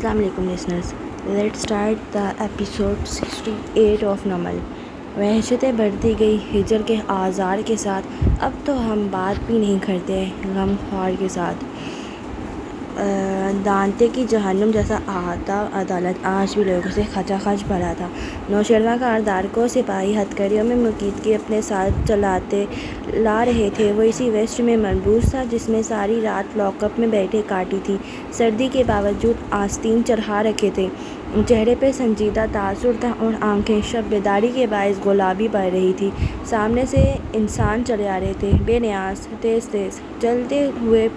السلام علیکم listeners, let's start the episode 68 of Namal. وحشتیں بڑھتی گئی ہجر کے آزار کے ساتھ، اب تو ہم بات بھی نہیں کرتے غم خوار کے ساتھ۔ دانتے کی جہنم جیسا احاطہ عدالت آج بھی لوگوں سے کھچا کھچ بھرا تھا۔ نوشیروان کاردار کو سپاہی ہتھ کڑیوں میں مقید اپنے ساتھ چلاتے لا رہے تھے۔ وہ اسی ویسٹ میں ملبوس تھا جس میں ساری رات لاک اپ میں بیٹھے کاٹی تھی۔ سردی کے باوجود آستین چڑھا رکھے تھے، چہرے پہ سنجیدہ تاثر تھا اور آنکھیں شب بیداری کے باعث گلابی پڑ رہی تھی۔ سامنے سے انسان چلے آ رہے تھے، بے نیاز، تیز تیز چلتے ہوئے،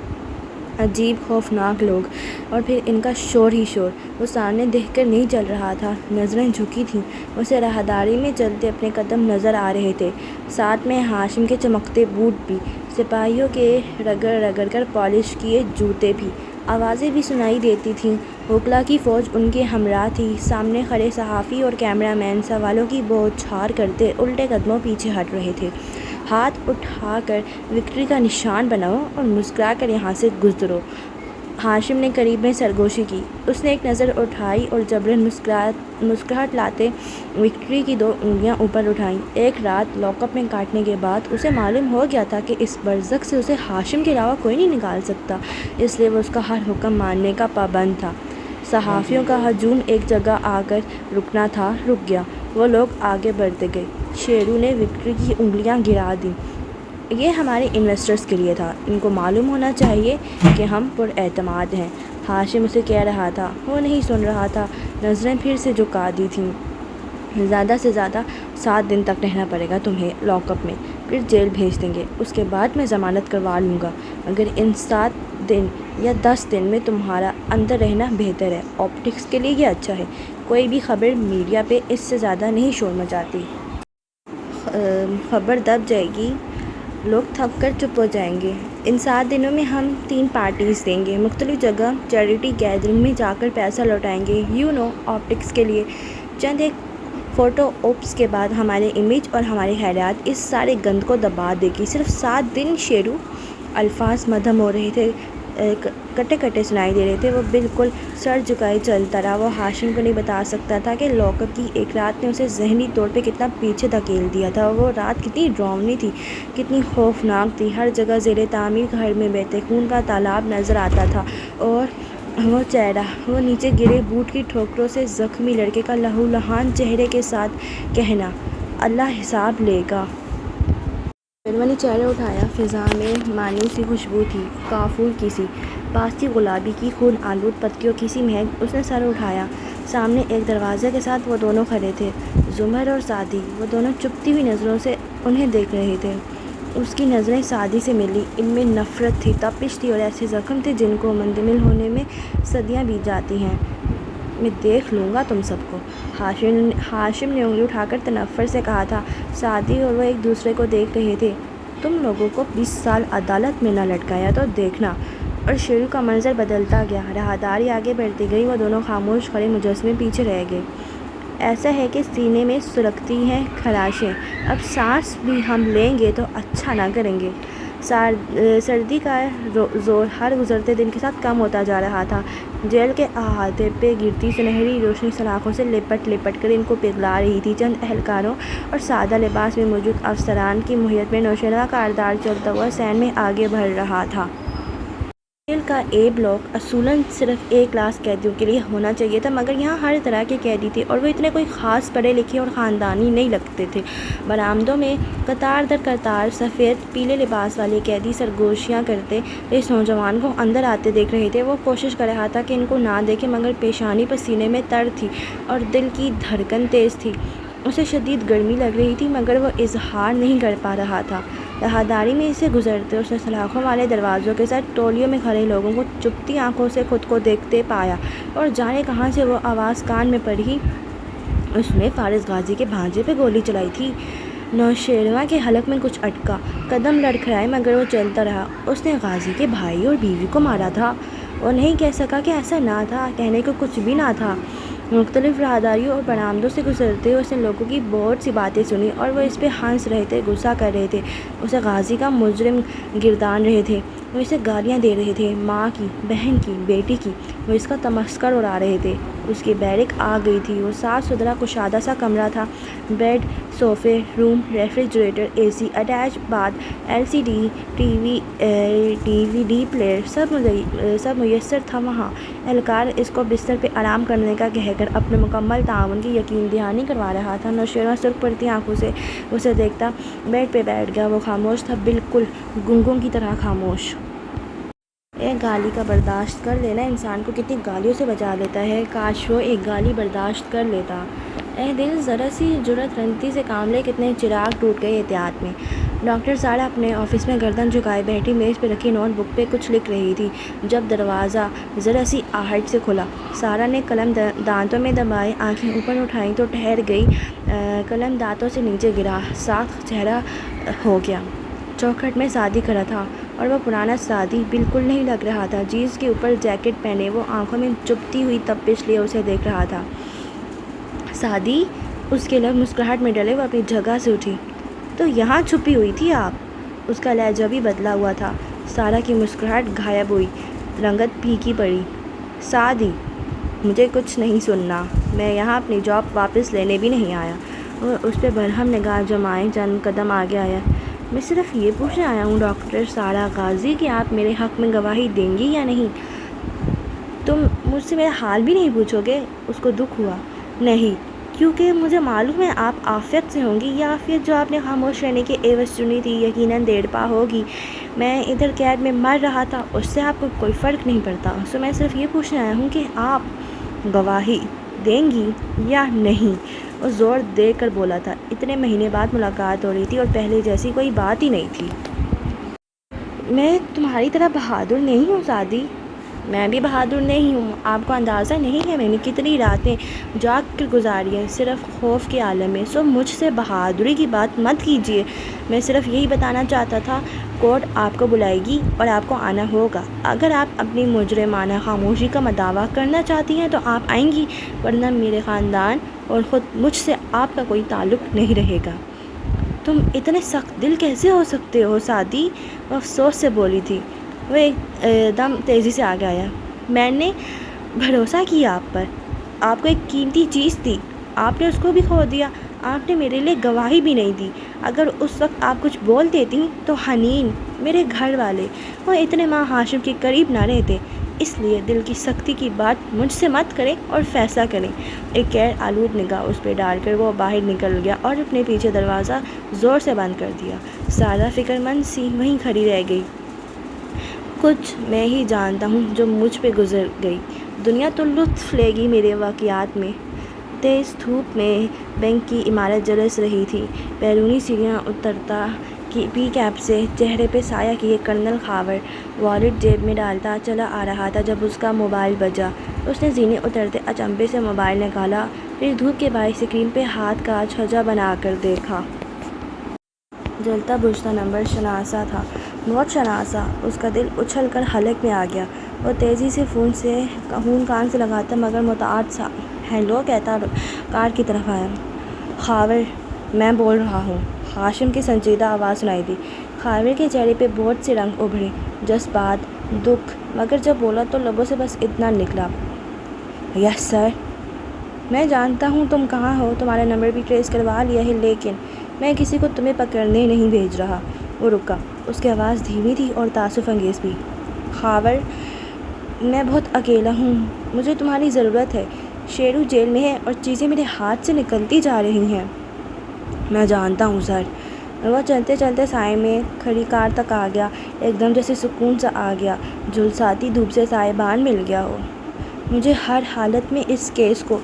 عجیب خوفناک لوگ، اور پھر ان کا شور ہی شور۔ وہ سامنے دیکھ کر نہیں چل رہا تھا، نظریں جھکی تھیں۔ اسے راہداری میں چلتے اپنے قدم نظر آ رہے تھے، ساتھ میں ہاشم کے چمکتے بوٹ بھی، سپاہیوں کے رگڑ رگڑ کر پالش کیے جوتے بھی۔ آوازیں بھی سنائی دیتی تھیں، وکلا کی فوج ان کے ہمراہ تھی۔ سامنے کھڑے صحافی اور کیمرہ مین سوالوں کی بوچھار کرتے الٹے قدموں پیچھے ہٹ رہے تھے۔ ہاتھ اٹھا کر وکٹری کا نشان بناؤ اور مسکرا کر یہاں سے گزرو۔ ہاشم نے قریب میں سرگوشی کی۔ اس نے ایک نظر اٹھائی اور جبراً مسکراہٹ لاتے وکٹری کی 2 انگلیاں اوپر اٹھائیں۔ ایک رات لاک اپ میں کاٹنے کے بعد اسے معلوم ہو گیا تھا کہ اس برزخ سے اسے ہاشم کے علاوہ کوئی نہیں نکال سکتا، اس لیے وہ اس کا ہر حکم ماننے کا پابند تھا۔ صحافیوں کا ہجوم ایک جگہ آ کر رکنا تھا، رک گیا۔ وہ لوگ آگے بڑھتے گئے۔ شیرو نے وکٹری کی انگلیاں گرا دیں۔ یہ ہمارے انویسٹرز کے لیے تھا، ان کو معلوم ہونا چاہیے کہ ہم پر اعتماد ہیں، ہاشم اسے کہہ رہا تھا۔ وہ نہیں سن رہا تھا، نظریں پھر سے جھکا دی تھیں۔ زیادہ سے زیادہ 7 دن تک رہنا پڑے گا تمہیں لاک اپ میں، پھر جیل بھیج دیں گے، اس کے بعد میں ضمانت کروا لوں گا۔ مگر ان 7 دن یا 10 دن میں تمہارا اندر رہنا بہتر ہے، آپٹکس کے لیے یہ اچھا ہے۔ کوئی بھی خبر میڈیا پہ اس سے زیادہ نہیں شور مچاتی۔ خبر دب جائے گی، لوگ تھک کر چپ ہو جائیں گے۔ ان 7 دنوں میں ہم 3 پارٹیز دیں گے، مختلف جگہ چیریٹی گیدرنگ میں جا کر پیسہ لوٹائیں گے، آپٹکس کے لیے۔ چند ایک فوٹو اوپس کے بعد ہمارے امیج اور ہمارے خیالات اس سارے گند کو دبا دے گی۔ صرف 7 دن شیرو۔ الفاظ مدھم ہو رہے تھے، کٹے کٹے سنائی دے رہے تھے۔ وہ بالکل سر جھکائے چلتا رہا۔ وہ ہاشم کو نہیں بتا سکتا تھا کہ لاک اپ کی ایک رات نے اسے ذہنی طور پہ کتنا پیچھے دھکیل دیا تھا۔ وہ رات کتنی ڈراؤنی تھی، کتنی خوفناک تھی۔ ہر جگہ زیر تعمیر گھر میں بہتے خون کا تالاب نظر آتا تھا، اور وہ چہرہ، وہ نیچے گرے بوٹ کی ٹھوکروں سے زخمی لڑکے کا لہو لہان چہرے کے ساتھ کہنا، اللہ حساب لے گا۔ شیروان نے چہرہ اٹھایا۔ فضا میں مانوس سی خوشبو تھی، کافور کی سی، پاس تھی گلابی کی خون آلود پتیوں کی سی مہک۔ اس نے سر اٹھایا۔ سامنے ایک دروازے کے ساتھ وہ دونوں کھڑے تھے، زمر اور سعدی۔ وہ دونوں چپتی ہوئی نظروں سے انہیں دیکھ رہے تھے۔ اس کی نظریں سعدی سے ملیں، ان میں نفرت تھی، تپش تھی، اور ایسے زخم تھے جن کو مندمل ہونے میں صدیاں بیت جاتی ہیں۔ میں دیکھ لوں گا تم سب کو، ہاشم نے انگلی اٹھا کر تنفر سے کہا تھا۔ سعدی اور وہ ایک دوسرے کو دیکھ رہے تھے۔ تم لوگوں کو 20 سال عدالت میں نہ لٹکایا تو دیکھنا۔ اور شیرو کا منظر بدلتا گیا، راہداری آگے بڑھتی گئی۔ وہ دونوں خاموش کھڑے مجسمے پیچھے رہ گئے۔ ایسا ہے کہ سینے میں سلگتی ہیں خراشیں، اب سانس بھی ہم لیں گے تو اچھا نہ کریں گے۔ سردی کا زور ہر گزرتے دن کے ساتھ کم ہوتا جا رہا تھا۔ جیل کے احاطے پہ گرتی سنہری روشنی سلاخوں سے لپٹ لپٹ کر ان کو پگھلا رہی تھی۔ چند اہلکاروں اور سادہ لباس میں موجود افسران کی محیط میں نوشیروان کاردار چلتا ہوا سین میں آگے بڑھ رہا تھا۔ جیل کا اے بلاک اصولاً صرف اے کلاس قیدیوں کے لیے ہونا چاہیے تھا، مگر یہاں ہر طرح کے قیدی تھے، اور وہ اتنے کوئی خاص پڑھے لکھے اور خاندانی نہیں لگتے تھے۔ برآمدوں میں قطار در قطار سفید پیلے لباس والے قیدی سرگوشیاں کرتے اس نوجوان کو اندر آتے دیکھ رہے تھے۔ وہ کوشش کر رہا تھا کہ ان کو نہ دیکھے، مگر پیشانی پر سینے میں تڑ تھی اور دل کی دھڑکن تیز تھی۔ اسے شدید گرمی لگ رہی تھی، مگر وہ اظہار نہیں کر پا رہا تھا۔ راہداری میں اسے گزرتے اس نے سلاخوں والے دروازوں کے ساتھ ٹولیوں میں کھڑے لوگوں کو چپتی آنکھوں سے خود کو دیکھتے پایا، اور جانے کہاں سے وہ آواز کان میں پڑی، اس نے فارس غازی کے بھانجے پہ گولی چلائی تھی۔ نوشیروان کے حلق میں کچھ اٹکا، قدم لڑکھڑائے، مگر وہ چلتا رہا۔ اس نے غازی کے بھائی اور بیوی کو مارا تھا۔ وہ نہیں کہہ سکا کہ ایسا نہ تھا، کہنے کو کچھ بھی نہ تھا۔ مختلف راہداریوں اور برآمدوں سے گزرتے اس نے لوگوں کی بہت سی باتیں سنی، اور وہ اس پہ ہنس رہے تھے، غصہ کر رہے تھے، اسے غازی کا مجرم گردان رہے تھے۔ وہ اسے گالیاں دے رہے تھے، ماں کی، بہن کی، بیٹی کی۔ وہ اس کا تمسخر اڑا رہے تھے۔ اس کی بیرک آ گئی تھی۔ وہ صاف ستھرا کشادہ سا کمرہ تھا۔ بیڈ، صوفے، room, refrigerator, A C, attach bath, LCD DVD player, سب میسر تھا وہاں۔ اہلکار اس کو بستر پہ آرام کرنے کا کہہ کر اپنے مکمل تعاون کی یقین دہانی کروا رہا تھا۔ نوشیروان سرخ پڑتی آنکھوں سے اسے دیکھتا بیڈ پہ بیٹھ گیا۔ وہ خاموش تھا، بالکل گنگوں کی طرح خاموش۔ ایک گالی کا برداشت کر لینا انسان کو کتنی گالیوں سے بچا لیتا ہے۔ کاش وہ ایک گالی برداشت کر لیتا۔ اے دل، ذرا سی جرأت رنتی سے کام لے، کتنے چراغ ٹوٹ گئے احتیاط میں۔ ڈاکٹر سارا اپنے آفس میں گردن جھکائے بیٹھی میز پہ رکھی نوٹ بک پہ کچھ لکھ رہی تھی جب دروازہ ذرا سی آہٹ سے کھلا۔ سارا نے قلم دانتوں میں دبائے، آنکھیں اوپر اٹھائیں تو ٹھہر گئی۔ قلم دانتوں سے نیچے گرا، صاف چہرہ ہو گیا۔ چوکھٹ میں سعدی کھڑا تھا اور وہ پرانا سعدی بالکل نہیں لگ رہا تھا۔ جینس کے اوپر جیکٹ پہنے وہ آنکھوں میں چبھتی ہوئی تپش لیے اسے دیکھ رہا تھا۔ سعدی، اس کے لب مسکراہٹ میں ڈلے۔ وہ اپنی جگہ سے اٹھی۔ تو یہاں چھپی ہوئی تھی آپ؟ اس کا لہجہ بھی بدلا ہوا تھا۔ سارا کی مسکراہٹ غائب ہوئی، رنگت پھیکی پڑی۔ سعدی، مجھے کچھ نہیں سننا، میں یہاں اپنی جاب واپس لینے بھی نہیں آیا۔ وہ اس پہ برہم نگاہ جمائے چند قدم آگے آیا۔ میں صرف یہ پوچھنے آیا ہوں ڈاکٹر سارا غازی کہ آپ میرے حق میں گواہی دیں گی یا نہیں؟ تم مجھ سے میرا حال بھی نہیں پوچھو گے؟ اس کو دکھ ہوا۔ نہیں، کیونکہ مجھے معلوم ہے آپ عافیت سے ہوں گی۔ یہ عافیت جو آپ نے خاموش رہنے کی عوض چنی تھی یقیناً دیرپا ہوگی۔ میں ادھر قید میں مر رہا تھا، اس سے آپ کو کوئی فرق نہیں پڑتا۔ سو میں صرف یہ پوچھنے آیا ہوں کہ آپ گواہی دیں گی یا نہیں؟ وہ زور دے کر بولا تھا۔ اتنے مہینے بعد ملاقات ہو رہی تھی اور پہلے جیسی کوئی بات ہی نہیں تھی۔ میں تمہاری طرح بہادر نہیں ہوں سعدی۔ میں بھی بہادر نہیں ہوں۔ آپ کو اندازہ نہیں ہے میں نے کتنی راتیں جاگ کر گزاری ہیں صرف خوف کے عالم میں۔ سو مجھ سے بہادری کی بات مت کیجیے۔ میں صرف یہی بتانا چاہتا تھا کورٹ آپ کو بلائے گی اور آپ کو آنا ہوگا۔ اگر آپ اپنی مجرمانہ خاموشی کا مداوع کرنا چاہتی ہیں تو آپ آئیں گی، ورنہ میرے خاندان اور خود مجھ سے آپ کا کوئی تعلق نہیں رہے گا۔ تم اتنے سخت دل کیسے ہو سکتے ہو سعدی؟ وہ افسوس سے بولی تھی۔ وہ ایک دم تیزی سے آگے آیا۔ میں نے بھروسہ کیا آپ پر، آپ کو ایک قیمتی چیز تھی، آپ نے اس کو بھی کھو دیا۔ آپ نے میرے لیے گواہی بھی نہیں دی۔ اگر اس وقت آپ کچھ بول دیتی تو حنین، میرے گھر والے، وہ اتنے ماں ہاشم کے قریب نہ رہتے۔ اس لیے دل کی سختی کی بات مجھ سے مت کریں اور فیصلہ کریں۔ ایک غیر آلود نگاہ اس پہ ڈال کر وہ باہر نکل گیا اور اپنے پیچھے دروازہ زور سے بند کر دیا۔ سارا فکر مند سی وہیں کھڑی رہ گئی۔ کچھ میں ہی جانتا ہوں جو مجھ پہ گزر گئی۔ دنیا تو لطف لے گی میرے واقعات میں۔ تیز دھوپ میں بینک کی عمارت جلس رہی تھی۔ بیرونی سیڑھیاں اترتا پی کیپ سے چہرے پہ سایہ کیے کرنل خاور والیٹ جیب میں ڈالتا چلا آ رہا تھا جب اس کا موبائل بجا۔ اس نے زینے اترتے اچنبے سے موبائل نکالا، پھر دھوپ کے باعث اسکرین پہ ہاتھ کا چھجا بنا کر دیکھا۔ جلتا بجھتا نمبر شناسا تھا، بہت شناسا۔ اس کا دل اچھل کر حلق میں آ گیا۔ وہ تیزی سے فون کان سے لگاتا مگر متعارف سا ہیلو کہتا کار کی طرف آیا۔ خاور، میں بول رہا ہوں۔ ہاشم کی سنجیدہ آواز سنائی دی۔ خاور کے چہرے پہ بہت سے رنگ ابھرے، جذبات، دکھ، مگر جب بولا تو لبوں سے بس اتنا نکلا، یس سر۔ میں جانتا ہوں تم کہاں ہو، تمہارا نمبر بھی ٹریس کروا لیا ہے، لیکن میں کسی کو تمہیں پکڑنے نہیں بھیج رہا۔ وہ رکا، اس کی آواز دھیمی تھی اور تعصب انگیز بھی۔ خاور، میں بہت اکیلا ہوں، مجھے تمہاری ضرورت ہے۔ شیرو جیل میں ہے اور چیزیں میرے ہاتھ سے نکلتی جا رہی ہیں۔ میں جانتا ہوں سر۔ وہ چلتے چلتے سائے میں کھڑی کار تک آ گیا۔ ایک دم جیسے سکون سا آ گیا، جھلساتی دھوپ سے سائبان مل گیا ہو۔ مجھے ہر حالت میں اس کیس کو،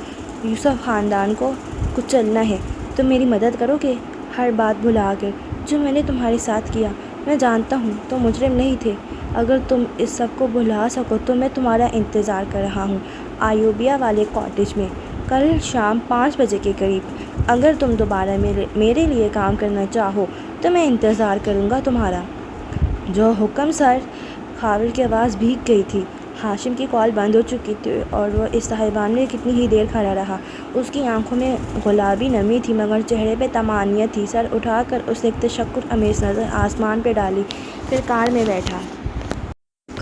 یوسف خاندان کو کچلنا ہے۔ تم میری مدد کرو گے؟ ہر بات بھلا کر جو میں نے تمہارے ساتھ کیا۔ میں جانتا ہوں تم مجرم نہیں تھے۔ اگر تم اس سب کو بھلا سکو تو میں تمہارا انتظار کر رہا ہوں آیوبیا والے کاٹیج میں، کل شام 5 بجے کے قریب۔ اگر تم دوبارہ میرے لیے کام کرنا چاہو تو میں انتظار کروں گا تمہارا۔ جو حکم سر۔ خاور کی آواز بھیگ گئی تھی۔ ہاشم کی کال بند ہو چکی تھی اور وہ اس صاحبان میں کتنی ہی دیر کھڑا رہا۔ اس کی آنکھوں میں گلابی نمی تھی مگر چہرے پہ طمانینت تھی۔ سر اٹھا کر اس نے ایک تشکر آمیز نظر آسمان پہ ڈالی، پھر کار میں بیٹھا۔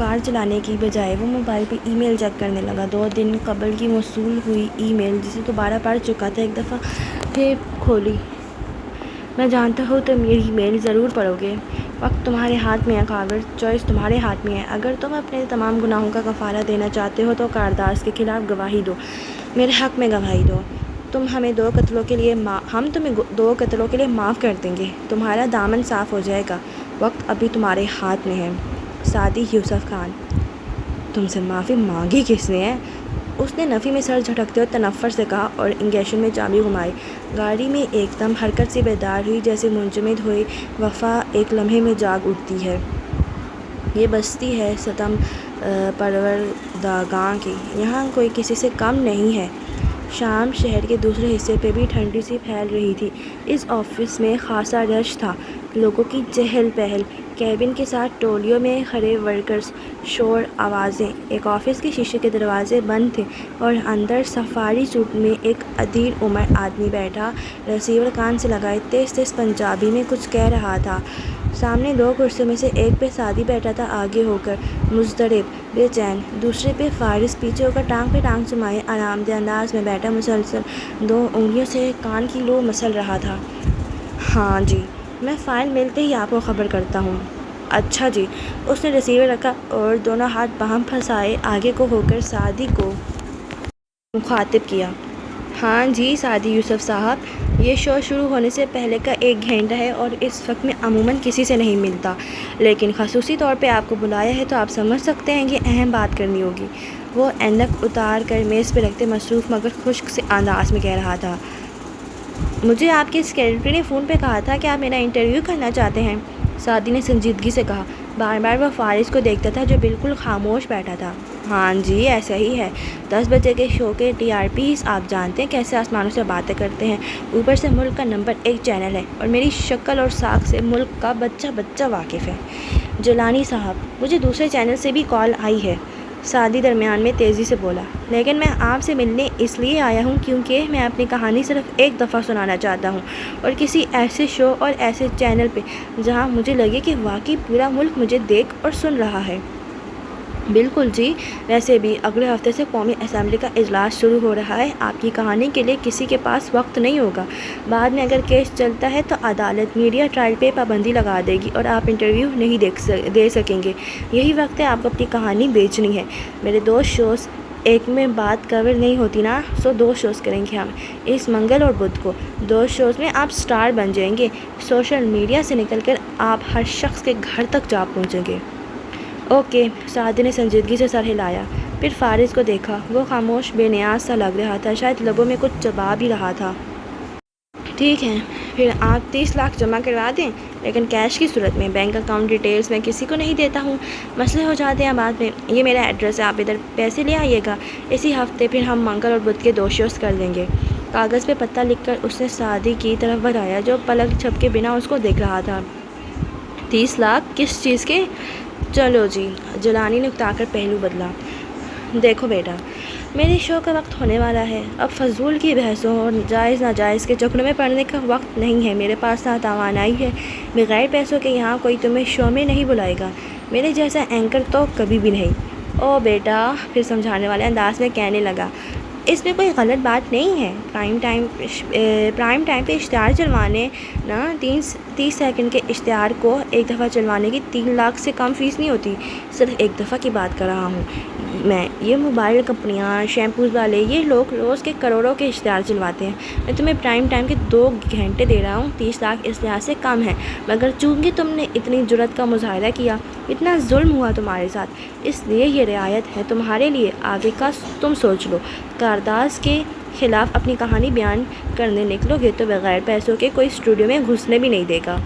کار چلانے کی بجائے وہ موبائل پہ ای میل چیک کرنے لگا۔ 2 دن قبل کی موصول ہوئی ای میل جسے دوبارہ پڑھ چکا تھا ایک دفعہ پھر کھولی۔ میں جانتا ہوں تم میری میل ضرور پڑھو گے۔ وقت تمہارے ہاتھ میں ہے کاغذ، چوائس تمہارے ہاتھ میں ہے۔ اگر تم اپنے تمام گناہوں کا کفارہ دینا چاہتے ہو تو کارداس کے خلاف گواہی دو، میرے حق میں گواہی دو۔ ہم تمہیں 2 قتلوں کے لیے معاف کر دیں گے، تمہارا دامن صاف ہو جائے گا۔ وقت ابھی تمہارے ہاتھ میں ہے۔ سعدی یوسف خان: تم سے معافی مانگی کس نے ہے؟ اس نے نفی میں سر جھٹکتے ہوئے تنفر سے کہا اور انگیشن میں چابی گھمائی۔ گاڑی میں ایک دم حرکت سے بیدار ہوئی، جیسے منجمد ہوئی وفا ایک لمحے میں جاگ اٹھتی ہے۔ یہ بستی ہے ستم پروردگاں کی، یہاں کوئی کسی سے کم نہیں ہے۔ شام شہر کے دوسرے حصے پہ بھی ٹھنڈی سی پھیل رہی تھی۔ اس آفس میں خاصا رش تھا، لوگوں کی چہل پہل، کیبن کے ساتھ ٹولیوں میں کھڑے ورکرز، شور، آوازیں۔ ایک آفس کے شیشے کے دروازے بند تھے اور اندر سفاری سوٹ میں ایک ادھیڑ عمر آدمی بیٹھا ریسیور کان سے لگائے تیز تیز پنجابی میں کچھ کہہ رہا تھا۔ سامنے 2 کرسیوں میں سے ایک پہ سعدی بیٹھا تھا آگے ہو کر، مضطرب، بے چین، دوسرے پہ فارس پیچھے ہو کر ٹانگ پہ ٹانگ جمائے آرام دہ انداز میں بیٹھا مسلسل 2 انگلیوں سے کان کی لو مسل رہا تھا۔ ہاں جی، میں فائل ملتے ہی آپ کو خبر کرتا ہوں۔ اچھا جی۔ اس نے ریسیور رکھا اور دونوں ہاتھ باہم پھنسائے آگے کو ہو کر سعدی کو مخاطب کیا۔ ہاں جی سعدی یوسف صاحب، یہ شو شروع ہونے سے پہلے کا 1 گھنٹہ ہے اور اس وقت میں عموماً کسی سے نہیں ملتا، لیکن خصوصی طور پہ آپ کو بلایا ہے تو آپ سمجھ سکتے ہیں کہ اہم بات کرنی ہوگی۔ وہ اینک اتار کر میز پہ رکھتے مصروف مگر خشک سے انداز میں کہہ رہا تھا۔ مجھے آپ کے سیکریٹری نے فون پہ کہا تھا کہ آپ میرا انٹرویو کرنا چاہتے ہیں، سعدی نے سنجیدگی سے کہا۔ بار بار وہ فارس کو دیکھتا تھا جو بالکل خاموش بیٹھا تھا۔ ہاں جی ایسا ہی ہے، 10 بجے کے شو کے TRPs آپ جانتے ہیں کیسے آسمانوں سے باتیں کرتے ہیں، اوپر سے ملک کا نمبر 1 چینل ہے اور میری شکل اور ساکھ سے ملک کا بچہ بچہ واقف ہے۔ جیلانی صاحب، مجھے دوسرے چینل سے بھی کال آئی ہے، سعدی درمیان میں تیزی سے بولا، لیکن میں آپ سے ملنے اس لیے آیا ہوں کیونکہ میں اپنی کہانی صرف 1 دفعہ سنانا چاہتا ہوں اور کسی ایسے شو اور ایسے چینل پہ جہاں مجھے لگے کہ واقعی پورا ملک مجھے دیکھ اور سن رہا ہے۔ بالکل جی، ویسے بھی اگلے ہفتے سے قومی اسمبلی کا اجلاس شروع ہو رہا ہے، آپ کی کہانی کے لیے کسی کے پاس وقت نہیں ہوگا۔ بعد میں اگر کیس چلتا ہے تو عدالت میڈیا ٹرائل پہ پابندی لگا دے گی اور آپ انٹرویو نہیں دے سکیں گے۔ یہی وقت ہے آپ کو اپنی کہانی بیچنی ہے۔ میرے 2 شوز، ایک میں بات کور نہیں ہوتی نا، سو 2 شوز کریں گے ہم، اس منگل اور بدھ کو۔ 2 شوز میں آپ سٹار بن جائیں گے، سوشل میڈیا سے نکل کر آپ ہر شخص کے گھر تک جا پہنچیں گے۔ اوکے، سعدی نے سنجیدگی سے سر ہلایا، پھر فارس کو دیکھا۔ وہ خاموش بے نیاز سا لگ رہا تھا، شاید لبوں میں کچھ چبا بھی رہا تھا۔ ٹھیک ہے، پھر آپ 30 لاکھ جمع کروا دیں، لیکن کیش کی صورت میں، بینک اکاؤنٹ ڈیٹیلز میں کسی کو نہیں دیتا ہوں، مسئلے ہو جاتے ہیں بعد میں۔ یہ میرا ایڈریس ہے، آپ ادھر پیسے لے آئیے گا اسی ہفتے، پھر ہم منگل اور بدھ کے 2 شوز کر دیں گے۔ کاغذ پہ پتہ لکھ کر اس نے سعدی کی طرف بڑھایا جو پلک جھپکے بنا اس کو دیکھ رہا تھا۔ 30 لاکھ کس چیز کے؟ چلو جی، جیلانی نے اکتا کر پہلو بدلا۔ دیکھو بیٹا، میرے شو کا وقت ہونے والا ہے، اب فضول کی بحثوں اور جائز ناجائز کے چکروں میں پڑنے کا وقت نہیں ہے۔ میرے پاس نہ توانائی ہے، بغیر پیسوں کے یہاں کوئی تمہیں شو میں نہیں بلائے گا، میرے جیسا اینکر تو کبھی بھی نہیں۔ او بیٹا، پھر سمجھانے والے انداز میں کہنے لگا، اس میں کوئی غلط بات نہیں ہے، پرائم ٹائم پہ اشتہار چلوانے نا، 30 سیکنڈ کے اشتہار کو 1 دفعہ چلوانے کی 3 لاکھ سے کم فیس نہیں ہوتی۔ صرف 1 دفعہ کی بات کر رہا ہوں میں۔ یہ موبائل کمپنیاں، شیمپوز والے، یہ لوگ روز کے کروڑوں کے اشتہار چلواتے ہیں، میں تمہیں پرائم ٹائم کے 2 گھنٹے دے رہا ہوں، 30 لاکھ اس لحاظ سے کم ہے، مگر چونکہ تم نے اتنی جرأت کا مظاہرہ کیا، اتنا ظلم ہوا تمہارے ساتھ، اس لیے یہ رعایت ہے تمہارے لیے، آگے کا تم سوچ لو۔ کارداس کے خلاف اپنی کہانی بیان کرنے نکلو گے تو بغیر پیسوں کے کوئی اسٹوڈیو میں گھسنے بھی نہیں دے گا۔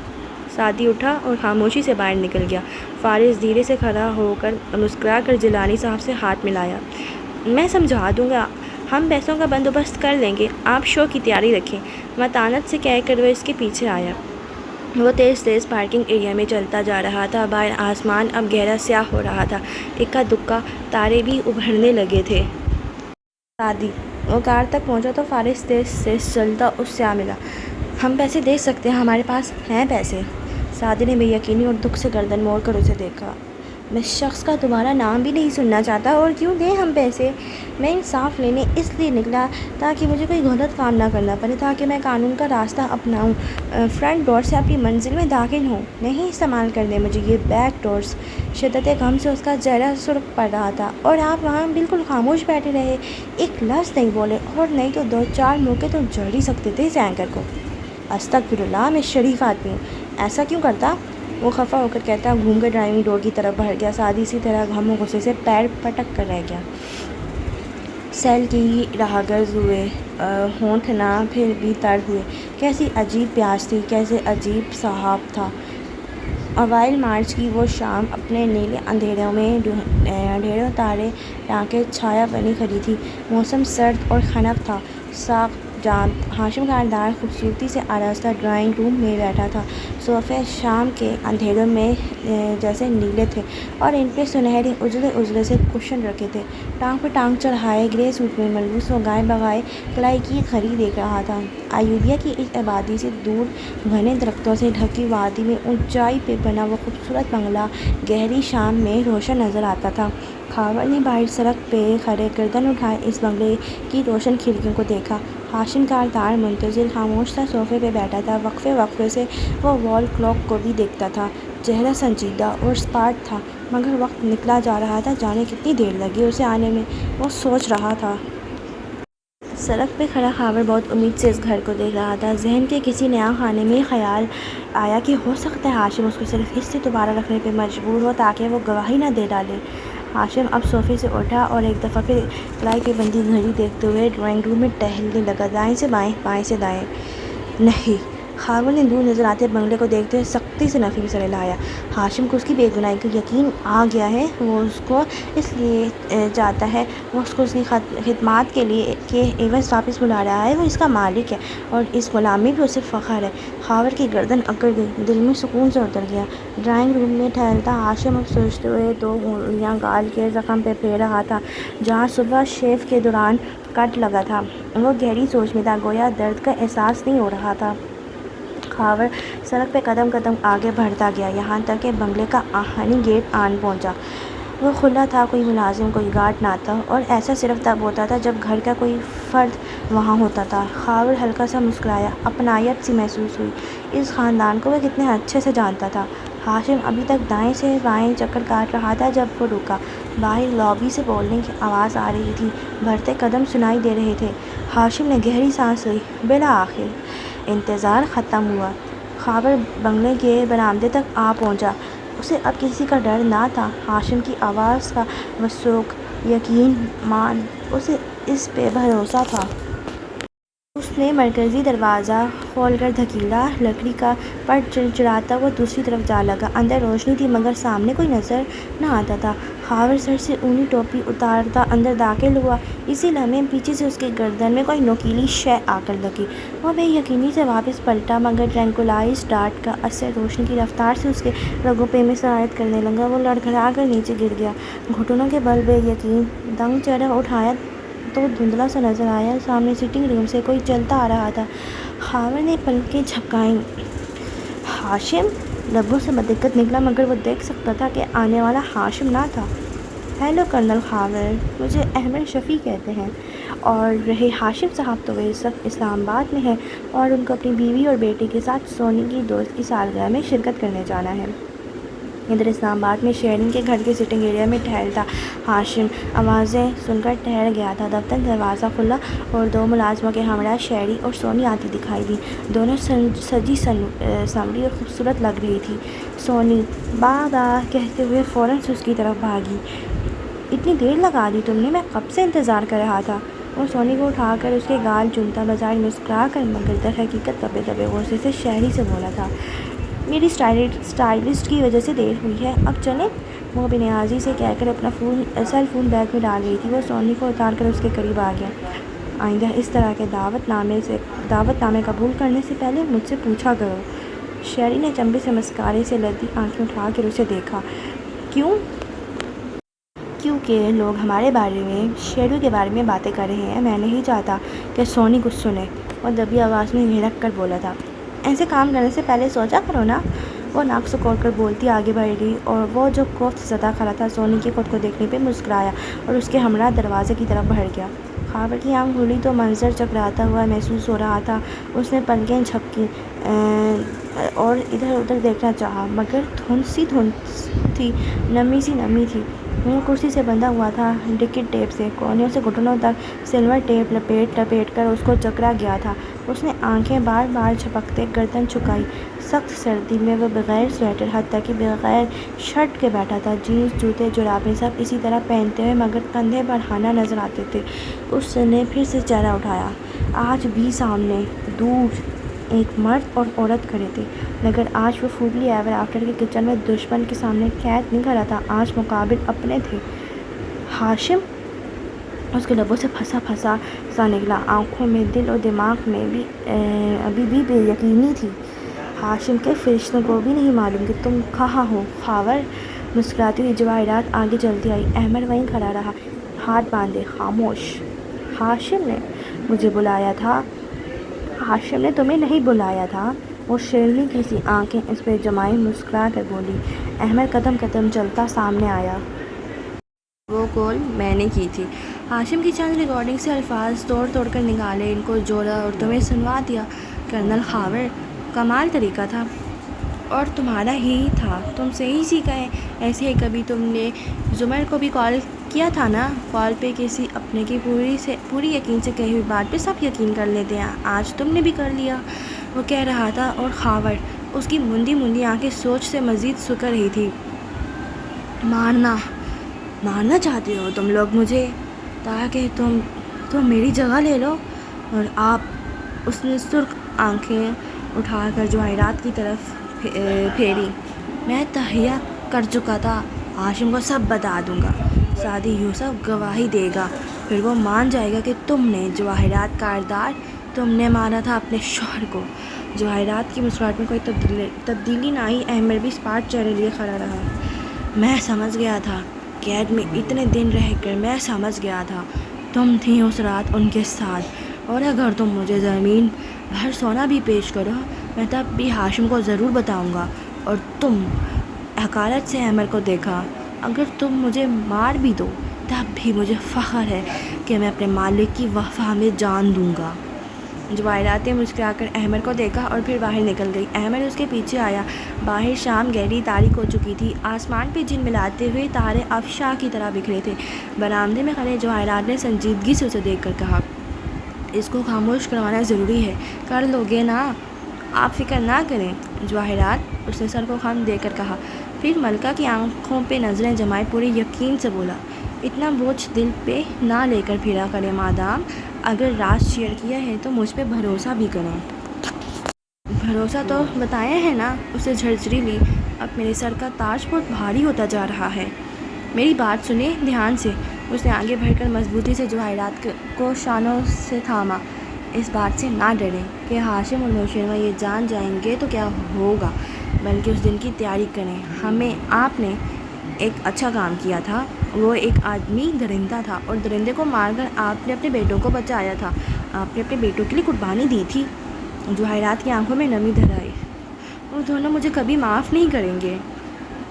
سعدی اٹھا اور خاموشی سے باہر نکل گیا۔ فارس دھیرے سے کھڑا ہو کر مسکرا کر جیلانی صاحب سے ہاتھ ملایا۔ میں سمجھا دوں گا، ہم پیسوں کا بندوبست کر لیں گے، آپ شو کی تیاری رکھیں، متانت سے کہہ کر وہ اس کے پیچھے آیا۔ وہ تیز تیز پارکنگ ایریا میں چلتا جا رہا تھا، باہر آسمان اب گہرا سیاہ ہو رہا تھا، اکا دکا تارے بھی ابھرنے لگے تھے۔ سعدی، وہ کار تک پہنچا تو فارس تیز تیز چلتا اس سے آ ملا۔ ہم پیسے دے سکتے ہیں، ہمارے پاس ہیں پیسے۔ سعدی نے بے یقینی اور دکھ سے گردن موڑ کر اسے دیکھا۔ میں شخص کا تمہارا نام بھی نہیں سننا چاہتا، اور کیوں دیں ہم پیسے؟ میں انصاف لینے اس لیے نکلا تاکہ مجھے کوئی غلط کام نہ کرنا پڑے، تاکہ میں قانون کا راستہ اپناؤں، فرنٹ ڈور سے اپنی منزل میں داخل ہوں، نہیں استعمال کرنے مجھے یہ بیک ڈورس۔ شدت غم سے اس کا چہرہ سرخ پڑ رہا تھا، اور آپ وہاں بالکل خاموش بیٹھے رہے، ایک لفظ نہیں بولے، اور نہیں تو دو چار موقع تو جڑ ہی سکتے تھے اس اینکر کو۔ استغفر اللہ، میں شریف آدمی ہوں، ایسا کیوں کرتا؟ وہ خفا ہو کر کہتا، گھوم کر ڈرائیونگ ڈور کی طرف بڑھ گیا۔ سادی سی طرح غم و غصے سے پیر پٹک کر رہ گیا۔ سیل کی راہگرز ہوئے، ہونٹ نہ پھر بھی تر ہوئے۔ کیسی عجیب پیاس تھی، کیسے عجیب سحاب تھا۔ اوائل مارچ کی وہ شام، اپنے نیلے اندھیروں میں ڈھیروں تارے ٹانکے چھایا بنی کھڑی تھی۔ موسم سرد اور خنک تھا۔ ساکھ جان ہاشم کاردار خوبصورتی سے آراستہ ڈرائنگ روم میں بیٹھا تھا۔ صوفے شام کے اندھیروں میں جیسے نیلے تھے، اور ان پہ سنہرے اجلے اجلے سے کشن رکھے تھے۔ ٹانگ پہ ٹانگ چڑھائے گرے سوٹ میں ملبوس وہ گائے بگائے کلائی کی کھری دیکھ رہا تھا۔ ایودھیا کی اس آبادی سے دور گھنے درختوں سے ڈھکی وادی میں اونچائی پہ بنا وہ خوبصورت بنگلہ گہری شام میں روشن نظر آتا تھا۔ خاور نے باہر سڑک پہ کھڑے گردن اٹھائے اس بنگلے کی روشن کھڑکیوں کو دیکھا۔ ہاشم کاردار منتظر خاموش سا صوفے پہ بیٹھا تھا، وقفے وقفے سے وہ وال کلاک کو بھی دیکھتا تھا۔ چہرہ سنجیدہ اور اسپاٹ تھا، مگر وقت نکلا جا رہا تھا، جانے کتنی دیر لگی اسے آنے میں، وہ سوچ رہا تھا۔ سڑک پہ کھڑا خاور بہت امید سے اس گھر کو دیکھ رہا تھا۔ ذہن کے کسی نیا خانے میں خیال آیا کہ ہو سکتا ہے ہاشم اس کو صرف اس لیے دوبارہ رکھنے پہ مجبور ہو تاکہ وہ گواہی نہ دے ڈالے۔ ہاشم اب صوفے سے اٹھا اور ایک دفعہ پھر کلائی پہ بندھی گھڑی دیکھتے ہوئے ڈرائنگ روم میں ٹہلنے لگا، دائیں سے بائیں، بائیں سے دائیں۔ نہیں! خاور نے دور نظر آتے بنگلے کو دیکھتے ہوئے سختی سے نفی میں سر ہلایا۔ ہاشم کو اس کی بے گناہی کا یقین آ گیا ہے۔ وہ اس کو اس لیے چاہتا ہے، وہ اس کو اس کی خدمات کے لیے کے عوض واپس بلا رہا ہے۔ وہ اس کا مالک ہے، اور اس غلامی پہ اسے فخر ہے۔ خاور کی گردن اکڑ گئی، دل میں سکون سے اتر گیا۔ ڈرائنگ روم میں ٹہلتا ہاشم اب سوچتے ہوئے دو انگلیاں گال کے زخم پہ پھیر رہا تھا جہاں صبح شیو کے دوران کٹ لگا تھا۔ وہ گہری سوچ میں تھا، گویا درد کا احساس نہیں ہو رہا تھا۔ خاور سڑک پہ قدم قدم آگے بڑھتا گیا، یہاں تک کہ بنگلے کا آہنی گیٹ آن پہنچا۔ وہ کھلا تھا، کوئی ملازم، کوئی گارڈ نہ تھا، اور ایسا صرف تب ہوتا تھا جب گھر کا کوئی فرد وہاں ہوتا تھا۔ خاور ہلکا سا مسکرایا، اپنائیت سی محسوس ہوئی۔ اس خاندان کو وہ کتنے اچھے سے جانتا تھا۔ ہاشم ابھی تک دائیں سے بائیں چکر کاٹ رہا تھا جب وہ رکا۔ باہر لابی سے بولنے کی آواز آ رہی تھی، بڑھتے قدم سنائی دے رہے تھے۔ ہاشم نے گہری سانس لی۔ بالآخر انتظار ختم ہوا۔ خاور بنگلے کے برآمدے تک آ پہنچا۔ اسے اب کسی کا ڈر نہ تھا۔ ہاشم کی آواز کا وثوق، یقین مان، اسے اس پہ بھروسہ تھا۔ اس نے مرکزی دروازہ کھول کر دھکیلا۔ لکڑی کا پٹ چرچراتا ہوا دوسری طرف جا لگا۔ اندر روشنی تھی، مگر سامنے کوئی نظر نہ آتا تھا۔ خاور سر سے اونی ٹوپی اتارتا اندر داخل ہوا۔ اسی لمحے پیچھے سے اس کے گردن میں کوئی نوکیلی شے آ کر لگی۔ وہ بے یقینی سے واپس پلٹا، مگر ٹرینکولائزڈ ڈارٹ کا اثر روشنی کی رفتار سے اس کے رگوں پہ میں سرایت کرنے لگا۔ وہ لڑکھڑا کر نیچے گر گیا، گھٹنوں کے بل بے یقین۔ دنگ چہرہ اٹھایا تو دھندلا سا نظر آیا، سامنے سٹنگ روم سے کوئی چلتا آ رہا تھا۔ خاور نے پلکیں جھپکائیں۔ ہاشم! لبوں سے بددقت نکلا، مگر وہ دیکھ سکتا تھا کہ آنے والا ہاشم نہ تھا۔ ہیلو کرنل خاور، مجھے احمد شفیع کہتے ہیں، اور رہے ہاشم صاحب تو وہ اس وقت اسلام آباد میں ہیں، اور ان کو اپنی بیوی اور بیٹے کے ساتھ سونی کی دوست کی سالگرہ میں شرکت کرنے جانا ہے۔ ادھر اسلام آباد میں شیرن کے گھر کے سٹنگ ایریا میں ٹہلتا ہاشم آوازیں سن کر ٹھہر گیا تھا۔ دفتر دروازہ کھلا اور دو ملازموں کے ہمراہ شیری اور سونی آتی دکھائی دیں۔ دونوں سجی سنوری اور خوبصورت لگ رہی تھی۔ سونی بابا کہتے ہوئے فوراً سے اس کی طرف بھاگی۔ اتنی دیر لگا دی تم نے، میں کب سے انتظار کر رہا تھا۔ وہ سونی کو اٹھا کر اس کے گال چومتا بظاہر مسکرا کر، مگر در حقیقت دبے دبے غصے سے شہری سے بولا تھا، میری اسٹائلسٹ کی وجہ سے دیر ہوئی ہے، اب چلیں؟ وہ بے نیازی سے کہہ کر اپنا سیل فون بیگ میں ڈال رہی تھی۔ وہ سونی کو اتار کر اس کے قریب آ گیا۔ آئندہ اس طرح کے دعوت نامے قبول کرنے سے پہلے مجھ سے پوچھا کرو۔ شیری نے چمبے سے مسکارے سے لدی آنکھیں اٹھا کر اسے دیکھا۔ کیوں؟ کیونکہ لوگ ہمارے بارے میں، شیرو کے بارے میں باتیں کر رہے ہیں۔ میں نہیں چاہتا کہ سونی کچھ سنے۔ وہ دبی آواز میں ہڑک کر بولا تھا۔ ایسے کام کرنے سے پہلے سوچا کرو نا۔ وہ ناک سکوڑ کر بولتی آگے بڑھ گئی اور وہ جو کوفت زدہ کھڑا تھا سونی کی خود کو دیکھنے پہ مسکرایا اور اس کے ہمراہ دروازے کی طرف بڑھ گیا۔ خاور کی آنکھ کھلی تو منظر چکراتا ہوا محسوس ہو رہا تھا۔ اس نے پلکیں جھپکیں اور ادھر ادھر دیکھنا چاہا، مگر دھند تھی، نمی تھی۔ وہ کرسی سے بندھا ہوا تھا ڈکٹ ٹیپ سے، کونوں سے گھٹنوں تک سلور ٹیپ لپیٹ کر اس کو جکڑا گیا تھا۔ اس نے آنکھیں بار بار جھپکتے گردن جھکائی۔ سخت سردی میں وہ بغیر سویٹر، حتیٰ کہ بغیر شرٹ کے بیٹھا تھا۔ جینس، جوتے، جرابیں سب اسی طرح پہنتے ہوئے مگر کندھے بڑھانا نظر آتے تھے۔ اس نے پھر سے چہرہ اٹھایا۔ آج بھی سامنے دور ایک مرد اور عورت کھڑے تھے، مگر آج وہ فوڈلی ایور آفٹر کے کچن میں دشمن کے سامنے قید نہیں کھڑا تھا، آج مقابل اپنے تھے۔ ہاشم؟ اس کے لبوں سے پھنسا پھنسا سا نکلا، آنکھوں میں، دل اور دماغ میں بھی ابھی بھی بے یقینی تھی۔ ہاشم کے فرشتوں کو بھی نہیں معلوم کہ تم کہاں ہو خاور؟ مسکراتی ہوئی جواہرات آگے چلتی آئی۔ احمد وہیں کھڑا رہا، ہاتھ باندھے، خاموش۔ ہاشم نے مجھے بلایا تھا؟ ہاشم نے تمہیں نہیں بلایا تھا؟ وہ شیرنی کی سی آنکھیں اس پہ جمائے مسکرا کر بولی۔ احمد قدم قدم چلتا سامنے آیا۔ وہ کال میں نے کی تھی۔ ہاشم کی چند ریکارڈنگ سے الفاظ توڑ توڑ کر نکالے، ان کو جوڑا اور تمہیں سنوا دیا۔ کرنل خاور، کمال طریقہ تھا اور تمہارا ہی تھا، تم سے ہی سیکھا ہے۔ ایسے ہی کبھی تم نے زمر کو بھی کال کیا تھا نا؟ کال پہ کسی اپنے کی پوری یقین سے کہی ہوئی بات پہ سب یقین کر لیتے ہیں، آج تم نے بھی کر لیا، وہ کہہ رہا تھا۔ اور خاور، اس کی مندی آنکھیں سوچ سے مزید سکڑ رہی تھی۔ مارنا چاہتے ہو تم لوگ مجھے تاکہ تم میری جگہ لے لو؟ اور آپ؟ اس نے سرخ آنکھیں اٹھا کر جواہرات کی طرف پھیری۔ میں تہیہ کر چکا تھا، ہاشم کو سب بتا دوں گا، سعدی یوسف گواہی دے گا، پھر وہ مان جائے گا کہ تم نے جواہرات کاردار، تم نے مارا تھا اپنے شوہر کو۔ جواہرات کی مسکراہٹ میں کوئی تبدیلی نہ آئی۔ احمد بھی اسپاٹ چہرے لیے کھڑا رہا۔ میں سمجھ گیا تھا، قید میں اتنے دن رہ کر میں سمجھ گیا تھا تم تھیں اس رات ان کے ساتھ، اور اگر تم مجھے زمین بھر سونا بھی پیش کرو میں تب بھی ہاشم کو ضرور بتاؤں گا۔ اور تم؟ حقارت سے احمد کو دیکھا، اگر تم مجھے مار بھی دو تب بھی مجھے فخر ہے کہ میں اپنے مالک کی وفا میں جان دوں گا۔ جواہرات نے مسکرا کر احمد کو دیکھا اور پھر باہر نکل گئی۔ احمد اس کے پیچھے آیا۔ باہر شام گہری تاریک ہو چکی تھی، آسمان پہ جن ملاتے ہوئے تارے افشاں کی طرح بکھرے تھے۔ برآمدے میں کھڑے جواہرات نے سنجیدگی سے اسے دیکھ کر کہا، اس کو خاموش کروانا ضروری ہے، کر لو گے نا؟ آپ فکر نہ کریں جواہرات، اس نے سر کو خم دے کر کہا، پھر ملکہ کی آنکھوں پہ نظریں جمائے پورے یقین سے بولا، اتنا بوجھ دل پہ نہ لے کر پھرا کریں مادام، اگر راز شیئر کیا ہے تو مجھ پہ بھروسہ بھی کریں۔ بھروسہ تو بتایا ہے نا، اسے جھرجھری لی، اب میرے سر کا تاج بہت بھاری ہوتا جا رہا ہے، میری بات سنیں دھیان سے۔ اس نے آگے بڑھ کر مضبوطی سے جواہرات کو شانوں سے تھاما، اس بات سے نہ ڈریں کہ ہاشم اور نوشیروہ یہ جان جائیں گے تو کیا ہوگا، بلکہ اس دن کی تیاری کریں۔ آپ نے ایک اچھا کام کیا تھا، وہ ایک آدمی درندہ تھا اور درندے کو مار کر آپ نے اپنے بیٹوں کو بچایا تھا، آپ نے اپنے بیٹوں کے لیے قربانی دی تھی۔ جواہرات کی آنکھوں میں نمی دھر آئی، وہ دونوں مجھے کبھی معاف نہیں کریں گے،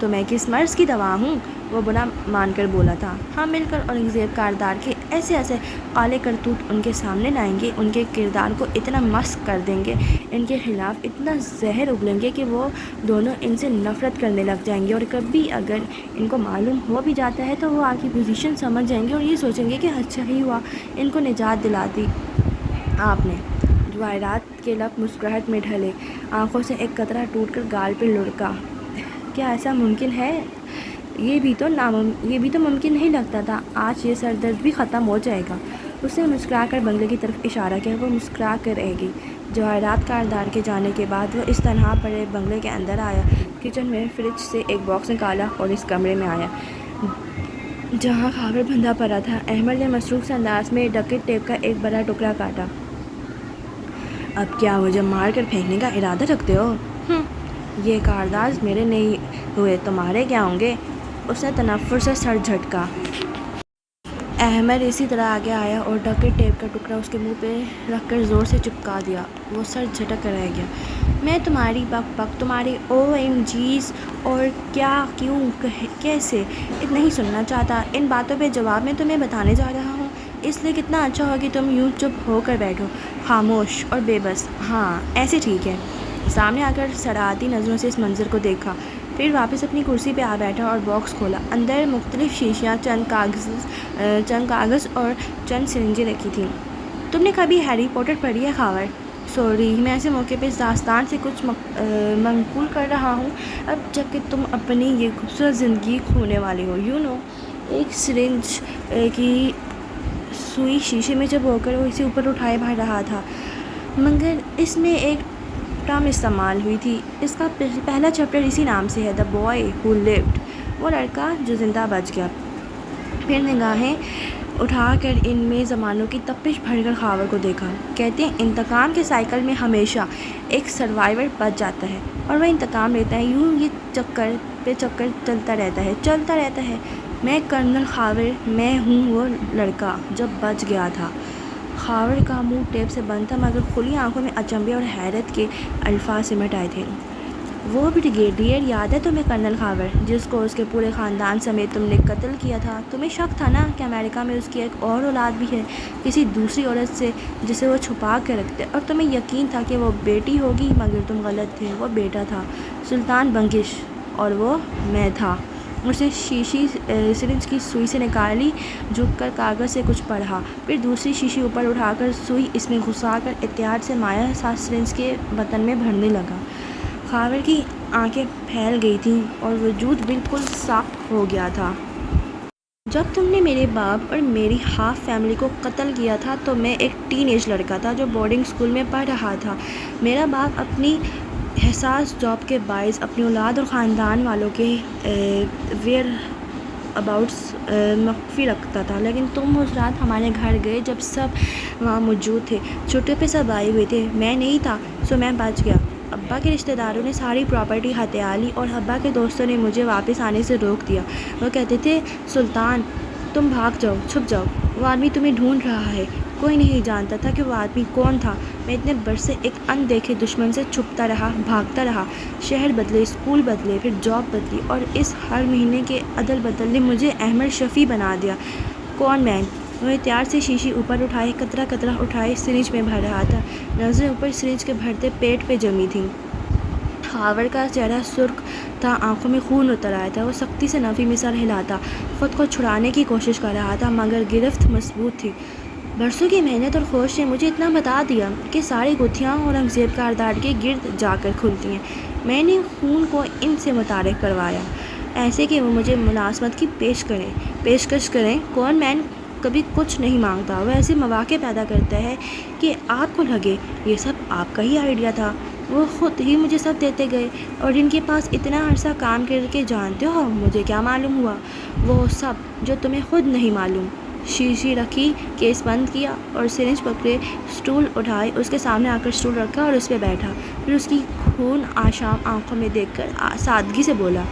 تو میں کس مرض کی دوا ہوں؟ وہ برا مان کر بولا تھا۔ ہم مل کر اورنگزیب کاردار کے ایسے کالے کرتوت ان کے سامنے لائیں گے، ان کے کردار کو اتنا مسخ کر دیں گے، ان کے خلاف اتنا زہر اگلیں گے کہ وہ دونوں ان سے نفرت کرنے لگ جائیں گے، اور کبھی اگر ان کو معلوم ہو بھی جاتا ہے تو وہ آپ کی پوزیشن سمجھ جائیں گے اور یہ سوچیں گے کہ اچھا ہی ہوا ان کو نجات دلا دی آپ نے۔ جواہرات کے لب مسکراہٹ میں ڈھلے، آنکھوں سے ایک قطرہ ٹوٹ کر گال پہ لڑکا۔ کیا ایسا ممکن ہے؟ یہ بھی تو ممکن نہیں لگتا تھا، آج یہ سر درد بھی ختم ہو جائے گا۔ اس نے مسکرا کر بنگلے کی طرف اشارہ کیا، وہ مسکرا کر رہ گئی۔ جواہرات کاردار کے جانے کے بعد وہ اس تنہا پڑے بنگلے کے اندر آیا، کچن میں فریج سے ایک باکس نکالا اور اس کمرے میں آیا جہاں خاور بندھا پڑا تھا۔ احمد نے مسروق سے انداز میں ڈکٹ ٹیپ کا ایک بڑا ٹکڑا کاٹا۔ اب کیا مجھے مار کر پھینکنے کا ارادہ رکھتے ہو؟ یہ کاردار میرے نہیں ہوئے، تمہارے کیا ہوں گے؟ اس نے تنفر سے سر جھٹکا۔ احمد اسی طرح آگے آیا اور ڈکٹ ٹیپ کا ٹکڑا اس کے منہ پہ رکھ کر زور سے چپکا دیا۔ وہ سر جھٹک کر رہ گیا۔ میں تمہاری بک بک، تمہاری OMGs اور کیا، کیوں، کیسے نہیں سننا چاہتا۔ ان باتوں پہ جواب میں تمہیں بتانے جا رہا ہوں، اس لیے کتنا اچھا ہوا کہ تم یوں چپ ہو کر بیٹھو، خاموش اور بے بس۔ ہاں ایسے ٹھیک ہے۔ سامنے آ کر صراحتی نظروں سے اس منظر کو دیکھا، پھر واپس اپنی کرسی پہ آ بیٹھا اور باکس کھولا۔ اندر مختلف شیشیاں، چند کاغذ اور چند سرنجیں رکھی تھیں۔ تم نے کبھی ہیری پوٹر پڑھی ہے خاور؟ سوری، میں ایسے موقع پہ اس داستان سے کچھ منقول کر رہا ہوں، اب جب کہ تم اپنی یہ خوبصورت زندگی کھونے والے ہو۔ ایک سرنج کی سوئی شیشے میں جب ہو کر وہ اسے اوپر اٹھائے بھر رہا تھا، مگر اس میں ایک ٹرم استعمال ہوئی تھی۔ اس کا پہلا چیپٹر اسی نام سے ہے، دا بوائے ہو لیوڈ، وہ لڑکا جو زندہ بچ گیا۔ پھر نگاہیں اٹھا کر ان میں زمانوں کی تپش بھر کر خاور کو دیکھا۔ کہتے ہیں انتقام کے سائیکل میں ہمیشہ ایک سروائیور بچ جاتا ہے اور وہ انتقام لیتا ہے، یوں یہ چکر پہ چکر چلتا رہتا ہے۔ میں کرنل خاور، میں ہوں وہ لڑکا جو بچ گیا تھا۔ خاور کا منہ ٹیپ سے بند تھا، مگر کھلی آنکھوں میں اچنبھے اور حیرت کے الفاظ سمٹ آئے تھے۔ وہ بریگیڈیئر یاد ہے تمہیں، کرنل خاور، جس کو اس کے پورے خاندان سمیت تم نے قتل کیا تھا؟ تمہیں شک تھا نا کہ امریکہ میں اس کی ایک اور اولاد بھی ہے، کسی دوسری عورت سے جسے وہ چھپا کے رکھتے، اور تمہیں یقین تھا کہ وہ بیٹی ہوگی، مگر تم غلط تھے، وہ بیٹا تھا، سلطان بخش، اور وہ میں تھا۔ اس نے شیشی سرنج کی سوئی سے نکالی، جھک کر کاغذ سے کچھ پڑھا، پھر دوسری شیشی اوپر اٹھا کر سوئی اس میں گھسا کر احتیاط سے مایع ساتھ سرنج کے بطن میں بھرنے لگا۔ خاور کی آنکھیں پھیل گئی تھیں اور وجود بالکل ساکت ہو گیا تھا۔ جب تم نے میرے باپ اور میری ہاف فیملی کو قتل کیا تھا تو میں ایک ٹین ایج لڑکا تھا جو بورڈنگ اسکول میں پڑھ رہا تھا۔ میرا باپ اپنی حساس جاب کے باعث اپنی اولاد اور خاندان والوں کے ویئر اباؤٹس مخفی رکھتا تھا، لیکن تم اس رات ہمارے گھر گئے جب سب وہاں موجود تھے، چھٹیوں پہ سب آئے ہوئے تھے، میں نہیں تھا، سو میں بچ گیا۔ ابا کے رشتہ داروں نے ساری پراپرٹی ہتھیا لی اور ابا کے دوستوں نے مجھے واپس آنے سے روک دیا۔ وہ کہتے تھے، سلطان تم بھاگ جاؤ، چھپ جاؤ، وہ آدمی تمہیں ڈھونڈ رہا ہے۔ کوئی نہیں جانتا تھا کہ وہ آدمی کون تھا۔ میں اتنے برسے ایک اندیکھے دشمن سے چھپتا رہا، بھاگتا رہا، شہر بدلے، اسکول بدلے، پھر جاب بدلی، اور اس ہر مہینے کے عدل بدل نے مجھے احمد شفیع بنا دیا۔ کون مین؟ وہ احتیاط سے شیشی اوپر اٹھائے، قطرہ قطرہ اٹھائے سرنج میں بھر رہا تھا، نظریں اوپر سرنج کے بھرتے پیٹ پہ جمی تھیں۔ خاور کا چہرہ سرخ تھا، آنکھوں میں خون اتر آیا تھا۔ وہ سختی سے نفی میں سر ہلاتا، خود کو چھڑانے کی کوشش کر رہا تھا، مگر گرفت مضبوط تھی۔ برسوں کی محنت اور کوشش نے مجھے اتنا بتا دیا کہ ساری گتھیاں اورنگزیب کردار کے گرد جا کر کھلتی ہیں۔ میں نے خون کو ان سے متعارف کروایا، ایسے کہ وہ مجھے ملازمت کی پیشکش کریں۔ کون مین کبھی کچھ نہیں مانگتا، وہ ایسے مواقع پیدا کرتا ہے کہ آپ کو لگے یہ سب آپ کا ہی آئیڈیا تھا۔ وہ خود ہی مجھے سب دیتے گئے، اور ان کے پاس اتنا عرصہ کام کر کے جانتے ہو مجھے کیا معلوم ہوا؟ وہ سب جو تمہیں خود نہیں معلوم۔ شیشی رکھی، کیس بند کیا اور سرنج پکڑے، سٹول اٹھائے، اس کے سامنے آ کر سٹول رکھا اور اس پہ بیٹھا، پھر اس کی خون آشام آنکھوں میں دیکھ کر سادگی سے بولا،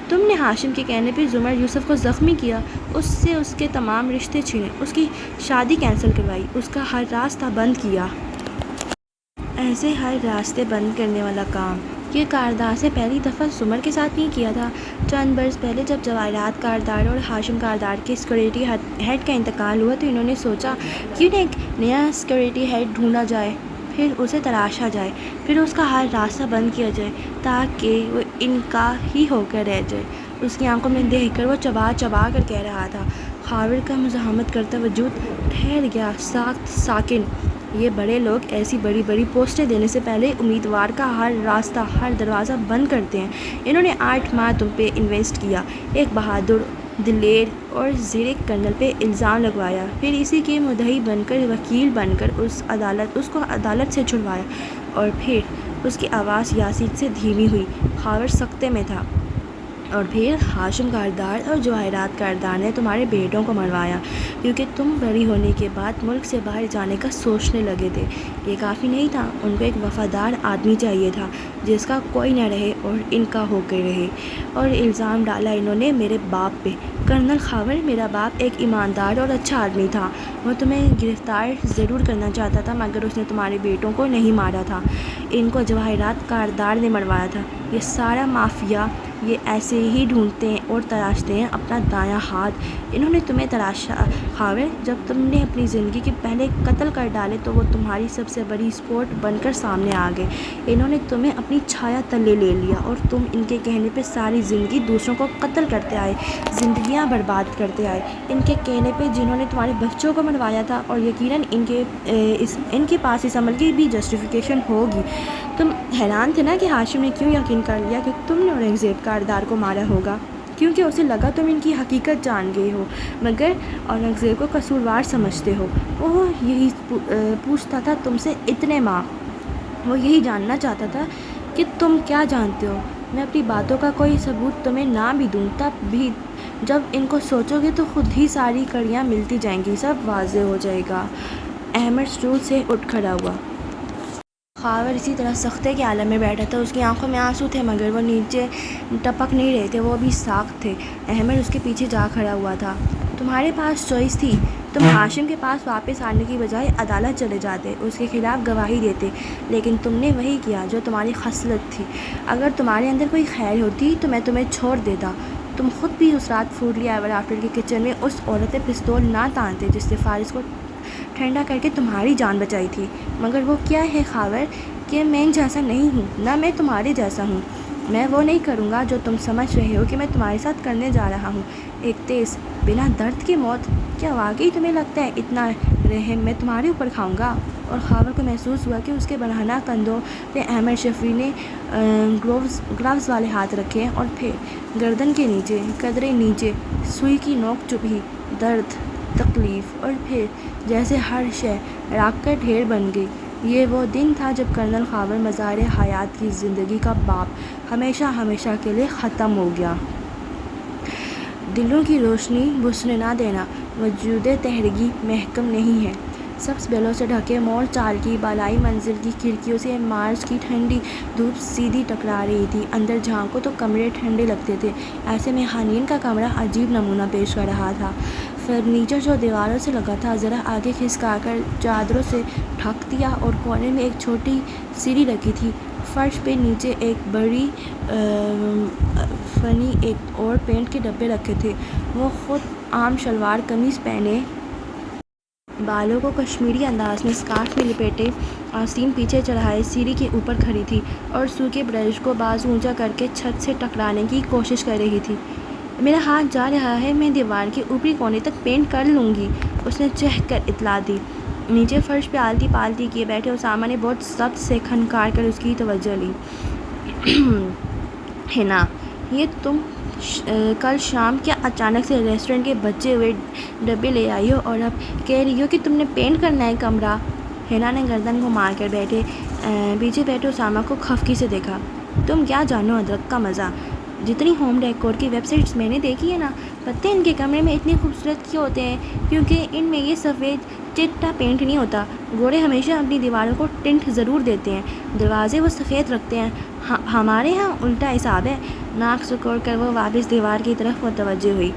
تم نے ہاشم کے کہنے پہ زمر یوسف کو زخمی کیا، اس سے اس کے تمام رشتے چھینے، اس کی شادی کینسل کروائی، اس کا ہر راستہ بند کیا۔ ایسے ہر راستے بند کرنے والا کام یہ کاردار سے پہلی دفعہ زمر کے ساتھ نہیں کیا تھا۔ چند برس پہلے جب جواہرات کاردار اور ہاشم کاردار کے سیکورٹی ہیڈ کا انتقال ہوا تو انہوں نے سوچا کیوں نہ ایک نیا سیکورٹی ہیڈ ڈھونڈا جائے، پھر اسے تراشا جائے، پھر اس کا ہر راستہ بند کیا جائے تاکہ وہ ان کا ہی ہو کر رہ جائے۔ اس کی آنکھوں میں دیکھ کر وہ چبا چبا کر کہہ رہا تھا۔ خاور کا مزاحمت کرتا وجود ٹھہر گیا، ساکن۔ یہ بڑے لوگ ایسی بڑی بڑی پوسٹیں دینے سے پہلے امیدوار کا ہر راستہ، ہر دروازہ بند کرتے ہیں۔ انہوں نے 8 ماہ تم پہ انویسٹ کیا، ایک بہادر، دلیر اور زیرک کرنل پہ الزام لگوایا، پھر اسی کے مدعی بن کر، وکیل بن کر اس کو عدالت سے چھڑوایا، اور پھر اس کی آواز یاسین سے دھیمی ہوئی۔ خاور سکتے میں تھا۔ اور پھر ہاشم کاردار اور جواہرات کاردار نے تمہارے بیٹوں کو مروایا کیونکہ تم بڑی ہونے کے بعد ملک سے باہر جانے کا سوچنے لگے تھے۔ یہ کافی نہیں تھا، ان کو ایک وفادار آدمی چاہیے تھا جس کا کوئی نہ رہے اور ان کا ہو کے رہے۔ اور الزام ڈالا انہوں نے میرے باپ پہ۔ کرنل خاور، میرا باپ ایک ایماندار اور اچھا آدمی تھا، وہ تمہیں گرفتار ضرور کرنا چاہتا تھا مگر اس نے تمہارے بیٹوں کو نہیں مارا تھا، ان کو جواہرات کاردار نے مروایا تھا۔ یہ سارا مافیا یہ ایسے ہی ڈھونڈتے ہیں اور تراشتے ہیں اپنا دایاں ہاتھ۔ انہوں نے تمہیں تراشا خاور، جب تم نے اپنی زندگی کے پہلے قتل کر ڈالے تو وہ تمہاری سب سے بڑی سپورٹ بن کر سامنے آ گئے۔ انہوں نے تمہیں اپنی چھایا تلے لے لیا اور تم ان کے کہنے پہ ساری زندگی دوسروں کو قتل کرتے آئے، زندگیاں برباد کرتے آئے ان کے کہنے پہ، جنہوں نے تمہارے بچوں کو مروایا تھا۔ اور یقیناً ان کے پاس اس عمل کی بھی جسٹیفیکیشن ہوگی۔ تم حیران تھے نا کہ ہاشم نے کیوں یقین کر لیا کہ تم نے اورنگزیب کاردار کو مارا ہوگا، کیونکہ اسے لگا تم ان کی حقیقت جان گئے ہو مگر اورنگزیب کو قصوروار سمجھتے ہو۔ وہ یہی پوچھتا تھا تم سے اتنے ماہ، وہ یہی جاننا چاہتا تھا کہ تم کیا جانتے ہو۔ میں اپنی باتوں کا کوئی ثبوت تمہیں نہ بھی دوں تب بھی جب ان کو سوچو گے تو خود ہی ساری کڑیاں ملتی جائیں گی، سب واضح ہو جائے گا۔ احمد اسٹول سے اٹھ کھڑا ہوا۔ خاور اسی طرح سختے کے عالم میں بیٹھا تھا، اس کی آنکھوں میں آنسو تھے مگر وہ نیچے ٹپک نہیں رہے تھے، وہ بھی ساخت تھے۔ احمد اس کے پیچھے جا کھڑا ہوا تھا۔ تمہارے پاس چوائس تھی، تم ہاشم کے پاس واپس آنے کی بجائے عدالت چلے جاتے، اس کے خلاف گواہی دیتے، لیکن تم نے وہی کیا جو تمہاری خصلت تھی۔ اگر تمہارے اندر کوئی خیر ہوتی تو میں تمہیں چھوڑ دیتا۔ تم خود بھی اس رات فوڈلی ایور آفٹر کے کچن میں اس عورت پہ پستول نہ تانتے جس نے فارس کو ٹھنڈا کر کے تمہاری جان بچائی تھی۔ مگر وہ کیا ہے خاور کہ میں ان جیسا نہیں ہوں، نہ میں تمہارے جیسا ہوں۔ میں وہ نہیں کروں گا جو تم سمجھ رہے ہو کہ میں تمہارے ساتھ کرنے جا رہا ہوں، ایک تیز بنا درد کی موت۔ کیا واقعی تمہیں لگتا ہے اتنا رحم میں تمہارے اوپر کھاؤں گا؟ اور خاور کو محسوس ہوا کہ اس کے برہنہ کندھوں پہ احمد شفیع نے گلوز والے ہاتھ رکھے اور پھر گردن کے نیچے قدرے نیچے سوئی کی نوک چبھی، درد، تکلیف، اور پھر جیسے ہر شے راکھ کا ڈھیر بن گئی۔ یہ وہ دن تھا جب کرنل خاور مزار حیات کی زندگی کا باب ہمیشہ ہمیشہ کے لیے ختم ہو گیا۔ دلوں کی روشنی بجھنے نہ دینا، وجود تحریری محکم نہیں ہے۔ سبز بیلوں سے ڈھکے مور چال کی بالائی منزل کی کھڑکیوں سے مارچ کی ٹھنڈی دھوپ سیدھی ٹکرا رہی تھی۔ اندر جھانکو تو کمرے ٹھنڈے لگتے تھے، ایسے میں حنین کا کمرہ عجیب نمونہ پیش کر رہا تھا۔ فرنیچر جو دیواروں سے لگا تھا ذرا آگے کھسکا کر چادروں سے ڈھک دیا اور کونے میں ایک چھوٹی سیڑھی رکھی تھی۔ فرش پہ نیچے ایک بڑی فنی ایک اور پینٹ کے ڈبے رکھے تھے۔ وہ خود عام شلوار قمیض پہنے، بالوں کو کشمیری انداز میں اسکارف میں لپیٹے، آستین پیچھے چڑھائے سیڑھی کے اوپر کھڑی تھی اور سوکھے برش کو بازو اونچا کر کے چھت سے ٹکرانے کی کوشش کر رہی تھی۔ میرا ہاتھ جا رہا ہے، میں دیوار کے اوپری کونے تک پینٹ کر لوں گی، اس نے چہک کر اطلاع دی۔ نیچے فرش پہ آلتی پالتی کیے بیٹھے اسامہ نے بہت ضبط سے کھنکار کر اس کی توجہ لی۔ حنا، یہ تم کل شام کیا اچانک سے ریسٹورنٹ کے بچے ہوئے ڈبے لے آئی ہو اور اب کہہ رہی ہو کہ تم نے پینٹ کرنا ہے کمرہ؟ حنا نے گردن گھما کر پیچھے بیٹھے اسامہ کو خفگی سے دیکھا۔ تم کیا جانو ادرک کا مزہ؟ جتنی ہوم ڈیکور کی ویب سائٹس میں نے دیکھی ہے نا، پتہ ہے ان کے کمرے میں اتنے خوبصورت کیوں ہوتے ہیں؟ کیونکہ ان میں یہ سفید چٹا پینٹ نہیں ہوتا۔ گورے ہمیشہ اپنی دیواروں کو ٹنٹ ضرور دیتے ہیں، دروازے وہ سفید رکھتے ہیں، ہمارے ہاں الٹا حساب ہے۔ ناک سکوڑ کر وہ واپس دیوار کی طرف متوجہ ہوئی۔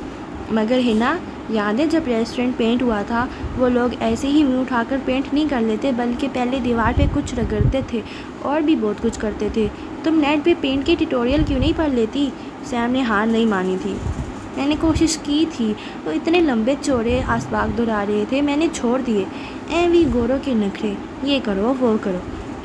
مگر حنا، یاد ہے جب ریسٹورنٹ پینٹ ہوا تھا وہ لوگ ایسے ہی منہ اٹھا کر پینٹ نہیں کر لیتے بلکہ پہلے دیوار پہ کچھ رگڑتے تھے اور بھی بہت کچھ کرتے تھے۔ تم نیٹ پہ پینٹ کے ٹیوٹوریل کیوں نہیں پڑھ لیتی؟ سیم نے ہار نہیں مانی تھی۔ میں نے کوشش کی تھی، وہ اتنے لمبے چوڑے اسباق دہرا رہے تھے، میں نے چھوڑ دیے۔ ایویں گوروں کے نخرے، یہ کرو وہ کرو،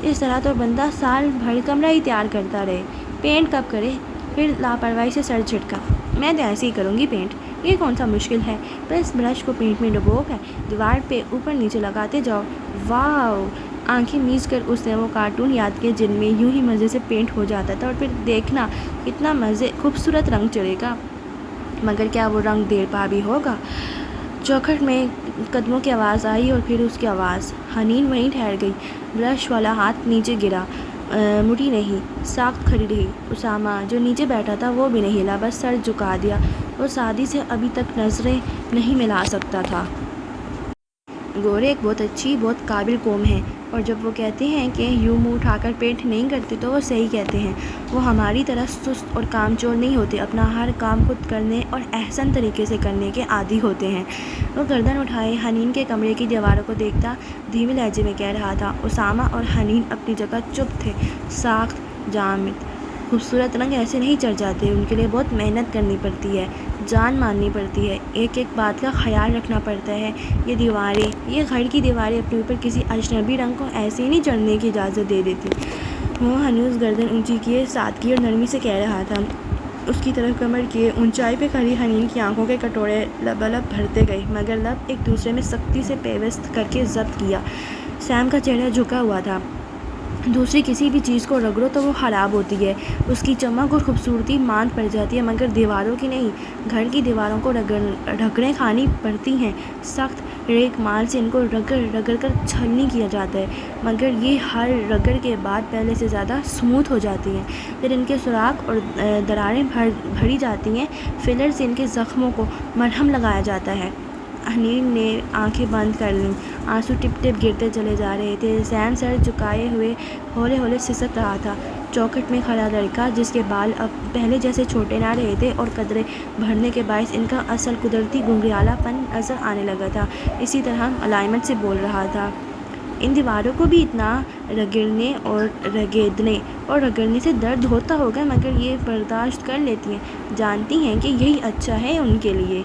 اس طرح تو بندہ سال بھر کمرہ ہی تیار کرتا رہے، پینٹ کب کرے؟ پھر لاپرواہی سے سر جھٹکا۔ میں تو ایسے ہی کروں گی پینٹ، یہ کون سا مشکل ہے؟ بس برش کو پینٹ میں ڈبو کر دیوار پہ اوپر نیچے لگاتے جاؤ۔ واو! آنکھیں میچ کر اس نے وہ کارٹون یاد کیے جن میں یوں ہی مزے سے پینٹ ہو جاتا تھا اور پھر دیکھنا کتنا خوبصورت رنگ چڑھے گا۔ مگر کیا وہ رنگ دیر پا بھی ہوگا؟ چوکھٹ میں قدموں کی آواز آئی اور پھر اس کی آواز۔ حنین وہیں ٹھہر گئی، برش والا ہاتھ نیچے گرا۔ مڑی نہیں، ساکت کھڑی رہی۔ اسامہ جو نیچے بیٹھا تھا وہ بھی نہیں ہلا، بس سر جھکا دیا۔ وہ سعدی سے ابھی تک نظریں نہیں ملا سکتا تھا۔ گورے ایک بہت اچھی، بہت قابل قوم ہے، اور جب وہ کہتے ہیں کہ یوں منہ اٹھا کر پینٹ نہیں کرتے تو وہ صحیح کہتے ہیں۔ وہ ہماری طرح سست اور کام چور نہیں ہوتے، اپنا ہر کام خود کرنے اور احسن طریقے سے کرنے کے عادی ہوتے ہیں۔ وہ گردن اٹھائے حنین کے کمرے کی دیواروں کو دیکھتا دھیمے لہجے میں کہہ رہا تھا۔ اسامہ اور حنین اپنی جگہ چپ تھے۔ ساکت، جامد، خوبصورت رنگ ایسے نہیں چڑھ جاتے، ان کے لیے بہت محنت کرنی پڑتی ہے، جان ماننی پڑتی ہے، ایک ایک بات کا خیال رکھنا پڑتا ہے۔ یہ دیواریں، یہ گھر کی دیواریں اپنے اوپر کسی اجنبی رنگ کو ایسے ہی نہیں چڑھنے کی اجازت دے دیتی۔ وہ ہنوز گردن اونچی کیے سادگی اور نرمی سے کہہ رہا تھا۔ اس کی طرف کمر کیے اونچائی پہ کھڑی حنین کی آنکھوں کے کٹورے لبالب بھرتے گئے، مگر لب ایک دوسرے میں سختی سے پیوست کر کے ضبط کیا۔ سیم کا چہرہ جھکا ہوا تھا۔ دوسری کسی بھی چیز کو رگڑو تو وہ خراب ہوتی ہے، اس کی چمک اور خوبصورتی ماند پڑ جاتی ہے، مگر دیواروں کی نہیں۔ گھر کی دیواروں کو رگڑیں کھانی پڑتی ہیں، سخت ریک مال سے ان کو رگڑ رگڑ کر چھلنی کیا جاتا ہے، مگر یہ ہر رگڑ کے بعد پہلے سے زیادہ سموتھ ہو جاتی ہیں۔ پھر ان کے سوراخ اور دراریں بھری جاتی ہیں، فلر سے ان کے زخموں کو مرہم لگایا جاتا ہے۔ حنین نے آنکھیں بند کر لیں، آنسو ٹپ ٹپ گرتے چلے جا رہے تھے۔ سیم سر جھکائے ہوئے ہولے ہولے سسک رہا تھا۔ چوکھٹ میں کھڑا لڑکا جس کے بال اب پہلے جیسے چھوٹے نہ رہے تھے اور قدرے بڑھنے کے باعث ان کا اصل قدرتی گنگریالا پن نظر آنے لگا تھا، اسی طرح علائمت سے بول رہا تھا۔ ان دیواروں کو بھی اتنا رگڑنے اور رگیدنے اور رگڑنے سے درد ہوتا ہوگا، مگر یہ برداشت کر لیتی ہیں، جانتی ہیں کہ یہی اچھا ہے ان کے لیے۔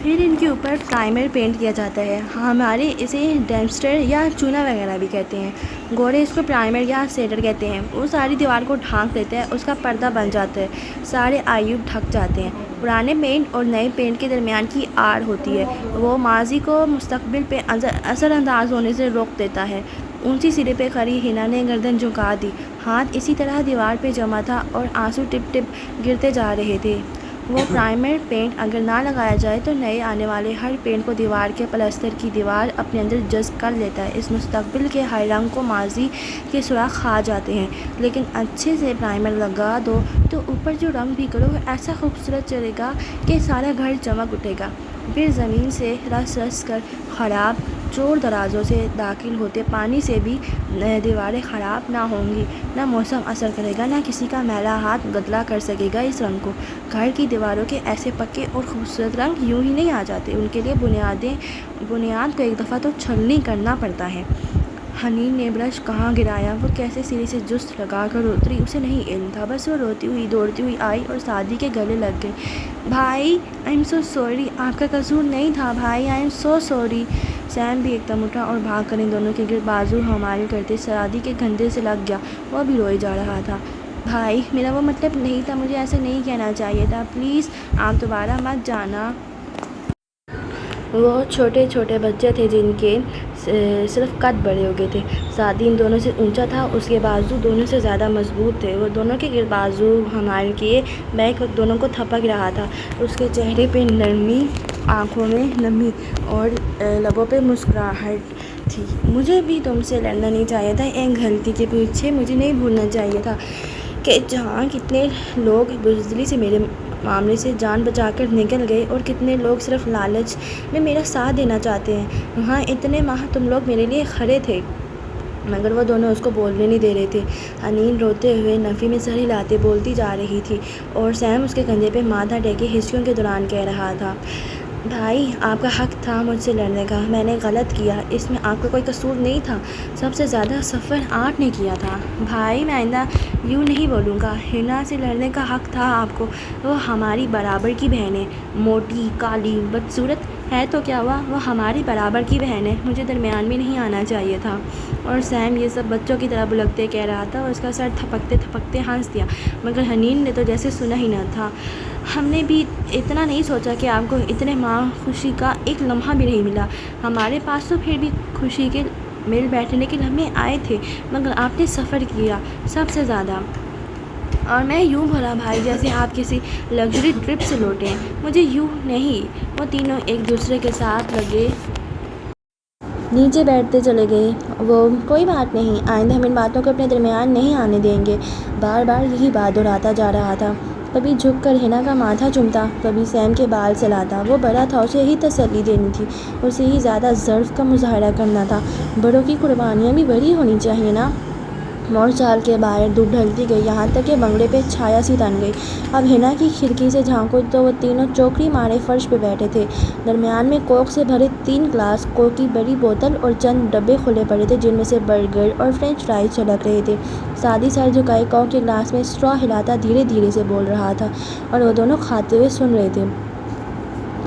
پھر ان کے اوپر پرائمر پینٹ کیا جاتا ہے، ہمارے اسے ڈیمسٹر یا چونا وغیرہ بھی کہتے ہیں، گورے اس کو پرائمر یا سیڈر کہتے ہیں۔ وہ ساری دیوار کو ڈھانک دیتا ہے، اس کا پردہ بن جاتا ہے، سارے آئیوب ڈھک جاتے ہیں۔ پرانے پینٹ اور نئے پینٹ کے درمیان کی آڑ ہوتی ہے، وہ ماضی کو مستقبل پہ اثر انداز ہونے سے روک دیتا ہے۔ اونچی سرے پہ کھڑی حنا نے گردن جھکا دی، ہاتھ اسی طرح دیوار پہ جمع تھا اور آنسو ٹپ ٹپ گرتے جا رہے تھے۔ وہ پرائمر پینٹ اگر نہ لگایا جائے تو نئے آنے والے ہر پینٹ کو دیوار کے پلستر کی دیوار اپنے اندر جذب کر لیتا ہے، اس مستقبل کے ہر رنگ کو ماضی کے سوراخ کھا جاتے ہیں۔ لیکن اچھے سے پرائمر لگا دو تو اوپر جو رنگ بھی کرو ایسا خوبصورت چلے گا کہ سارا گھر چمک اٹھے گا۔ پھر زمین سے رس رس کر خراب چور درازوں سے داخل ہوتے پانی سے بھی دیواریں خراب نہ ہوں گی، نہ موسم اثر کرے گا، نہ کسی کا میلا ہاتھ گدلا کر سکے گا اس رنگ کو۔ گھر کی دیواروں کے ایسے پکے اور خوبصورت رنگ یوں ہی نہیں آ جاتے، ان کے لیے بنیاد کو ایک دفعہ تو چھلنی کرنا پڑتا ہے۔ حنین نے برش کہاں گرایا، وہ کیسے سیڑھی سے جست لگا کر اتری اسے نہیں علم تھا، بس وہ روتی ہوئی دوڑتی ہوئی آئی اور سعدی کے گلے لگ گئی۔ بھائی آئی ایم سو سوری، آپ کا قصور نہیں تھا بھائی، I am so sorry. Same بھی ایک دم اٹھا اور بھاگ کر ان دونوں کے گرد بازو حمال کرتے سعدی کے کندھے سے لگ گیا، وہ بھی روئے جا رہا تھا۔ بھائی میرا وہ مطلب نہیں تھا، مجھے ایسا نہیں کہنا چاہیے تھا، پلیز آپ دوبارہ مت جانا۔ وہ چھوٹے چھوٹے بچے تھے جن کے صرف قد بڑے ہو گئے تھے۔ سعدی ان دونوں سے اونچا تھا، اس کے بازو دونوں سے زیادہ مضبوط تھے۔ وہ دونوں کے گرد بازو حمال کیے بیک وقت دونوں کو تھپک رہا تھا، اس کے چہرے پہ نرمی، آنکھوں میں نمی اور لبوں پہ مسکراہٹ تھی۔ مجھے بھی تم سے لڑنا نہیں چاہیے تھا، ایک غلطی کے پیچھے مجھے نہیں بھولنا چاہیے تھا کہ جہاں کتنے لوگ بزدلی سے میرے معاملے سے جان بچا کر نکل گئے اور کتنے لوگ صرف لالچ میں میرا ساتھ دینا چاہتے ہیں، وہاں اتنے ماہ تم لوگ میرے لیے کھڑے تھے۔ مگر وہ دونوں اس کو بولنے نہیں دے رہے تھے۔ حنین روتے ہوئے نفی میں سر ہلاتے بولتی جا رہی تھی اور سیم اس کے کندھے پہ ماتھا ٹیکے ہچکیوں کے دوران کہہ رہا تھا، بھائی آپ کا حق تھا مجھ سے لڑنے کا، میں نے غلط کیا، اس میں آپ کا کوئی قصور نہیں تھا، سب سے زیادہ سفر آپ نے کیا تھا۔ بھائی میں آئندہ یوں نہیں بولوں گا، حنا سے لڑنے کا حق تھا آپ کو، وہ ہماری برابر کی بہن ہے، موٹی کالی بدصورت ہے تو کیا ہوا، وہ ہماری برابر کی بہن ہے، مجھے درمیان میں نہیں آنا چاہیے تھا۔ اور سیم یہ سب بچوں کی طرح بلکتے کہہ رہا تھا اور اس کا سر تھپکتے تھپکتے ہنس دیا، مگر حنین نے تو جیسے سنا ہی نہ تھا۔ ہم نے بھی اتنا نہیں سوچا کہ آپ کو اتنے ماہ خوشی کا ایک لمحہ بھی نہیں ملا، ہمارے پاس تو پھر بھی خوشی کے مل بیٹھنے کے لمحے آئے تھے، مگر آپ نے سفر کیا سب سے زیادہ، اور میں یوں بھلا بھائی جیسے آپ کسی لگژری ٹرپ سے لوٹے ہیں، مجھے یوں نہیں۔ وہ تینوں ایک دوسرے کے ساتھ لگے نیچے بیٹھتے چلے گئے وہ۔ کوئی بات نہیں، آئندہ ہم ان باتوں کو اپنے درمیان نہیں آنے دیں گے۔ بار بار یہی بات دہراتا جا رہا تھا۔ کبھی جھک کر حنا کا ماتھا چومتا، کبھی سیم کے بال سلاتا۔ وہ بڑا تھا، اسے یہی تسلی دینی تھی، اسے ہی زیادہ ظرف کا مظاہرہ کرنا تھا۔ بڑوں کی قربانیاں بھی بڑی ہونی چاہیے نا۔ مور چال کے باہر دھوپ ڈھلتی گئی، یہاں تک کہ بنگلے پہ چھایا سی تن گئی۔ اب حنا کی کھڑکی سے جھانکو تو وہ تینوں چوکڑی مارے فرش پہ بیٹھے تھے۔ درمیان میں کوک سے بھرے 3 گلاس، کوک کی بڑی بوتل اور چند ڈبے کھلے پڑے تھے جن میں سے برگر اور فرینچ فرائز چھلک رہے تھے۔ سعدی سر جھکائے کوک کے گلاس میں اسٹرا ہلاتا دھیرے دھیرے سے بول رہا تھا اور وہ دونوں کھاتے ہوئے سن رہے تھے۔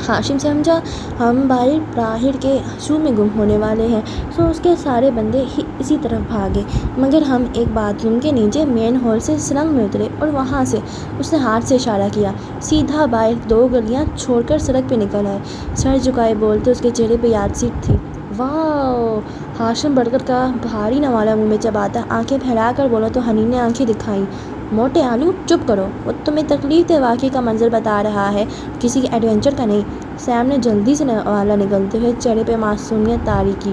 ہاشم سمجھا ہم باہر کے شو میں گم ہونے والے ہیں، سو اس کے سارے بندے ہی اسی طرف بھاگے، مگر ہم ایک باتھ روم کے نیچے مین ہال سے سرنگ میں اترے اور وہاں سے، اس نے ہاتھ سے اشارہ کیا، سیدھا باہر 2 گلیاں چھوڑ کر سڑک پہ نکل آئے۔ سر جھکائے بولتے اس کے چہرے پہ یادسیٹ تھی۔ واو! ہاشم برگر کا بھاری نوالا منہ میں چباتا آنکھیں پھیلا کر بولا تو حنین نے آنکھیں دکھائیں۔ موٹے آلو، چپ کرو، وہ تمہیں تکلیف دہ واقعے کا منظر بتا رہا ہے، کسی ایڈونچر کا نہیں۔ سیم نے جلدی سے نوالا نگلتے ہوئے چہرے پہ معصومیت طاری کی۔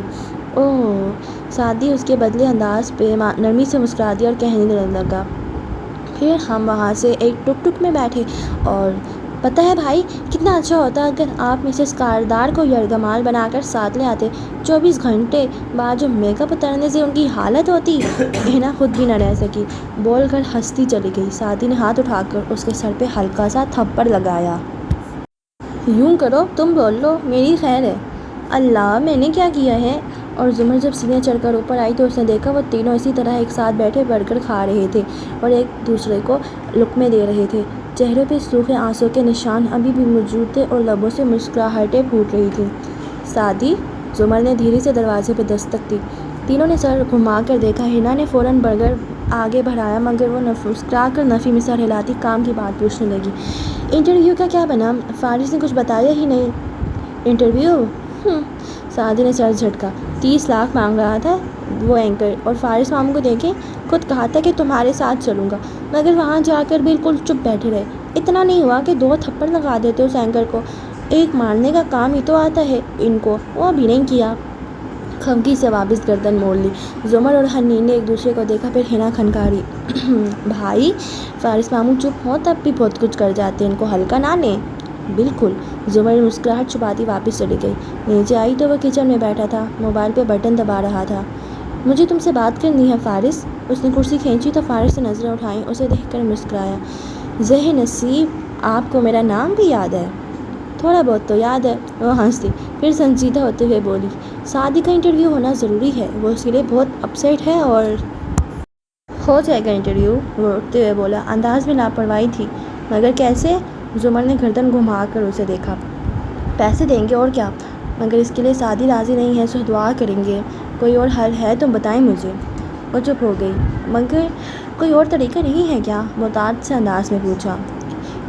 اوہ! سعدی اس کے بدلے انداز پہ نرمی سے مسکرا دیا اور کہنے لگا، پھر ہم وہاں سے ایک ٹک ٹک میں بیٹھے اور پتہ ہے بھائی، کتنا اچھا ہوتا اگر آپ مسز کاردار کو یرغمال بنا کر ساتھ لے آتے۔ 24 گھنٹے بعد جو میک اپ اترنے سے ان کی حالت ہوتی۔ حنا خود بھی نہ رہ سکی، بول کر ہنستی چلی گئی۔ سعدی نے ہاتھ اٹھا کر اس کے سر پہ ہلکا سا تھپڑ لگایا۔ یوں کرو، تم بول لو، میری خیر ہے۔ اللہ، میں نے کیا کیا ہے؟ اور زمر جب سیڑھیاں چڑھ کر اوپر آئی تو اس نے دیکھا وہ تینوں اسی طرح ایک ساتھ بیٹھے برگر کھا رہے تھے اور ایک دوسرے کو لقمے دے رہے تھے۔ چہروں پہ سوکھے آنسوؤں کے نشان ابھی بھی موجود تھے اور لبوں سے مسکراہٹیں پھوٹ رہی تھیں۔ سعدی، زمر نے دھیرے سے دروازے پہ دستک دی۔ تینوں نے سر گھما کر دیکھا۔ حنا نے فوراً برگر آگے بڑھایا مگر وہ مسکرا کر نفی میں سر ہلاتی کام کی بات پوچھنے لگی۔ انٹرویو کا کیا بنا؟ فارس نے کچھ بتایا ہی نہیں۔ انٹرویو؟ سعدی نے سر جھٹکا۔ 30 لاکھ مانگ رہا تھا وہ اینکر، اور فارس ماموں کو دیکھیں، خود کہا تھا کہ تمہارے ساتھ چلوں گا، مگر وہاں جا کر بالکل چپ بیٹھے رہے۔ اتنا نہیں ہوا کہ 2 تھپڑ لگا دیتے اس اینکر کو، ایک مارنے کا کام ہی تو آتا ہے ان کو، وہ بھی نہیں کیا۔ خفگی سے واپس گردن موڑ لی۔ زمر اور حنین نے ایک دوسرے کو دیکھا، پھر حنا کھنکاری، بھائی، فارس ماموں چپ ہوں تب بھی بہت کچھ کر جاتے ہیں، ان کو ہلکا نہ لیں۔ بالکل۔ زمر مسکراہٹ چھپاتی واپس چلی گئی۔ نیچے آئی تو وہ کچن میں بیٹھا تھا، موبائل پہ بٹن دبا رہا تھا۔ مجھے تم سے بات کرنی ہے فارس۔ اس نے کرسی کھینچی تو فارس نے نظریں اٹھائیں، اسے دیکھ کر مسکرایا۔ ذہ نصیب، آپ کو میرا نام بھی یاد ہے؟ تھوڑا بہت تو یاد ہے، وہ ہنس دی، پھر سنجیدہ ہوتے ہوئے بولی، سعدی کا انٹرویو ہونا ضروری ہے، وہ اس کے لیے بہت اپسیٹ ہے اور ہو جائے گا انٹرویو، وہ اٹھتے ہوئے بولا، انداز میں لاپرواہی تھی۔ مگر کیسے؟ زمر نے گردن گھما کر اسے دیکھا۔ پیسے دیں گے اور کیا، مگر اس کے لیے سعدی راضی نہیں ہے، سو دعا کریں گے۔ کوئی اور حل ہے تو بتائیں مجھے۔ وہ چپ ہو گئی۔ مگر کوئی اور طریقہ نہیں ہے کیا؟ محتاط سے انداز میں پوچھا۔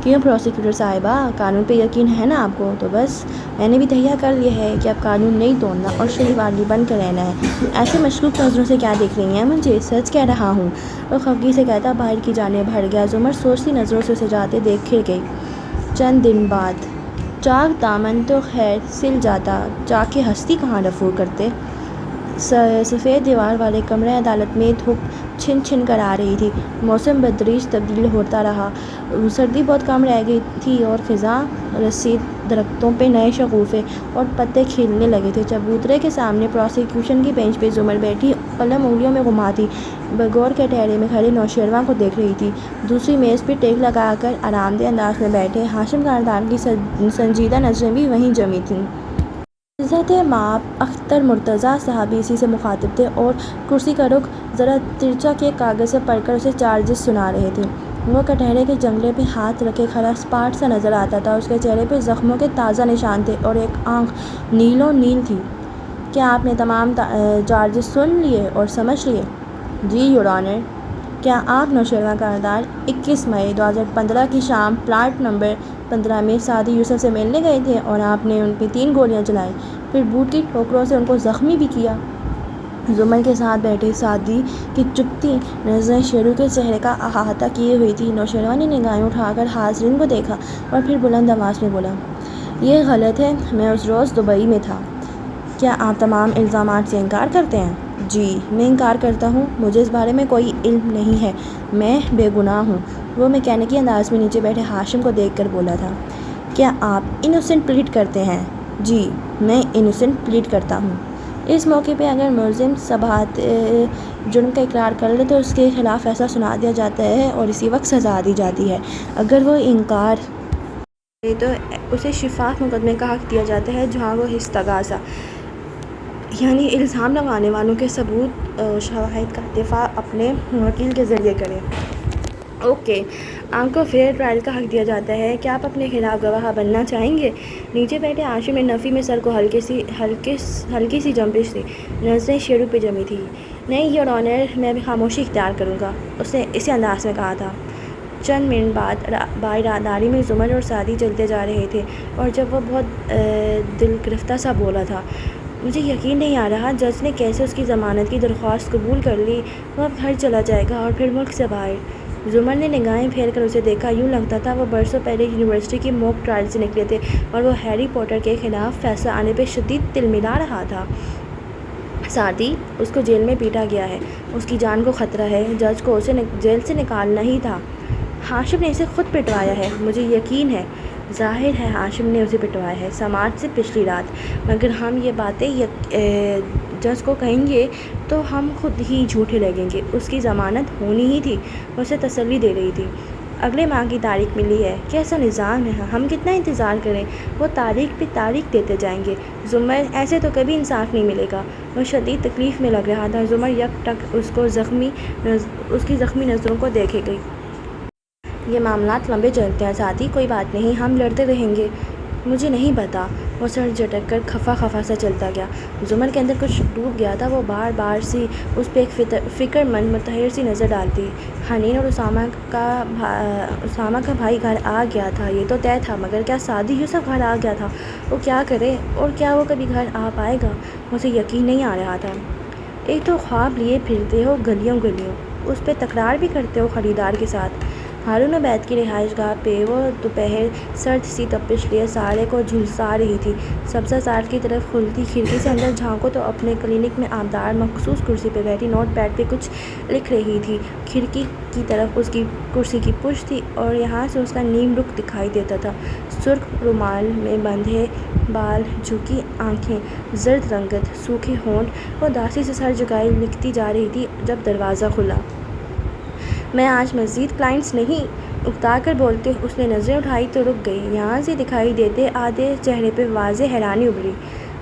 کیوں پروسیکیوٹر صاحبہ، قانون پہ یقین ہے نا آپ کو؟ تو بس میں نے بھی تہیہ کر لیا ہے کہ اب قانون نہیں توڑنا اور شریف آدمی بن کر رہنا ہے۔ ایسے مشکوک نظروں سے کیا دیکھ رہی ہیں مجھے؟ سچ کہہ رہا ہوں، اور خفگی سے کہتا باہر کی جانب ہٹ گیا۔ زمر سوچتی نظروں سے اسے جاتے دیکھ کھل گئی۔ چند دن بعد چاک دامن تو خیر سل جاتا، چاک کی ہستی کہاں رفو کرتے۔ سفید دیوار والے کمرے عدالت میں دھوپ چھن چھن کر آ رہی تھی۔ موسم بتدریج تبدیل ہوتا رہا، سردی بہت کم رہ گئی تھی اور خزاں رسید درختوں پہ نئے شگوفے اور پتے کھلنے لگے تھے۔ چبوترے کے سامنے پروسیکیوشن کی بینچ پہ زمر بیٹھی قلم انگلیوں میں گھماتی بغور کٹہرے میں کھڑے نوشیروان کو دیکھ رہی تھی۔ دوسری میز پہ ٹیک لگا کر آرام دہ انداز میں بیٹھے ہاشم کاردار کی سنجیدہ نظریں بھی وہیں جمی تھیں۔ عزت مآب اختر مرتضیٰ صاحب اسی سے مخاطب تھے اور کرسی کا رخ ذرا ترچھا کے کاغذ سے پڑھ کر اسے چارجز سنا رہے تھے۔ وہ کٹہرے کے جنگلے پہ ہاتھ رکھے کھڑا اسپاٹ سا نظر آتا تھا، اس کے چہرے پہ زخموں کے تازہ نشان تھے اور ایک آنکھ نیلو نیل تھی۔ کیا آپ نے تمام چارجز سن لیے اور سمجھ لیے؟ جی یور آنر۔ کیا آپ نوشیروان کاردار 21 مئی 2015 کی شام پلاٹ نمبر 15 میں سعدی یوسف سے ملنے گئے تھے اور آپ نے ان پہ 3 گولیاں چلائیں، پھر بوٹ کی ٹھوکروں سے ان کو زخمی بھی کیا؟ زمر کے ساتھ بیٹھے سعدی کی چپتی نظریں شیرو کے چہرے کا احاطہ کیے ہوئی تھی۔ نوشیروان نے نگاہیں اٹھا کر حاضرین کو دیکھا اور پھر بلند آواز میں بولا، یہ غلط ہے، میں اس روز دبئی میں تھا۔ کیا آپ تمام الزامات سے انکار کرتے ہیں؟ جی، میں انکار کرتا ہوں، مجھے اس بارے میں کوئی علم نہیں ہے، میں بے گناہ ہوں، وہ میکینکی انداز میں نیچے بیٹھے ہاشم کو دیکھ کر بولا تھا۔ کیا آپ انوسنٹ پلیڈ کرتے ہیں؟ جی، میں انوسنٹ پلیڈ کرتا ہوں۔ اس موقع پہ اگر ملزم صباحت جرم کا اقرار کر لے تو اس کے خلاف فیصلہ سنا دیا جاتا ہے اور اسی وقت سزا دی جاتی ہے۔ اگر وہ انکار کرے تو اسے شفاف مقدمے کا حق دیا جاتا ہے جہاں وہ استغاثہ یعنی الزام لگانے والوں کے ثبوت شواہد کا دفاع اپنے وکیل کے ذریعے کرے۔ اوکے، آپ کو فیئر ٹرائل کا حق دیا جاتا ہے، کیا آپ اپنے خلاف گواہ بننا چاہیں گے؟ نیچے بیٹھے ہاشم نے نفی میں سر کو ہلکی سی جنبش دی، نظریں شیرو پہ جمی تھیں۔ نہیں یور آنر، میں بھی خاموشی اختیار کروں گا، اس نے اسی انداز میں کہا تھا۔ چند منٹ بعد بااراداری میں زمر اور سعدی چلتے جا رہے تھے اور جب وہ بہت دل گرفتہ سا بولا تھا، مجھے یقین نہیں آ رہا جج نے کیسے اس کی ضمانت کی درخواست قبول کر لی، وہ اب گھر چلا جائے گا اور پھر ملک سے باہر۔ زمر نے نگاہیں پھیر کر اسے دیکھا، یوں لگتا تھا وہ برسوں پہلے یونیورسٹی کی موک ٹرائل سے نکلے تھے اور وہ ہیری پوٹر کے خلاف فیصلہ آنے پہ شدید تلملا رہا تھا۔ سعدی، اس کو جیل میں پیٹا گیا ہے، اس کی جان کو خطرہ ہے، جج کو اسے جیل سے نکالنا ہی تھا۔ ہاشم نے اسے خود پٹوایا ہے، مجھے یقین ہے۔ ظاہر ہے ہاشم نے اسے پٹوایا ہے، سماعت سے پچھلی رات۔ مگر ہم یہ باتیں جج کو کہیں گے تو ہم خود ہی جھوٹے لگیں گے، اس کی ضمانت ہونی ہی تھی، وہ اسے تسلی دے رہی تھی۔ اگلے ماہ کی تاریخ ملی ہے، کیسا نظام ہے، ہم کتنا انتظار کریں، وہ تاریخ پہ تاریخ دیتے جائیں گے۔ زمر، ایسے تو کبھی انصاف نہیں ملے گا۔ وہ شدید تکلیف میں لگ رہا تھا۔ زمر یک ٹک اس کی زخمی نظروں کو دیکھے گئی۔ یہ معاملات لمبے چلتے ہیں ساتھی، کوئی بات نہیں، ہم لڑتے رہیں گے۔ مجھے نہیں پتا، وہ سر جھٹک کر خفا سا چلتا گیا۔ زمر کے اندر کچھ ڈوب گیا تھا، وہ بار بار سی اس پہ ایک فکر مند متحیر سی نظر ڈالتی۔ حنین اور اسامہ کا بھائی گھر آ گیا تھا، یہ تو طے تھا، مگر کیا سعدی یوسف گھر آ گیا تھا؟ وہ کیا کرے، اور کیا وہ کبھی گھر آ پائے گا؟ مجھے یقین نہیں آ رہا تھا۔ ایک تو خواب لیے پھرتے ہو گلیوں، اس پہ تکرار بھی کرتے ہو خریدار کے ساتھ۔ ہارون عبید کی رہائش گاہ پہ وہ دوپہر سرد سی تپش لیے سارے کو جھلسا رہی تھی۔ سبزہ زار کی طرف کھلتی کھڑکی سے اندر جھانکو تو اپنے کلینک میں آبدار مخصوص کرسی پہ بیٹھی نوٹ پیڈ پہ کچھ لکھ رہی تھی۔ کھڑکی کی طرف اس کی کرسی کی پشت تھی اور یہاں سے اس کا نیم رخ دکھائی دیتا تھا۔ سرخ رومال میں بندھے بال، جھکی آنکھیں، زرد رنگت، سوکھے ہونٹ، وہ اداسی سے سر جھکائے لکھتی جا رہی تھی جب دروازہ کھلا۔ میں آج مزید کلائنٹس نہیں، اکتا کر بولتے اس نے نظریں اٹھائی تو رک گئی۔ یہاں سے دکھائی دیتے آدھے چہرے پہ واضح حیرانی ابھری۔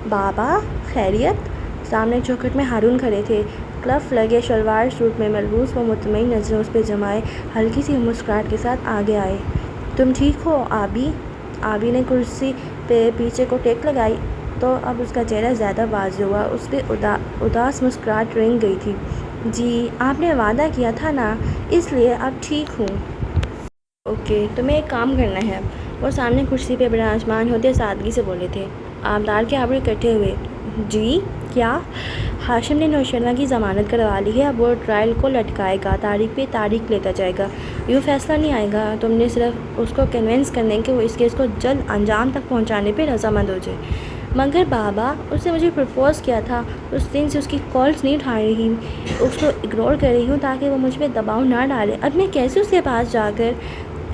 بابا، خیریت؟ سامنے چوکھٹ میں ہارون کھڑے تھے، کلف لگے شلوار سوٹ میں ملبوس۔ وہ مطمئن نظریں اس پہ جمائے ہلکی سی مسکراہٹ کے ساتھ آگے آئے۔ تم ٹھیک ہو آبی؟ آبی نے کرسی پہ پیچھے کو ٹیک لگائی تو اب اس کا چہرہ زیادہ واضح ہوا، اس پہ اداس مسکراہٹ رنگ گئی تھی۔ جی، آپ نے وعدہ کیا تھا نا، اس لیے اب ٹھیک ہوں۔ اوکے، تمہیں ایک کام کرنا ہے۔ وہ سامنے کرسی پہ براجمان ہوتے سادگی سے بولے تھے۔ آبدار کے ابرو اکٹھے ہوئے۔ جی، کیا؟ ہاشم نے نوشیروان کی ضمانت کروا لی ہے، اب وہ ٹرائل کو لٹکائے گا، تاریخ پہ تاریخ لیتا جائے گا، یوں فیصلہ نہیں آئے گا۔ تم نے صرف اس کو کنونس کرنا ہے کہ وہ اس کیس کو جلد انجام تک پہنچانے پہ رضامند ہو جائے۔ مگر بابا، اس نے مجھے پرپوز کیا تھا، اس دن سے اس کی کالز نہیں اٹھا رہی، اس کو اگنور کر رہی ہوں تاکہ وہ مجھ پہ دباؤ نہ ڈالے۔ اب میں کیسے اس کے پاس جا کر،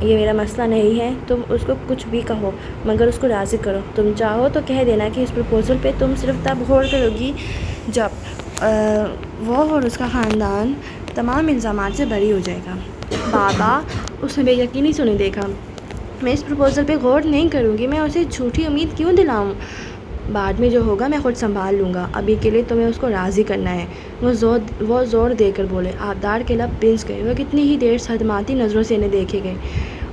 یہ میرا مسئلہ نہیں ہے، تم اس کو کچھ بھی کہو مگر اس کو راضی کرو۔ تم چاہو تو کہہ دینا کہ اس پرپوزل پہ تم صرف تب غور کرو گی جب وہ اور اس کا خاندان تمام الزامات سے بری ہو جائے گا۔ بابا، اس نے بے یقینی سے انہیں دیکھا۔ میں اس پرپوزل پہ غور نہیں کروں گی، میں اسے جھوٹی امید کیوں دلاؤں؟ بعد میں جو ہوگا میں خود سنبھال لوں گا، ابھی کے لیے تمہیں اس کو راضی کرنا ہے۔ وہ زور دے کر بولے۔ آبدار کے لب پنس گئے، وہ کتنی ہی دیر صدماتی نظروں سے انہیں دیکھے گئے۔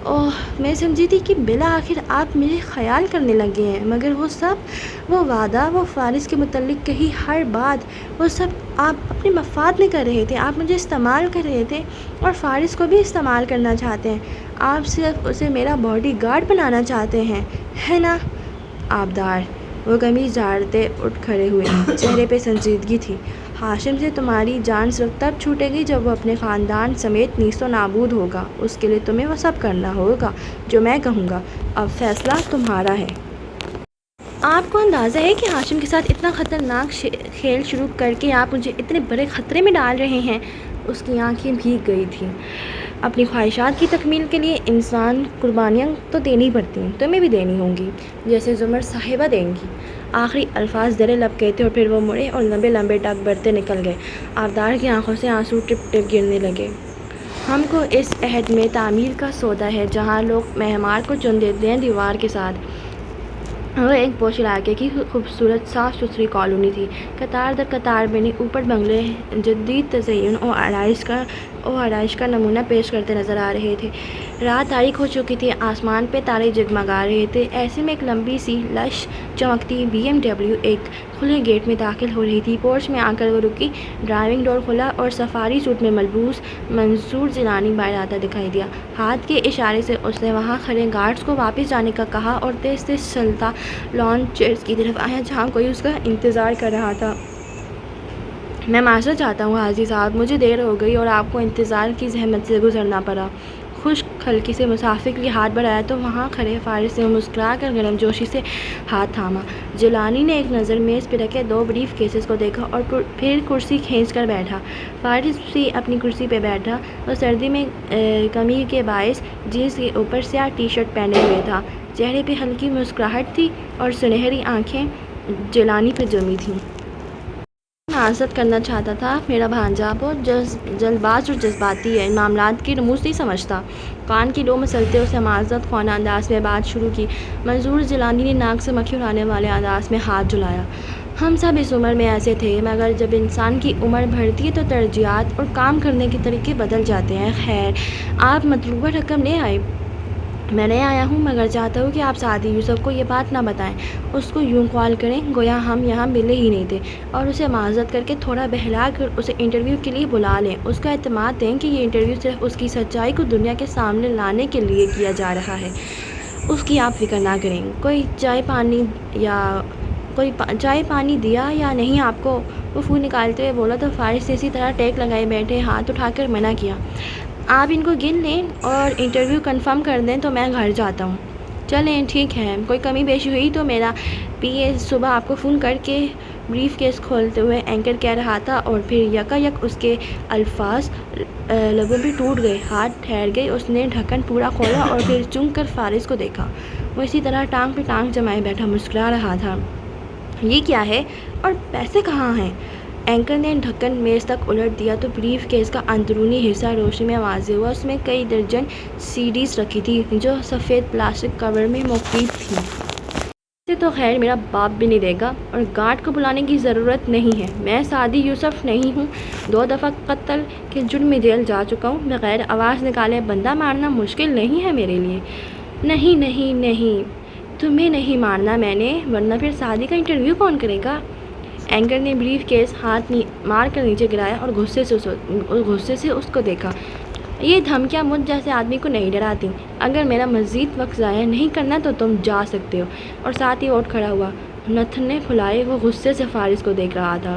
اوہ، میں سمجھی تھی کہ بالآخر آپ میرے خیال کرنے لگے ہیں، مگر وہ سب، وہ وعدہ، وہ فارس کے متعلق کہی ہر بات، وہ سب آپ اپنے مفاد میں کر رہے تھے۔ آپ مجھے استعمال کر رہے تھے اور فارس کو بھی استعمال کرنا چاہتے ہیں۔ آپ صرف اسے میرا باڈی گارڈ بنانا چاہتے ہیں، ہے نا؟ آبدار، وہ قمیض جھاڑتے اٹھ کھڑے ہوئے، چہرے پہ سنجیدگی تھی۔ ہاشم سے تمہاری جان صرف تب چھوٹے گی جب وہ اپنے خاندان سمیت نیست و نابود ہوگا، اس کے لیے تمہیں وہ سب کرنا ہوگا جو میں کہوں گا۔ اب فیصلہ تمہارا ہے۔ آپ کو اندازہ ہے کہ ہاشم کے ساتھ اتنا خطرناک کھیل شروع کر کے آپ مجھے اتنے بڑے خطرے میں ڈال رہے ہیں؟ اس کی آنکھیں بھیگ گئی تھیں۔ اپنی خواہشات کی تکمیل کے لیے انسان قربانیاں تو دینی پڑتی ہیں، تمہیں بھی دینی ہوں گی، جیسے زمر صاحبہ دیں گی۔ آخری الفاظ زر لب کہتے اور پھر وہ مڑے اور لمبے لمبے ٹک بھرتے نکل گئے۔ آبدار کی آنکھوں سے آنسو ٹپ ٹپ گرنے لگے۔ ہم کو اس عہد میں تعمیر کا سودا ہے جہاں لوگ معمار کو چن دیتے ہیں دیوار کے ساتھ۔ وہ ایک پوش علاقے کی خوبصورت صاف ستھری کالونی تھی۔ قطار در قطار بنے اوپر بنگلے جدید تزئین اور آرائش کا نمونہ پیش کرتے نظر آ رہے تھے۔ رات تاریک ہو چکی تھی، آسمان پہ تارے جگمگا رہے تھے۔ ایسے میں ایک لمبی سی لش چمکتی BMW ایک کھلے گیٹ میں داخل ہو رہی تھی۔ پورچ میں آ کر وہ رکی، ڈرائیونگ ڈور کھلا اور سفاری سوٹ میں ملبوس منصور جیلانی باہر آتا دکھائی دیا۔ ہاتھ کے اشارے سے اس نے وہاں کھڑے گارڈز کو واپس جانے کا کہا اور تیز تیز چلتا لان چیئرز کی طرف آیا جہاں کوئی اس کا انتظار کر رہا تھا۔ میں معذرت چاہتا ہوں حاجی صاحب، مجھے دیر ہو گئی اور آپ کو انتظار کی زحمت سے گزرنا پڑا۔ خشک ہلکی سے مسافر کے لیے ہاتھ بڑھایا تو وہاں کھڑے فارس نے مسکرا کر گرم جوشی سے ہاتھ تھاما۔ جیلانی نے ایک نظر میز پہ رکھے 2 بریف کیسز کو دیکھا اور پھر کرسی کھینچ کر بیٹھا۔ فارس بھی اپنی کرسی پہ بیٹھا۔ وہ سردی میں کمی کے باعث جینس کے اوپر سیاہ ٹی شرٹ پہنے ہوئے تھا۔ چہرے پہ ہلکی مسکراہٹ تھی اور سنہری آنکھیں جیلانی پہ جمی تھیں۔ معذرت کرنا چاہتا تھا، میرا بھانجا بہت جلد باز اور جذباتی ہے، معاملات کی رموز نہیں سمجھتا۔ کان کی لو مسلتے اس نے معذرت خواہ انداز میں بات شروع کی۔ منصور جیلانی نے ناک سے مکھی اڑانے والے انداز میں ہاتھ جھلایا۔ ہم سب اس عمر میں ایسے تھے، مگر جب انسان کی عمر بڑھتی ہے تو ترجیحات اور کام کرنے کے طریقے بدل جاتے ہیں۔ خیر، آپ مطلوبہ رقم لے آئے؟ میں نہیں آیا ہوں، مگر چاہتا ہوں کہ آپ سعدی یوسف کو یہ بات نہ بتائیں۔ اس کو یوں کال کریں گویا ہم یہاں ملے ہی نہیں تھے، اور اسے معذرت کر کے تھوڑا بہلا کر اسے انٹرویو کے لیے بلا لیں۔ اس کا اعتماد دیں کہ یہ انٹرویو صرف اس کی سچائی کو دنیا کے سامنے لانے کے لیے کیا جا رہا ہے۔ اس کی آپ فکر نہ کریں۔ کوئی چائے پانی دیا یا نہیں آپ کو؟ وہ فون نکالتے ہوئے بولا تو فارس نے اسی طرح ٹیک لگائے بیٹھے ہاتھ اٹھا کر منع کیا۔ آپ ان کو گن لیں اور انٹرویو کنفرم کر دیں تو میں گھر جاتا ہوں۔ چلیں ٹھیک ہے، کوئی کمی بیشی ہوئی تو میرا PA صبح آپ کو فون کر کے بریف کیس کھولتے ہوئے اینکر کہہ رہا تھا، اور پھر یکا اس کے الفاظ لبوں پہ ٹوٹ گئے، ہاتھ ٹھہر گئے۔ اس نے ڈھکن پورا کھولا اور پھر چونک کر فارس کو دیکھا۔ وہ اسی طرح ٹانگ پہ ٹانگ جمائے بیٹھا مسکرا رہا تھا۔ یہ کیا ہے اور پیسے کہاں ہیں؟ اینکر نے ڈھکن میز تک الٹ دیا تو بریف کیس کا اندرونی حصہ روشنی میں واضح ہوا۔ اس میں کئی درجن CDs رکھی تھی جو سفید پلاسٹک کور میں محیط تھیں۔ اسے تو خیر میرا باپ بھی نہیں دے گا، اور گارڈ کو بلانے کی ضرورت نہیں ہے۔ میں سعدی یوسف نہیں ہوں، 2 دفعہ قتل کے جرم میں جیل جا چکا ہوں۔ بغیر آواز نکالے بندہ مارنا مشکل نہیں ہے میرے لیے۔ نہیں نہیں نہیں، تمہیں نہیں مارنا میں نے، ورنہ پھر سعدی کا انٹرویو کون کرے گا؟ اینکر نے بریف کیس ہاتھ مار کر نیچے گرایا اور غصے سے اس کو دیکھا۔ یہ دھمکیاں مجھ جیسے آدمی کو نہیں ڈراتی۔ اگر میرا مزید وقت ضائع نہیں کرنا تو تم جا سکتے ہو۔ اور ساتھ ہی اٹھ کھڑا ہوا، نتھنے پھلائے وہ غصے سے فارس کو دیکھ رہا تھا۔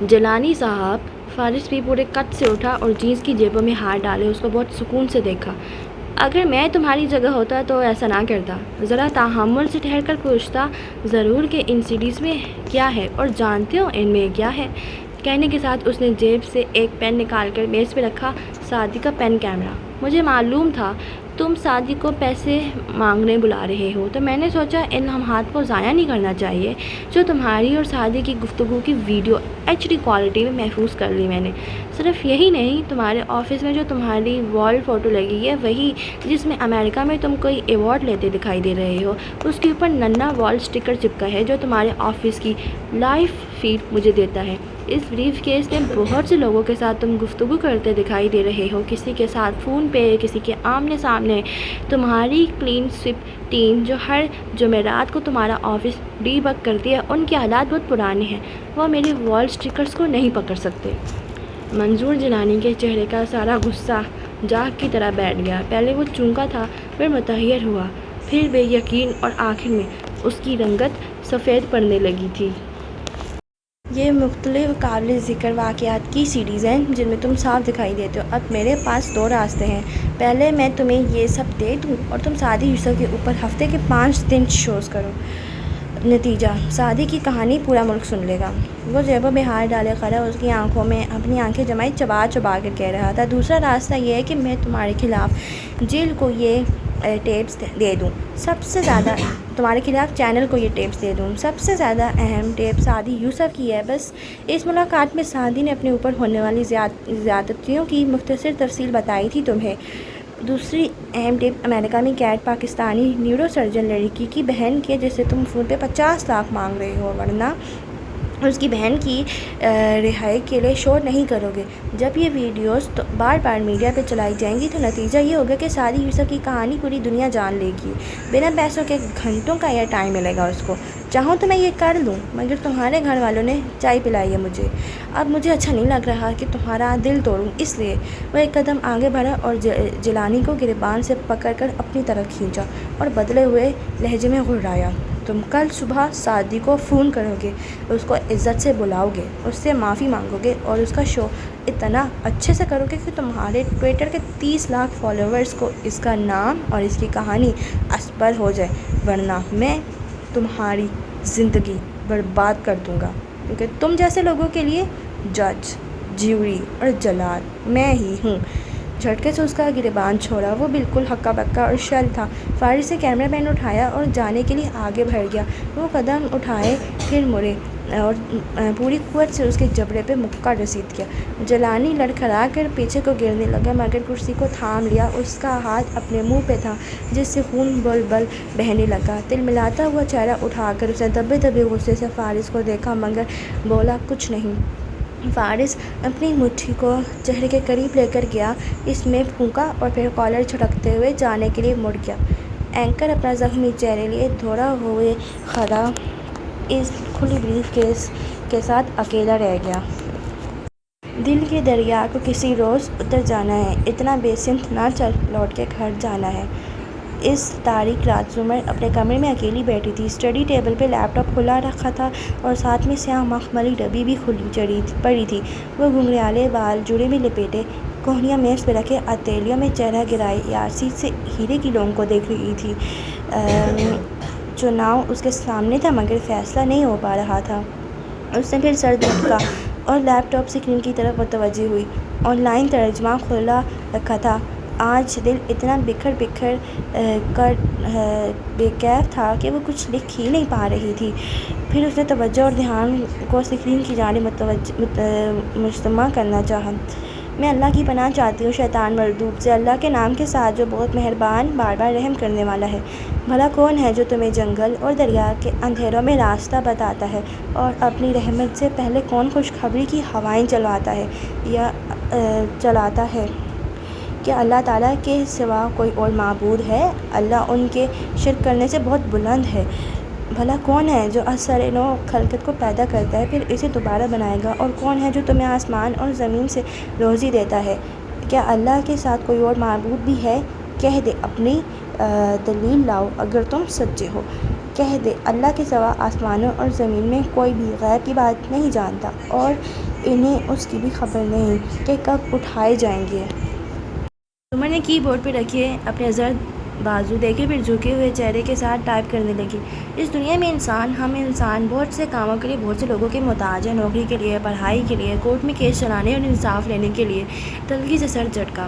جیلانی صاحب، فارس بھی پورے قد سے اٹھا اور جینس کی جیبوں میں ہاتھ ڈالے اس کو بہت سکون سے دیکھا۔ اگر میں تمہاری جگہ ہوتا تو ایسا نہ کرتا، ذرا تحمل سے ٹھہر کر پوچھتا ضرور کہ ان CDs میں کیا ہے، اور جانتے ہو ان میں کیا ہے؟ کہنے کے ساتھ اس نے جیب سے ایک پین نکال کر میز پہ رکھا، سعدی کا پین کیمرہ۔ مجھے معلوم تھا تم سعدی کو پیسے مانگنے بلا رہے ہو، تو میں نے سوچا ان لمحات کو ضائع نہیں کرنا چاہیے جو تمہاری اور سعدی کی گفتگو کی ویڈیو HD کوالٹی میں محفوظ کر لی میں نے۔ صرف یہی نہیں، تمہارے آفس میں جو تمہاری وال فوٹو لگی ہے، وہی جس میں امریکہ میں تم کوئی ایوارڈ لیتے دکھائی دے رہے ہو، اس کے اوپر ننا وال سٹیکر چپکا ہے جو تمہارے آفس کی لائیو فیڈ مجھے دیتا ہے۔ اس بریف کیس میں بہت سے لوگوں کے ساتھ تم گفتگو کرتے دکھائی دے رہے ہو، کسی کے ساتھ فون پہ، کسی کے آمنے سامنے۔ تمہاری کلین سویپ ٹیم جو ہر جمعرات کو تمہارا آفس ڈی بگ کرتی ہے، ان کے حالات بہت پرانے ہیں، وہ میرے وال سٹیکرز کو نہیں پکڑ سکتے۔ منصور جیلانی کے چہرے کا سارا غصہ جاگ کی طرح بیٹھ گیا۔ پہلے وہ چونکا تھا، پھر متحیر ہوا، پھر بے یقین، اور آخر میں اس کی رنگت سفید پڑنے لگی تھی۔ یہ مختلف قابل ذکر واقعات کی CDs ہیں جن میں تم صاف دکھائی دیتے ہو۔ اب میرے پاس 2 راستے ہیں، پہلے میں تمہیں یہ سب دے دوں اور تم سعدی یوسف کے اوپر ہفتے کے 5 دن شوز کرو، نتیجہ سعدی کی کہانی پورا ملک سن لے گا۔ وہ جیبوں میں ہاتھ ڈالے کھڑا اس کی آنکھوں میں اپنی آنکھیں جمائی چبا چبا کر کہہ رہا تھا، دوسرا راستہ یہ ہے کہ میں تمہارے خلاف جیل کو یہ ٹیپس دے دوں، سب سے زیادہ تمہارے خلاف چینل کو یہ ٹیپس دے دوں۔ سب سے زیادہ اہم ٹیپ سعدی یوسف کی ہے۔ بس اس ملاقات میں سعدی نے اپنے اوپر ہونے والی زیادتیوں کی مختصر تفصیل بتائی تھی تمہیں۔ دوسری اہم ٹپ امریکہ میں قید پاکستانی نیورو سرجن لڑکی کی بہن کے جسے تم فون پہ 50 لاکھ مانگ رہے ہو، ورنہ اس کی بہن کی رہائی کے لیے شور نہیں کرو گے۔ جب یہ ویڈیوز بار بار میڈیا پہ چلائی جائیں گی تو نتیجہ یہ ہوگا کہ سعدی یوسف کی کہانی پوری دنیا جان لے گی۔ بنا پیسوں کے گھنٹوں کا ایئر ٹائم ملے گا اس کو۔ چاہوں تو میں یہ کر لوں، مگر تمہارے گھر والوں نے چائے پلائی ہے مجھے، اب مجھے اچھا نہیں لگ رہا کہ تمہارا دل توڑوں، اس لیے۔ وہ ایک قدم آگے بڑھا اور جیلانی کو گریبان سے پکڑ کر اپنی طرف کھینچا اور بدلے ہوئے لہجے میں غرایا، تم کل صبح سعدی کو فون کرو گے، اس کو عزت سے بلاؤ گے، اس سے معافی مانگو گے اور اس کا شو اتنا اچھے سے کرو گے کہ تمہارے ٹویٹر کے 30 لاکھ فالوورز کو اس کا نام اور اس کی کہانی اسپر ہو جائے، ورنہ میں تمہاری زندگی برباد کر دوں گا، کیونکہ تم جیسے لوگوں کے لیے جج، جیوری اور جلاد میں ہی ہوں۔ جھٹکے سے اس کا گریبان چھوڑا، وہ بالکل ہکا بکا اور شل تھا۔ فارس نے کیمرہ مین اٹھایا اور جانے کے لیے آگے بڑھ گیا۔ وہ قدم اٹھائے پھر مڑے اور پوری قوت سے اس کے جبڑے پہ مکہ رسید کیا۔ جیلانی لڑکھڑا کر پیچھے کو گرنے لگا مگر کرسی کو تھام لیا۔ اس کا ہاتھ اپنے منہ پہ تھا جس سے خون بل بل بہنے لگا۔ تلملاتا ہوا چہرہ اٹھا کر اس نے دبے دبے غصے سے فارس کو دیکھا مگر بولا کچھ نہیں۔ فارس اپنی مٹھی کو چہرے کے قریب لے کر گیا، اس میں پھونکا اور پھر کالر جھٹکتے ہوئے جانے کے لیے مڑ گیا۔ اینکر اپنا زخمی چہرے لیے دھوڑا ہوئے کھڑا اس کھلی بریف کیس کے ساتھ اکیلا رہ گیا۔ دل کے دریا کو کسی روز اتر جانا ہے، اتنا بے سمت نہ چل، لوٹ کے گھر جانا ہے۔ اس تاریک رات زمر اپنے کمرے میں اکیلی بیٹھی تھی۔ اسٹڈی ٹیبل پہ لیپ ٹاپ کھلا رکھا تھا اور ساتھ میں سیاہ مخملی ڈبی بھی کھلی پڑی تھی۔ وہ گھنگھریالے بال جوڑے میں لپیٹے، کوہنیاں میز پہ رکھے ہتھیلیوں میں چہرہ گرائے یاسین سے ہیرے کی لوم کو دیکھ رہی تھی۔ چناؤ اس کے سامنے تھا مگر فیصلہ نہیں ہو پا رہا تھا۔ اس نے پھر سر جھٹکا اور لیپ ٹاپ اسکرین کی طرف متوجہ ہوئی۔ آن لائن ترجمہ کھلا رکھا تھا۔ آج دل اتنا بکھر بکھر کر بے کیف تھا کہ وہ کچھ لکھ ہی نہیں پا رہی تھی۔ پھر اس نے توجہ اور دھیان کو اسکرین کی جانب مجتمع کرنا چاہا۔ میں اللہ کی پناہ چاہتی ہوں شیطان مردود سے، اللہ کے نام کے ساتھ جو بہت مہربان، بار بار رحم کرنے والا ہے۔ بھلا کون ہے جو تمہیں جنگل اور دریا کے اندھیروں میں راستہ بتاتا ہے، اور اپنی رحمت سے پہلے کون خوشخبری کی ہوائیں چلواتا ہے یا چلاتا ہے؟ کیا اللہ تعالیٰ کے سوا کوئی اور معبود ہے؟ اللہ ان کے شرک کرنے سے بہت بلند ہے۔ بھلا کون ہے جو اثر نو خلقت کو پیدا کرتا ہے پھر اسے دوبارہ بنائے گا، اور کون ہے جو تمہیں آسمان اور زمین سے روزی دیتا ہے؟ کیا اللہ کے ساتھ کوئی اور معبود بھی ہے؟ کہہ دے، اپنی دلیل لاؤ اگر تم سچے ہو۔ کہہ دے اللہ کے سوا آسمانوں اور زمین میں کوئی بھی غیب کی بات نہیں جانتا، اور انہیں اس کی بھی خبر نہیں کہ کب اٹھائے جائیں گے۔ عمر نے کی بورڈ پہ رکھے اپنے زرد بازو دیکھے پھر جھکے ہوئے چہرے کے ساتھ ٹائپ کرنے لگی۔ اس دنیا میں ہم انسان بہت سے کاموں کے لیے بہت سے لوگوں کے محتاج ہیں، نوکری کے لیے، پڑھائی کے لیے، کورٹ میں کیس چلانے اور انصاف لینے کے لیے۔ تلخی سے سر جھٹکا۔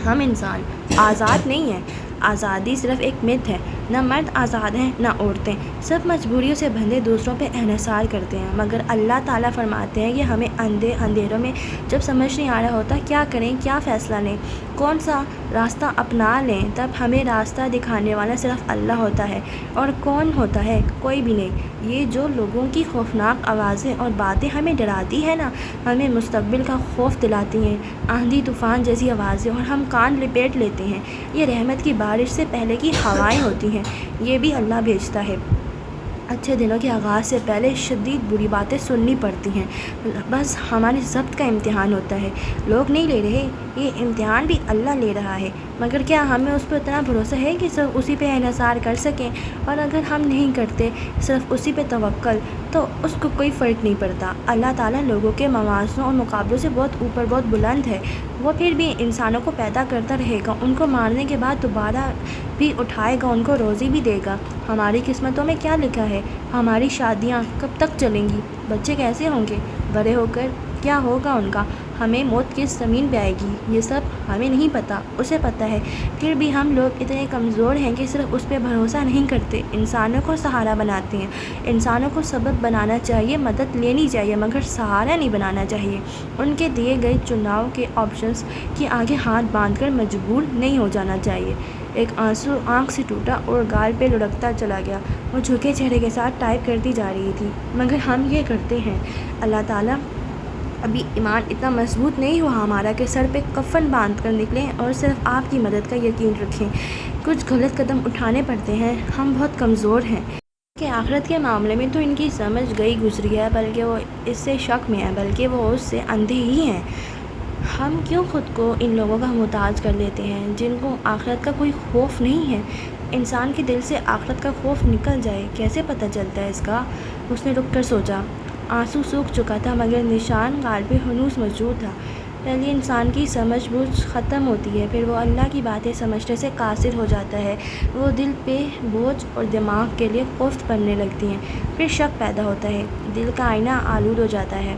ہم انسان آزاد نہیں ہیں۔ آزادی صرف ایک مت ہے۔ نہ مرد آزاد ہیں نہ عورتیں، سب مجبوریوں سے بندھے دوسروں پہ انحصار کرتے ہیں۔ مگر اللہ تعالیٰ فرماتے ہیں کہ ہمیں اندھیروں میں جب سمجھ نہیں آ رہا ہوتا کیا کریں، کیا فیصلہ لیں، کون سا راستہ اپنا لیں، تب ہمیں راستہ دکھانے والا صرف اللہ ہوتا ہے۔ اور کون ہوتا ہے؟ کوئی بھی نہیں۔ یہ جو لوگوں کی خوفناک آوازیں اور باتیں ہمیں ڈراتی ہیں نا، ہمیں مستقبل کا خوف دلاتی ہیں، آندھی طوفان جیسی آوازیں، اور ہم کان لپیٹ لیتے ہیں۔ یہ رحمت کی بارش سے پہلے کی ہوائیں ہوتی ہیں، یہ بھی اللہ بھیجتا ہے۔ اچھے دنوں کے آغاز سے پہلے شدید بری باتیں سننی پڑتی ہیں، بس ہمارے ضبط کا امتحان ہوتا ہے۔ لوگ نہیں لے رہے، یہ امتحان بھی اللہ لے رہا ہے۔ مگر کیا ہمیں اس پہ اتنا بھروسہ ہے کہ صرف اسی پہ انحصار کر سکیں؟ اور اگر ہم نہیں کرتے صرف اسی پہ توکل، تو اس کو کوئی فرق نہیں پڑتا۔ اللہ تعالیٰ لوگوں کے موازنوں اور مقابلوں سے بہت اوپر، بہت بلند ہے۔ وہ پھر بھی انسانوں کو پیدا کرتا رہے گا، ان کو مارنے کے بعد دوبارہ بھی اٹھائے گا، ان کو روزی بھی دے گا۔ ہماری قسمتوں میں کیا لکھا ہے؟ ہماری شادیاں کب تک چلیں گی؟ بچے کیسے ہوں گے؟ بڑے ہو کر کیا ہوگا ان کا؟ ہمیں موت کس زمین پہ آئے گی؟ یہ سب ہمیں نہیں پتہ، اسے پتہ ہے۔ پھر بھی ہم لوگ اتنے کمزور ہیں کہ صرف اس پہ بھروسہ نہیں کرتے، انسانوں کو سہارا بناتے ہیں۔ انسانوں کو سبب بنانا چاہیے، مدد لینی چاہیے، مگر سہارا نہیں بنانا چاہیے۔ ان کے دیے گئے چناؤ کے آپشنز کے آگے ہاتھ باندھ کر مجبور نہیں ہو جانا چاہیے۔ ایک آنسو آنکھ سے ٹوٹا اور گال پہ لڑکتا چلا گیا۔ وہ جھکے چہرے کے ساتھ ٹائپ کرتی جا رہی تھی۔ مگر ہم یہ کرتے ہیں۔ اللہ تعالیٰ، ابھی ایمان اتنا مضبوط نہیں ہوا ہمارا کہ سر پہ کفن باندھ کر نکلیں اور صرف آپ کی مدد کا یقین رکھیں۔ کچھ غلط قدم اٹھانے پڑتے ہیں، ہم بہت کمزور ہیں۔ کہ آخرت کے معاملے میں تو ان کی سمجھ گئی گزری ہے، بلکہ وہ اس سے شک میں ہے، بلکہ وہ اس سے اندھے ہی ہیں۔ ہم کیوں خود کو ان لوگوں کا محتاج کر لیتے ہیں جن کو آخرت کا کوئی خوف نہیں ہے؟ انسان کے دل سے آخرت کا خوف نکل جائے، کیسے پتہ چلتا ہے اس کا؟ اس نے رک کر سوچا۔ آنسو سوکھ چکا تھا مگر نشان گال پہ ہنوز موجود تھا۔ پہلے انسان کی سمجھ بوجھ ختم ہوتی ہے، پھر وہ اللہ کی باتیں سمجھنے سے قاصر ہو جاتا ہے۔ وہ دل پہ بوجھ اور دماغ کے لیے خفت بننے لگتی ہیں، پھر شک پیدا ہوتا ہے، دل کا آئینہ آلود ہو جاتا ہے۔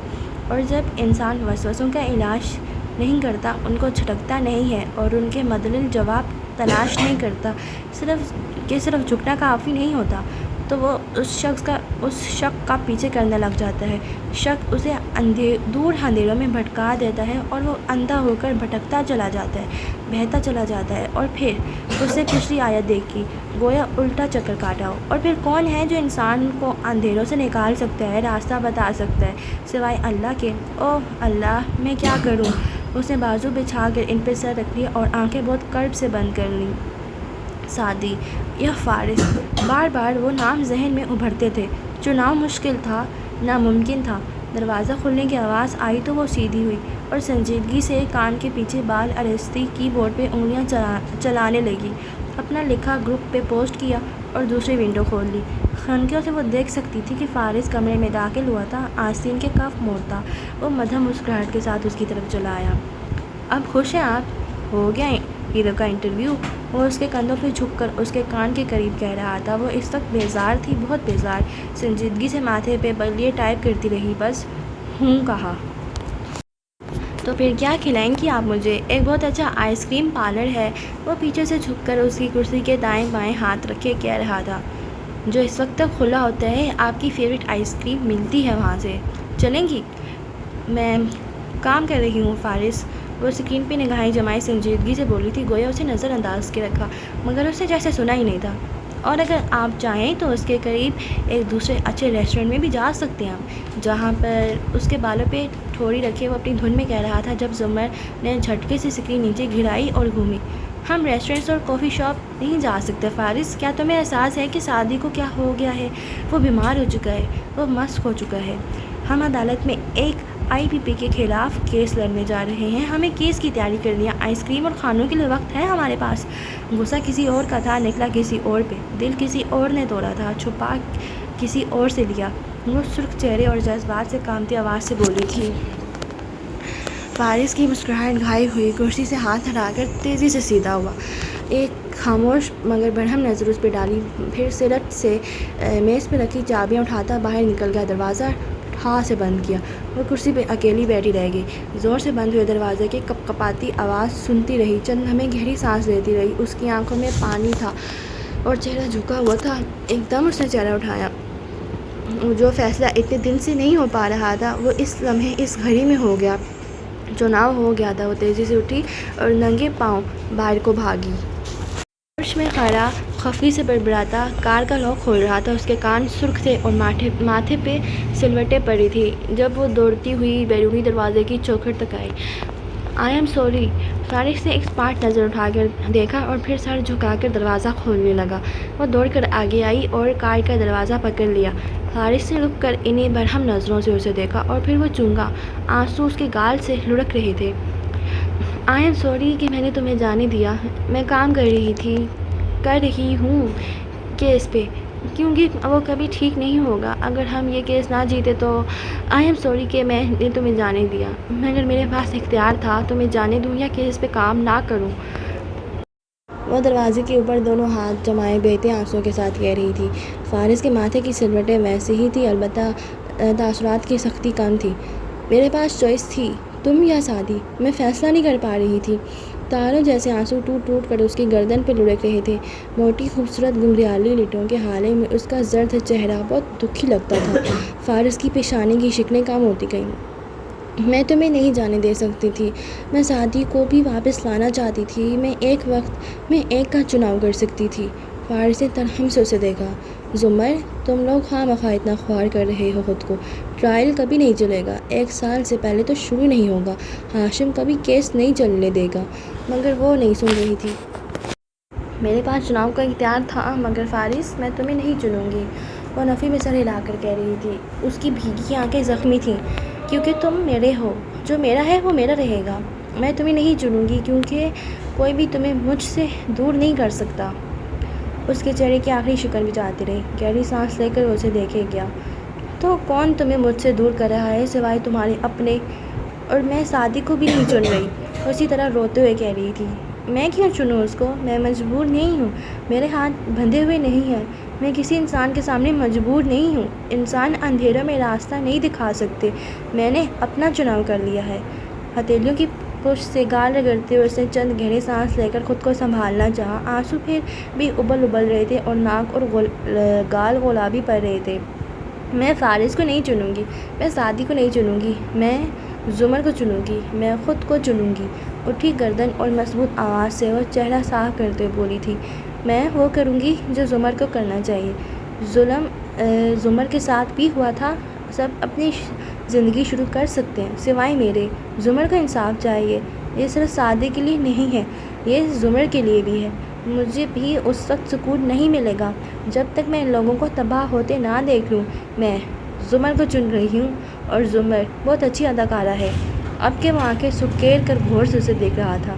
اور جب انسان وسوسوں کا علاج نہیں کرتا، ان کو جھٹکتا نہیں ہے اور ان کے مدلل جواب تلاش نہیں کرتا، صرف جھکنا کافی نہیں ہوتا، تو وہ اس شک کا پیچھے کرنے لگ جاتا ہے۔ شک اسے دور اندھیروں میں بھٹکا دیتا ہے اور وہ اندھا ہو کر بھٹکتا چلا جاتا ہے، بہتا چلا جاتا ہے۔ اور پھر اسے پچھلی آیت دیکھی، گویا الٹا چکر کاٹا ہو۔ اور پھر کون ہے جو انسان کو اندھیروں سے نکال سکتا ہے، راستہ بتا سکتا ہے سوائے اللہ کے؟ اوہ اللہ، میں کیا کروں؟ اس نے بازو بچھا کر ان پہ سر رکھ لیا اور آنکھیں بہت کرب سے بند کر لیں۔ سعدی یا فارس، بار بار وہ نام ذہن میں ابھرتے تھے۔ چناؤ مشکل تھا، ناممکن تھا۔ دروازہ کھلنے کی آواز آئی تو وہ سیدھی ہوئی اور سنجیدگی سے کان کے پیچھے بال ارستی کی بورڈ پہ انگلیاں چلانے لگی۔ اپنا لکھا گروپ پہ پوسٹ کیا اور دوسری ونڈو کھول لی۔ خنکیوں سے وہ دیکھ سکتی تھی کہ فارس کمرے میں داخل ہوا تھا، آستین کے کف موڑتا۔ وہ مدھم مسکراہٹ کے ساتھ اس کی طرف چلا آیا۔ اب خوش ہیں آپ؟ ہو گیا ہیرو کا انٹرویو؟ وہ اس کے کندھوں پہ جھک کر اس کے کان کے قریب کہہ رہا تھا۔ وہ اس وقت بیزار تھی، بہت بیزار۔ سنجیدگی سے ماتھے پہ بلیے ٹائپ کرتی رہی، بس ہوں کہا۔ تو پھر کیا کھلائیں گی آپ مجھے؟ ایک بہت اچھا آئس کریم پارلر ہے۔ وہ پیچھے سے جھک کر اس کی کرسی کے دائیں بائیں ہاتھ رکھے کہہ رہا تھا، جو اس وقت تک کھلا ہوتا ہے۔ آپ کی فیوریٹ آئس کریم ملتی ہے وہاں سے، چلیں گی؟ میں کام کر رہی ہوں فارس، وہ اسکرین پہ نگاہیں جمائے سنجیدگی سے بولی تھی، گویا اسے نظر انداز کے رکھا، مگر اسے جیسے سنا ہی نہیں تھا۔ اور اگر آپ چاہیں تو اس کے قریب ایک دوسرے اچھے ریسٹورنٹ میں بھی جا سکتے ہیں ہم، جہاں پر اس کے بالوں پہ ٹھوڑی رکھے وہ اپنی دھن میں کہہ رہا تھا، جب زمر نے جھٹکے سے اسکرین نیچے گرائی اور گھومی۔ ہم ریسٹورنٹس اور کافی شاپ نہیں جا سکتے فارس، کیا تمہیں احساس ہے کہ سعدی کو کیا ہو گیا ہے؟ وہ بیمار ہو چکا ہے، وہ مست ہو چکا ہے۔ ہم عدالت میں ایک IPP کے خلاف کیس لڑنے جا رہے ہیں، ہمیں کیس کی تیاری کرنی ہے، آئس کریم اور کھانوں کے لیے وقت ہے ہمارے پاس۔ غصہ کسی اور کا تھا، نکلا کسی اور پہ، دل کسی اور نے توڑا تھا، چھپا کسی اور سے لیا۔ وہ سرخ چہرے اور جذبات سے کانپتی آواز سے بولی تھی۔ فارس کی مسکراہٹ غائب ہوئی، کرسی سے ہاتھ ہٹا کر تیزی سے سیدھا ہوا، ایک خاموش مگر برہم نظر اس پہ ڈالی، پھر سلٹ سے میز پہ رکھی چابیاں اٹھاتا باہر نکل گیا، دروازہ ٹھا سے بند کیا۔ وہ کرسی پہ اکیلی بیٹھی رہ گئی، زور سے بند ہوئے دروازے کی کپ کپاتی آواز سنتی رہی، چند لمحے گہری سانس لیتی رہی۔ اس کی آنکھوں میں پانی تھا اور چہرہ جھکا ہوا تھا۔ ایک دم اس نے چہرہ اٹھایا۔ جو فیصلہ اتنے دن سے نہیں ہو پا رہا تھا، وہ اس لمحے اس گھڑی میں ہو گیا۔ چناؤ ہو گیا تھا۔ وہ تیزی سے اٹھی اور ننگے پاؤں باہر کو بھاگی۔ فرش میں کھڑا خفگی سے بڑبڑاتا کار کا لاک کھول رہا تھا۔ اس کے کان سرخ تھے اور ماتھے پہ سلوٹیں پڑی تھی جب وہ دوڑتی ہوئی بیرونی دروازے کی چوکھٹ تک آئی۔ آئی ایم سوری، فارس نے ایکسپرٹ نظر اٹھا کر دیکھا اور پھر سر جھکا کر دروازہ کھولنے لگا۔ وہ دوڑ کر آگے آئی اور کار کا دروازہ پکڑ لیا۔ فارس نے رک کر انہیں برہم نظروں سے اسے دیکھا اور پھر وہ چونکا، آنسو اس کے گال سے لڑک رہے تھے۔ آئی ایم سوری کہ میں نے تمہیں جانے دیا. میں کام کر رہی ہوں کیس پہ، کیونکہ وہ کبھی ٹھیک نہیں ہوگا اگر ہم یہ کیس نہ جیتے تو. آئی ایم سوری کہ میں نے تمہیں جانے دیا، مگر میرے پاس اختیار تھا تمہیں جانے دوں یا کیس پہ کام نہ کروں. وہ دروازے کے اوپر دونوں ہاتھ جمائے بہتے آنسوؤں کے ساتھ کہہ رہی تھی. فارس کے ماتھے کی سلوٹیں ویسی ہی تھی، البتہ تاثرات کی سختی کم تھی. میرے پاس چوائس تھی، تم یا شادی. میں فیصلہ نہیں کر پا رہی تھی. تاروں جیسے آنسو ٹوٹ ٹوٹ کر اس کی گردن پہ لڑک رہے تھے. موٹی خوبصورت گھمریالی لٹوں کے حالے میں اس کا زرد چہرہ بہت دکھی لگتا تھا. فارس کی پیشانی کی شکلیں کم ہوتی گئیں. میں تمہیں نہیں جانے دے سکتی تھی. میں شادی کو بھی واپس لانا چاہتی تھی. میں ایک کا چناؤ کر سکتی تھی. فارس نے ترہم سے اسے دیکھا. زمر، تم لوگ خواہ مخواہ اتنا خوار کر رہے ہو خود کو. ٹرائل کبھی نہیں چلے گا. 1 سال سے پہلے تو شروع نہیں ہوگا. ہاشم کبھی کیس نہیں چلنے دے گا. مگر وہ نہیں سن رہی تھی. میرے پاس چناؤ کا اختیار تھا، مگر فارس میں تمہیں نہیں چنوں گی. وہ نفی میں سر ہلا کر کہہ رہی تھی. اس کی بھیگی آنکھیں زخمی تھیں. کیونکہ تم میرے ہو. جو میرا ہے وہ میرا رہے گا. میں تمہیں نہیں چنوں گی کیونکہ کوئی بھی تمہیں مجھ سے دور نہیں کر سکتا. اس کے چہرے کی آخری شکن بھی جاتی رہی. گہری سانس لے کر اسے دیکھے گیا. تو کون تمہیں مجھ سے دور کر رہا ہے سوائے تمہارے اپنے؟ اور میں شادی کو بھی نہیں چن رہی. اسی طرح روتے ہوئے کہہ رہی تھی. میں کیوں چنوں اس کو؟ میں مجبور نہیں ہوں. میرے ہاتھ بندھے ہوئے نہیں ہیں. میں کسی انسان کے سامنے مجبور نہیں ہوں. انسان اندھیروں میں راستہ نہیں دکھا سکتے. میں نے اپنا چناؤ کر لیا ہے. ہتھیلیوں کی پشت سے گال رگڑتے ہوئے اس نے چند گہری سانس لے کر خود کو سنبھالنا چاہا. آنسو پھر بھی ابل رہے تھے اور ناک اور گال گلابی پڑ رہے تھے. میں فارس کو نہیں چنوں گی. میں شادی کو نہیں چنوں گی. میں زمر کو چنوں گی. میں خود کو چنوں گی. اٹھی گردن اور مضبوط آواز سے وہ چہرہ صاف کرتے ہوئے بولی تھی. میں وہ کروں گی جو زمر کو کرنا چاہیے. ظلم زمر کے ساتھ بھی ہوا تھا. سب اپنی زندگی شروع کر سکتے ہیں سوائے میرے. زمر کو انصاف چاہیے. یہ صرف شادی کے لیے نہیں ہے، یہ زمر کے لیے بھی ہے. مجھے بھی اس وقت سکون نہیں ملے گا جب تک میں ان لوگوں کو تباہ ہوتے نہ دیکھ لوں. میں زمر کو چن رہی ہوں اور زمر بہت اچھی اداکارہ ہے. اب کہ وہ آنکھیں سکیڑ کر غور سے اسے دیکھ رہا تھا.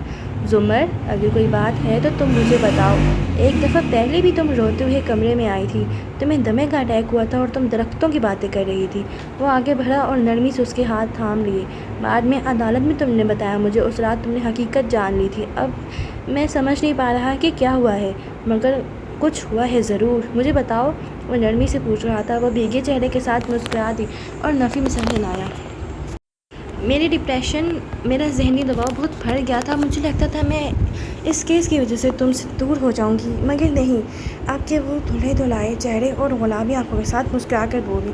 زمر، اگر کوئی بات ہے تو تم مجھے بتاؤ. ایک دفعہ پہلے بھی تم روتے ہوئے کمرے میں آئی تھی. تمہیں دمے کا اٹیک ہوا تھا اور تم درختوں کی باتیں کر رہی تھی. وہ آگے بڑھا اور نرمی سے اس کے ہاتھ تھام لیے. بعد میں عدالت میں تم نے بتایا مجھے اس رات تم نے حقیقت جان لی تھی. اب میں سمجھ نہیں پا رہا کہ کیا ہوا ہے، مگر کچھ ہوا ہے ضرور. مجھے بتاؤ، وہ نرمی سے پوچھ رہا تھا. وہ بھیگے چہرے کے ساتھ مسکرا دی اور نفی میں سر ہلایا. میری ڈپریشن، میرا ذہنی دباؤ بہت بڑھ گیا تھا. مجھے لگتا تھا میں اس کیس کی وجہ سے تم سے دور ہو جاؤں گی، مگر نہیں. آپ کے وہ دھلے دھلائے چہرے اور گلابی آنکھوں کے ساتھ مسکرا کر بولی.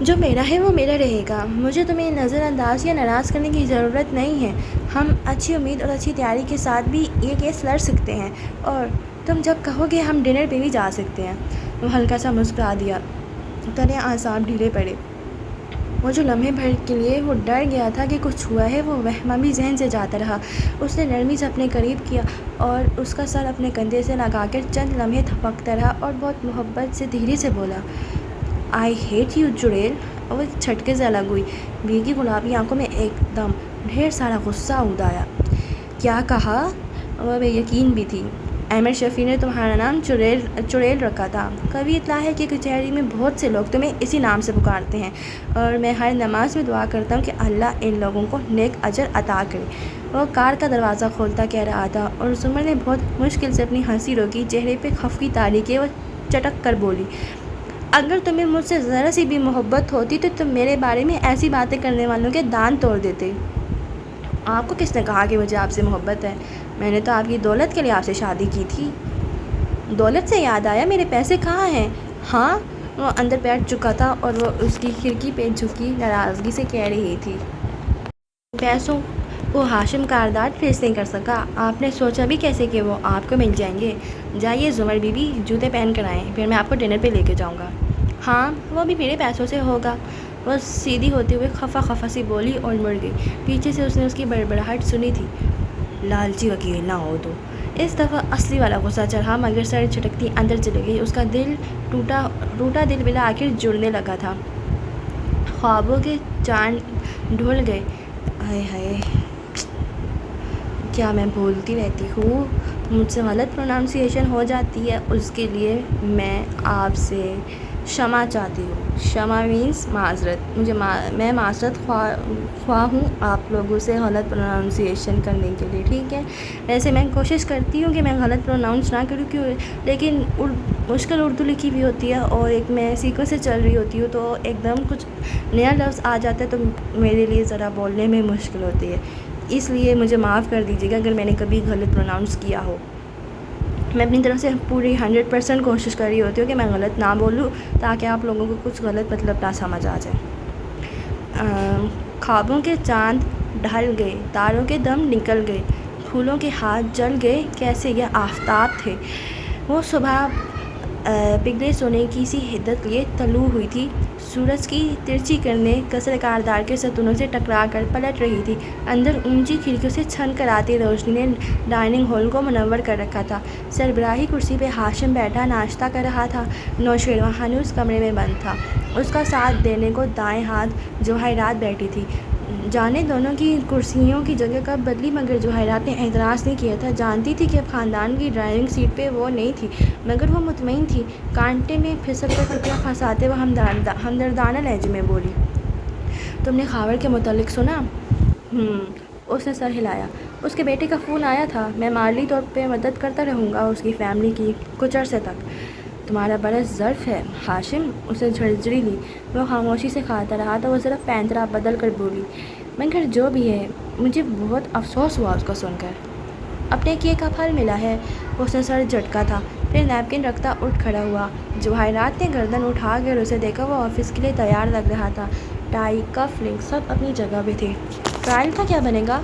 جو میرا ہے وہ میرا رہے گا. مجھے تمہیں نظر انداز یا ناراض کرنے کی ضرورت نہیں ہے. ہم اچھی امید اور اچھی تیاری کے ساتھ بھی یہ کیس لڑ سکتے ہیں، اور تم جب کہو گے ہم ڈنر پہ بھی جا سکتے ہیں. وہ ہلکا سا مسکرا دیا. تنے اعصاب ڈھیلے پڑے. وہ جو لمحے بھر کے لیے وہ ڈر گیا تھا کہ کچھ ہوا ہے، وہ وہم بھی ذہن سے جاتا رہا. اس نے نرمی سے اپنے قریب کیا اور اس کا سر اپنے کندھے سے لگا کر چند لمحے تھپکتا رہا اور بہت محبت سے دھیرے سے بولا. آئی ہیٹ یو چڑیل. وہ ایک جھٹکے سے الگ ہوئی. بھیگی گلابی آنکھوں میں ایک دم ڈھیر سارا غصہ اود آیا. کیا کہا؟ وہ بے یقین بھی تھی. احمد شفیع نے تمہارا نام چڑیل رکھا تھا. کبھی اطلاع ہے کہ کچہری میں بہت سے لوگ تمہیں اسی نام سے پکارتے ہیں، اور میں ہر نماز میں دعا کرتا ہوں کہ اللہ ان لوگوں کو نیک اجر عطا کرے. وہ کار کا دروازہ کھولتا کہہ رہا تھا اور زمر نے بہت مشکل سے اپنی ہنسی روکی. چہرے پہ خفگی تاریکی. وہ چٹک کر بولی. اگر تمہیں مجھ سے ذرا سی بھی محبت ہوتی تو تم میرے بارے میں ایسی باتیں کرنے والوں کے دان توڑ دیتے. آپ کو کس نے کہا کہ مجھے آپ سے محبت ہے؟ میں نے تو آپ کی دولت کے لیے آپ سے شادی کی تھی. دولت سے یاد آیا، میرے پیسے کہاں ہیں؟ ہاں. وہ اندر بیٹھ چکا تھا اور وہ اس کی کھڑکی پہ جھکی ناراضگی سے کہہ رہی تھی. پیسوں کو ہاشم کاردار ٹریس نہیں کر سکا. آپ نے سوچا بھی کیسے کہ وہ آپ کو مل جائیں گے؟ جائیے زمر بی بی، جوتے پہن کر آئیں، پھر میں آپ کو ڈنر پہ لے کے جاؤں گا. ہاں، وہ بھی میرے پیسوں سے ہوگا. وہ سیدھی ہوتے ہوئے خفا سی بولی اور مڑ گئی. پیچھے سے اس نے اس کی بڑبڑاہٹ سنی تھی. لالچی وکیل نہ ہو تو. اس دفعہ اصلی والا غصہ چڑھا، مگر سر چھٹکتی اندر چلی گئی. اس کا دل ٹوٹا دل بالآخر جڑنے لگا تھا. خوابوں کے چاند ڈھل گئے. ہائے ہائے. کیا میں بولتی رہتی ہوں؟ مجھ سے غلط پروناؤنسیشن ہو جاتی ہے، اس کے لیے میں آپ سے شمع چاہتی ہوں۔ شمع مینس معذرت۔ میں معذرت خواہ ہوں آپ لوگوں سے غلط پروناؤنسیشن کرنے کے لیے، ٹھیک ہے؟ ویسے میں کوشش کرتی ہوں کہ میں غلط پروناؤنس نہ کروں، لیکن مشکل اردو لکھی ہوئی ہوتی ہے اور ایک میں سیکوینس سے چل رہی ہوتی ہوں، تو ایک دم کچھ نیا لفظ آ جاتا ہے تو میرے لیے ذرا بولنے میں مشکل ہوتی ہے، اس لیے مجھے معاف کر دیجیے گا اگر میں نے کبھی غلط پروناؤنس کیا ہو۔ میں اپنی طرف سے پوری 100% کوشش کر رہی ہوتی ہوں کہ میں غلط نہ بولوں تاکہ آپ لوگوں کو کچھ غلط مطلب نہ سمجھ آ جائے۔ خوابوں کے چاند ڈھل گئے، تاروں کے دم نکل گئے، پھولوں کے ہاتھ جل گئے، کیسے یہ آفتاب تھے۔ وہ صبح پگھلے سونے کی سی حدت لیے طلوع ہوئی تھی، سورج کی ترچھی کرنیں کثر کاردار کے ستونوں سے ٹکرا کر پلٹ رہی تھی۔ اندر اونچی کھڑکیوں سے چھن کر آتی روشنی نے ڈائننگ ہال کو منور کر رکھا تھا۔ سربراہی کرسی پہ ہاشم بیٹھا ناشتہ کر رہا تھا، نوشیروان ہنوز کمرے میں بند تھا، اس کا ساتھ دینے کو دائیں ہاتھ جواہرات بیٹھی تھی۔ جانے دونوں کی کرسیوں کی جگہ کب بدلی، مگر جواہرات نے اعتراض نہیں کیا تھا، جانتی تھی کہ اب خاندان کی ڈرائیونگ سیٹ پہ وہ نہیں تھی، مگر وہ مطمئن تھی۔ کانٹے میں پھسل کر ٹکڑا پھنساتے وہ ہمدردانہ لہجے میں بولی، تم نے خاور کے متعلق سنا؟ اس نے سر ہلایا۔ اس کے بیٹے کا فون آیا تھا، میں مالی طور پہ مدد کرتا رہوں گا اس کی فیملی کی کچھ عرصے تک۔ تمہارا برس ظرف ہے ہاشم، اسے جھنجھڑی لی۔ وہ خاموشی سے کھاتا رہا تو وہ ذرا پینترا بدل کر بولی، مگر جو بھی ہے مجھے بہت افسوس ہوا اس کو سن کر۔ اپنے کیے کا پھل ملا ہے۔ اس نے سر جھٹکا تھا، پھر نیپکن رکھتا اٹھ کھڑا ہوا۔ جواہرات نے گردن اٹھا کر اسے دیکھا، وہ آفس کے لیے تیار لگ رہا تھا، ٹائی کف لنک سب اپنی جگہ پہ تھے۔ ٹرائل کا کیا بنے گا؟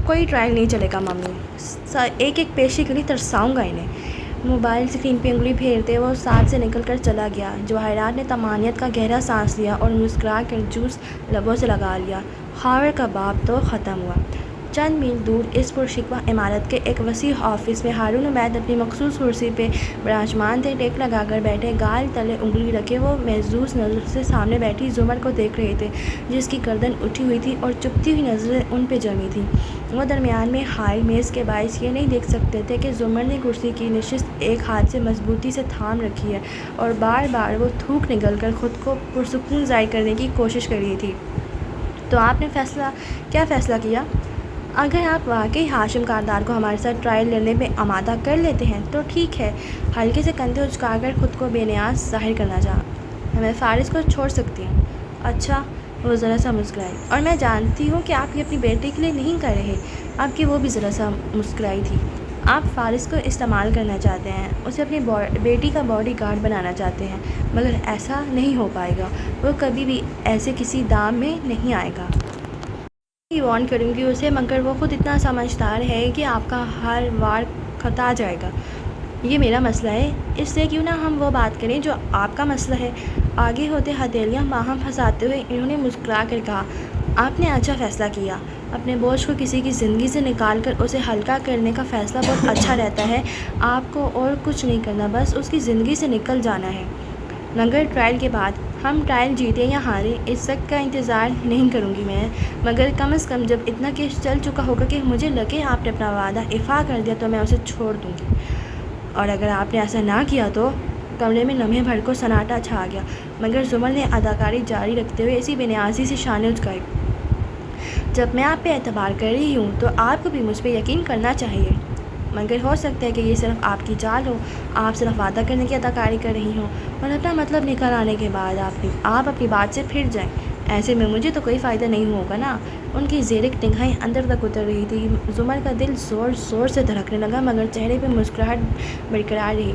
کوئی ٹرائل نہیں چلے گا ممی، ایک ایک پیشی کے لیے ترساؤں گا انہیں۔ موبائل اسکرین پہ انگلی پھیرتے وہ ساتھ سے نکل کر چلا گیا۔ جواہرات نے طمانینت کا گہرا سانس لیا اور مسکرا کر جوس لبوں سے لگا لیا۔ خاور کا باب تو ختم ہوا۔ چند میل دور اس پرشکوہ عمارت کے ایک وسیع آفس میں ہارون عبید اپنی مخصوص کرسی پہ براجمان تھے، ٹیک لگا کر بیٹھے، گال تلے انگلی رکھے وہ محظوظ نظر سے سامنے بیٹھی زمر کو دیکھ رہے تھے، جس کی گردن اٹھی ہوئی تھی اور چپتی ہوئی نظریں ان پہ جمی تھیں۔ وہ درمیان میں ہائی میز کے باعث یہ نہیں دیکھ سکتے تھے کہ زمر نے کرسی کی نشست ایک ہاتھ سے مضبوطی سے تھام رکھی ہے اور بار بار وہ تھوک نگل کر خود کو پرسکون ظاہر کرنے کی کوشش کر رہی تھی۔ تو آپ نے کیا فیصلہ کیا؟ اگر آپ واقعی ہاشم کاردار کو ہمارے ساتھ ٹرائل لڑنے پہ آمادہ کر لیتے ہیں تو ٹھیک ہے۔ ہلکے سے کندھے اچکا کر خود کو بے نیاز ظاہر کرنا چاہا۔ میں فارس کو چھوڑ سکتی ہوں۔ اچھا، وہ ذرا سا مسکرائی، اور میں جانتی ہوں کہ آپ یہ اپنی بیٹی کے لیے نہیں کر رہے۔ آپ کی وہ بھی ذرا سا مسکرائی تھی۔ آپ فارس کو استعمال کرنا چاہتے ہیں، اسے اپنی بیٹی کا باڈی گارڈ بنانا چاہتے ہیں، مگر ایسا نہیں ہو پائے گا۔ وہ کبھی بھی ایسے کسی دام میں نہیں آئے گا۔ میں وارن کروں گی اسے، مگر وہ خود اتنا سمجھدار ہے کہ آپ کا ہر وار کھٹا جائے گا۔ یہ میرا مسئلہ ہے، اس لیے کیوں نہ ہم وہ بات کریں جو آپ کا مسئلہ ہے۔ آگے ہوتے ہتھیلیاں باہم پھنساتے ہوئے انہوں نے مسکرا کر کہا، آپ نے اچھا فیصلہ کیا۔ اپنے بوجھ کو کسی کی زندگی سے نکال کر اسے ہلکا کرنے کا فیصلہ بہت اچھا رہتا ہے۔ آپ کو اور کچھ نہیں کرنا، بس اس کی زندگی سے نکل جانا ہے۔ مگر ٹرائل کے بعد ہم ٹرائل جیتے یا ہاریں اس وقت کا انتظار نہیں کروں گی میں، مگر کم از کم جب اتنا کیس چل چکا ہوگا کہ مجھے لگے آپ نے اپنا وعدہ ایفا کر دیا تو میں اسے چھوڑ دوں گی، اور اگر آپ نے ایسا نہ کیا تو۔ کمرے میں لمحے بھر کو سناٹا چھا گیا، مگر زمر نے اداکاری جاری رکھتے ہوئے اسی بے نیازی سے شانے اچکائے۔ جب میں آپ پہ اعتبار کر رہی ہوں تو آپ کو بھی مجھ پہ یقین کرنا چاہیے، مگر ہو سکتا ہے کہ یہ صرف آپ کی چال ہو، آپ صرف وعدہ کرنے کی اداکاری کر رہی ہوں اور اپنا مطلب نکل آنے کے بعد آپ اپنی بات سے پھر جائیں۔ ایسے میں مجھے تو کوئی فائدہ نہیں ہوگا نا۔ ان کی زیرک نگاہیں اندر تک اتر رہی تھی۔ زمر کا دل زور زور سے دھڑکنے لگا، مگر چہرے پہ مسکراہٹ برقرار رہی۔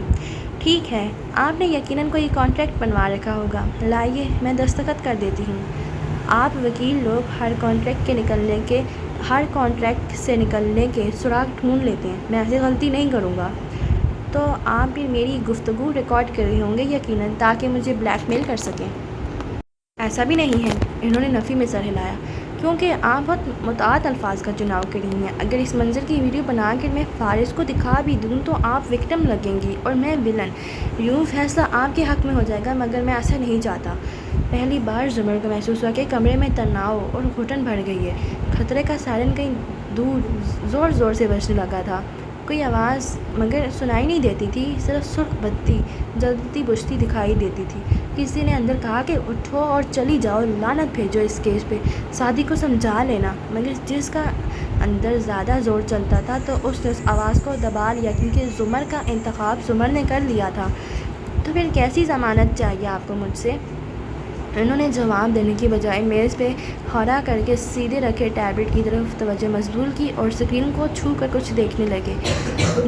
ٹھیک ہے، آپ نے یقیناً کوئی کانٹریکٹ بنوا رکھا ہوگا، لائیے میں دستخط کر دیتی ہوں۔ آپ وکیل لوگ ہر کانٹریکٹ سے نکلنے کے سراغ ڈھونڈ لیتے ہیں، میں ایسی غلطی نہیں کروں گا۔ تو آپ بھی میری گفتگو ریکارڈ کر رہے ہوں گے یقیناً، تاکہ مجھے بلیک میل کر سکیں۔ ایسا بھی نہیں ہے، انہوں نے نفی میں سر ہلایا، کیونکہ آپ بہت متعدد الفاظ کا چناؤ کر رہی ہیں۔ اگر اس منظر کی ویڈیو بنا کر میں فارس کو دکھا بھی دوں تو آپ وکٹم لگیں گی اور میں ولن۔ یوں فیصلہ آپ کے حق میں ہو جائے گا، مگر میں ایسا نہیں چاہتا۔ پہلی بار زمر کو محسوس ہوا کہ کمرے میں تناؤ اور گھٹن بڑھ گئی ہے۔ خطرے کا سائرن کہیں دور زور زور سے بجنے لگا تھا۔ کوئی آواز مگر سنائی نہیں دیتی تھی، صرف سرخ بتی جلتی بجھتی دکھائی دیتی تھی۔ کسی نے اندر کہا کہ اٹھو اور چلی جاؤ، لعنت بھیجو اس کیس پہ، سعدی کو سمجھا لینا۔ مگر جس کا اندر زیادہ زور چلتا تھا تو اس نے اس آواز کو دبا لیا، کیونکہ زمر کا انتخاب زمر نے کر لیا تھا۔ تو پھر کیسی ضمانت چاہیے آپ کو مجھ سے؟ انہوں نے جواب دینے کی بجائے میز پہ کھڑا کر کے سیدھے رکھے ٹیبلٹ کی طرف توجہ مبذول کی اور اسکرین کو چھو کر کچھ دیکھنے لگے۔